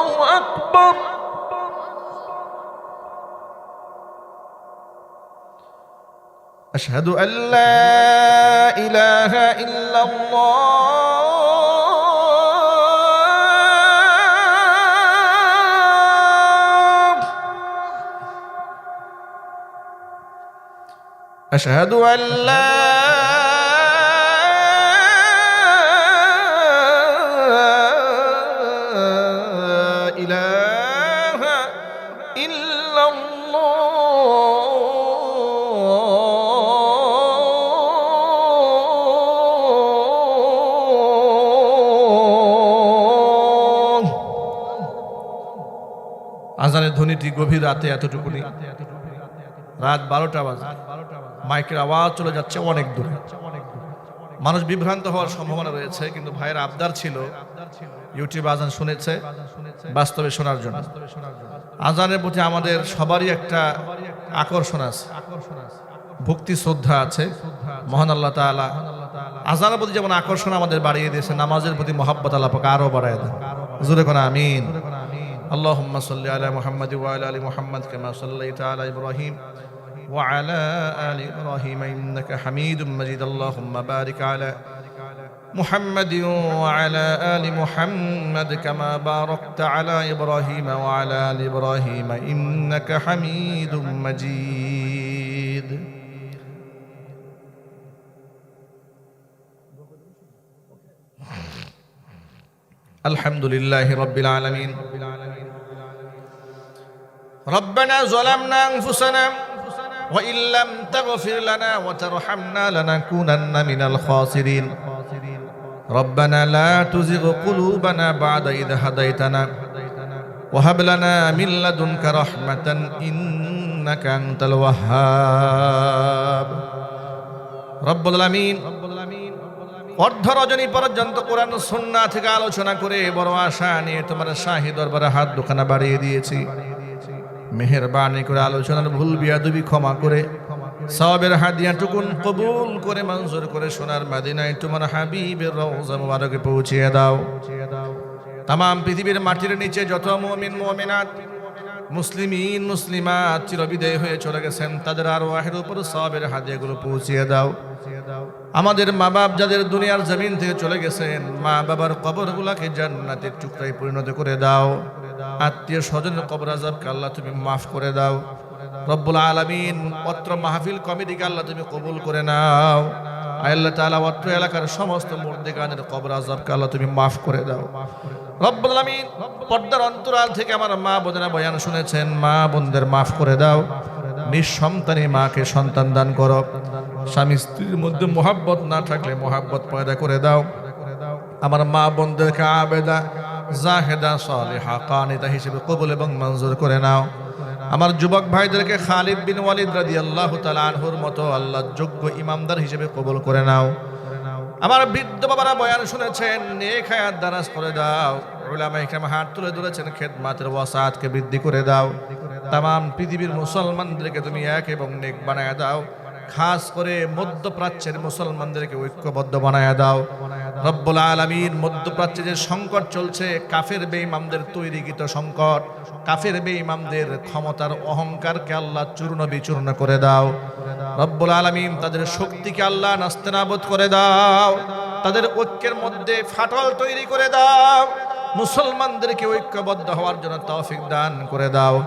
A: আল্লাহু আকবার। أشهد أن لا إله إلا الله، أشهد أن لا إله إلا الله। আজানের ধ্বনিটি গভীর রাতে এতটুকুনি, রাত 12টা বাজে, মাইকের আওয়াজ চলে যাচ্ছে অনেক দূরে, মানুষ বিভ্রান্ত হওয়ার সম্ভাবনা রয়েছে। কিন্তু ভাইয়ের আবদার ছিল ইউটিউব আজান শুনেছে বাস্তবে শোনার জন্য। আজানের প্রতি আমাদের সবারই একটা আকর্ষণ আছে, ভক্তি শ্রদ্ধা আছে। মহান আল্লাহ তাআলা আজানের প্রতি যেমন আকর্ষণ আমাদের বাড়িয়ে দিয়েছে, নামাজের প্রতি মহব্বত আল্লাহ পাক আরো বাড়ায় দেন। জোরে কোন আমিন। আল্লাহুম্মা সাল্লি আলা মুহাম্মাদ ওয়া আলা আলি মুহাম্মাদ কামা সাল্লাইতা আলা ইব্রাহিম ওয়া আলা আলি ইব্রাহিম ইন্নাকা হামিদুম মাজিদ। আল্লাহুম্মা বারিক আলা محمد وعلى آل محمد كما باركت على إبراهيم وعلى آل إبراهيم إنك حميد مجيد الحمد لله رب العالمين ربنا ظلمنا أنفسنا وإن لم تغفر لنا وترحمنا لنكونن من الخاسرين ربنا لا تزغ قلوبنا بعد إذ هديتنا وهب لنا من لدنك رحمة إنك أنت الوهاب رب العالمين অর্ধ রজনী পর্যন্ত কোরআন সুন্নাহ থেকে আলোচনা করে বড় আশা নিয়ে তোমার শাহী দরবারে হাত দুখানা বাড়িয়ে দিয়েছি। মেহেরবানি করে আলোচনার ভুল বিয়াদবি ক্ষমা করে সওয়াবের হাদিয়াটুকুন কবুল করে মঞ্জুর করে সোনার মদিনায় তোমার হাবিবের রওজা মুবারকে পৌঁছিয়ে দাও। তামাম পৃথিবীর মাটির নিচে যত মুমিন মুমিনাত মুসলিমিন মুসলিমাত চিরবিদায় হয়ে চলে গেছেন তাদের আরওয়াহের উপর সওয়াবের হাদিয়াগুলো পৌঁছিয়ে দাও। আমাদের মা বাপ যাদের দুনিয়ার জমিন থেকে চলে গেছেন মা বাবার কবরগুলোকে জান্নাতের টুকরায় পরিণত করে দাও। আত্মীয় স্বজনের কবর আযাবকে আল্লাহ তুমি মাফ করে দাও। রব্বুল আলামিন অত্র মাহফিল কমিটিকে আল্লাহ তুমি কবুল করে নাও। আল্লাহ তাআলা অত্র এলাকার সমস্ত মুর্দেগানের কবর আযাবকে আল্লাহ তুমি মাফ করে দাও। রব্বুল আলামিন পর্দার অন্তরাল থেকে আমার মা বোনেরা বয়ান শুনেছেন, মা বোনদের মাফ করে দাও। নিঃসন্তানী মাকে সন্তান দান করো। স্বামী স্ত্রীর মধ্যে মোহাব্বত না থাকলে মোহাব্বত পয়দা করে দাও। আমার মা বোনদেরকে আবেদা জাহেদা সালেহা কানিতা হিসেবে কবুল এবং মঞ্জুর করে নাও। আমার যুবক ভাইদেরকে খালিদ বিন ওয়ালিদ রাদিয়াল্লাহু তাআলা আনহুর মতো আল্লাহ যোগ্য ইমামদার হিসেবে কবুল করে নাও। আমার বৃদ্ধ বাবারা বয়ান শুনেছেন, নেক হায়াত দারাজ করে দাও। উলামায়ে কেরাম হাত তুলে ধরেছেন, খেদমাতের ওয়াসাতকে বৃদ্ধি করে দাও। তামাম পৃথিবীর মুসলমানদেরকে তুমি এক এবং নেক বানায়া দাও। খাস করে মধ্যপ্রাচ্যের মুসলমানদেরকে ঐক্যবদ্ধ বানায়া দাও। রব্বুল আলামিন মধ্যপ্রাচ্যে যে সংকট চলছে, কাফের বেঈমানদের তৈরিকৃত সংকট, কাফের বেঈমানদের ক্ষমতার অহংকারকে আল্লাহ চূর্ণ বিচূর্ণ করে দাও। রব্বুল আলামিন তাদের শক্তিকে আল্লাহ নাস্তেনাবুদ করে দাও। তাদের ঐক্যের মধ্যে ফাটল তৈরি করে দাও। মুসলমানদেরকে ঐক্যবদ্ধ হওয়ার জন্য তৌফিক দান করে দাও।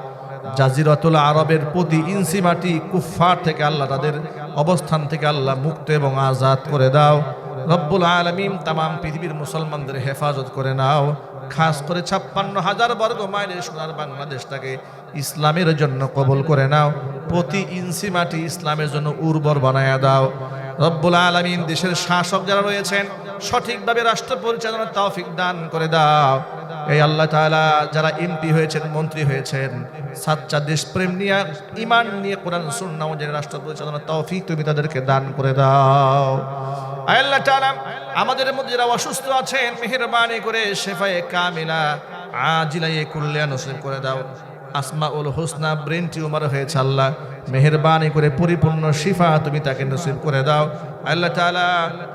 A: জাজিরাতুল আরবের প্রতি ইঞ্চি মাটি কুফফার থেকে আল্লাহ তাদের অবস্থান থেকে আল্লাহ মুক্ত এবং আজাদ করে দাও। রব্বুল আলামিন তামাম পৃথিবীর মুসলমানদের হেফাজত করে নাও। খাস করে ৫৬,০০০ বর্গ মাইলের সোনার বাংলাদেশটাকে ইসলামের জন্য কবুল করে নাও। প্রতি ইঞ্চি মাটি ইসলামের জন্য উর্বর বানায়া দাও। রব্বুল আলামিন দেশের শাসক যারা রয়েছেন সঠিকভাবে রাষ্ট্র পরিচালনার তৌফিক দান করে দাও। এই আল্লাহ তাআলা যারা এমপি হয়েছেন, মন্ত্রী হয়েছেন, সাচ্চা দেশপ্রেম নিয়ে ঈমান নিয়ে কোরআন সুন্নাহ অনুযায়ী রাষ্ট্র পরিচালনার তৌফিক তুমি তাদেরকে দান করে দাও। আল্লাহ তাআলা আমাদের মধ্যে যারা অসুস্থ আছেন মেহেরবানি করে শেফায়ে কামিলা আজিলায়ে কুল্লিয়া নসিব করে দাও। আসমাউল হোসনা ব্রেন টিউমার হয়েছে, আল্লাহ মেহেরবানি করে পরিপূর্ণ শিফা তুমি তাকে নসিব করে দাও। আল্লাহ তাআলা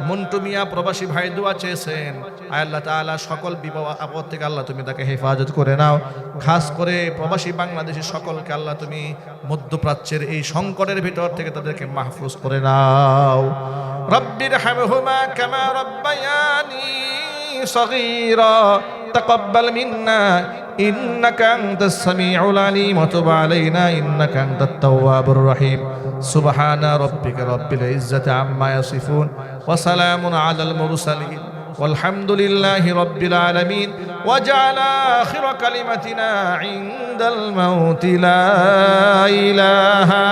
A: মন্টু মিয়া প্রবাসী ভাই দোয়া চেয়েছেন, আল্লাহ তাআলা সকল বিপদ আপদ থেকে আল্লাহ তুমি তাকে হেফাজত করে নাও। খাস করে প্রবাসী বাংলাদেশি সকলকে আল্লাহ তুমি মধ্যপ্রাচ্যের এই সংকটের ভিতর থেকে তাদেরকে মাহফুজ করে নাও। রব্বির হামহুমা কামা রব্বায়ানি সগীরা তাকাব্বাল মিন্না ইন্নাকা আনতাস সামিউল আলিম ওয়া তুব আলাইনা ইন্নাকা আনতাত তাওয়াবুর রহিম। সুবহানা রাব্বিকা রাব্বিল ইজ্জাতি আম্মা ইয়াসিফুন ওয়া সালামুন আলাল মুরসালিন ওয়ালহামদুলিল্লাহি রাব্বিল আলামিন। ওয়া জাআলা আখিরা কালিমাতিনা ইনদাল মাউতি লা ইলাহা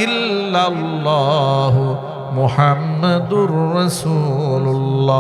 A: ইল্লাল্লাহু মুহাম্মাদুর রাসূলুল্লাহ।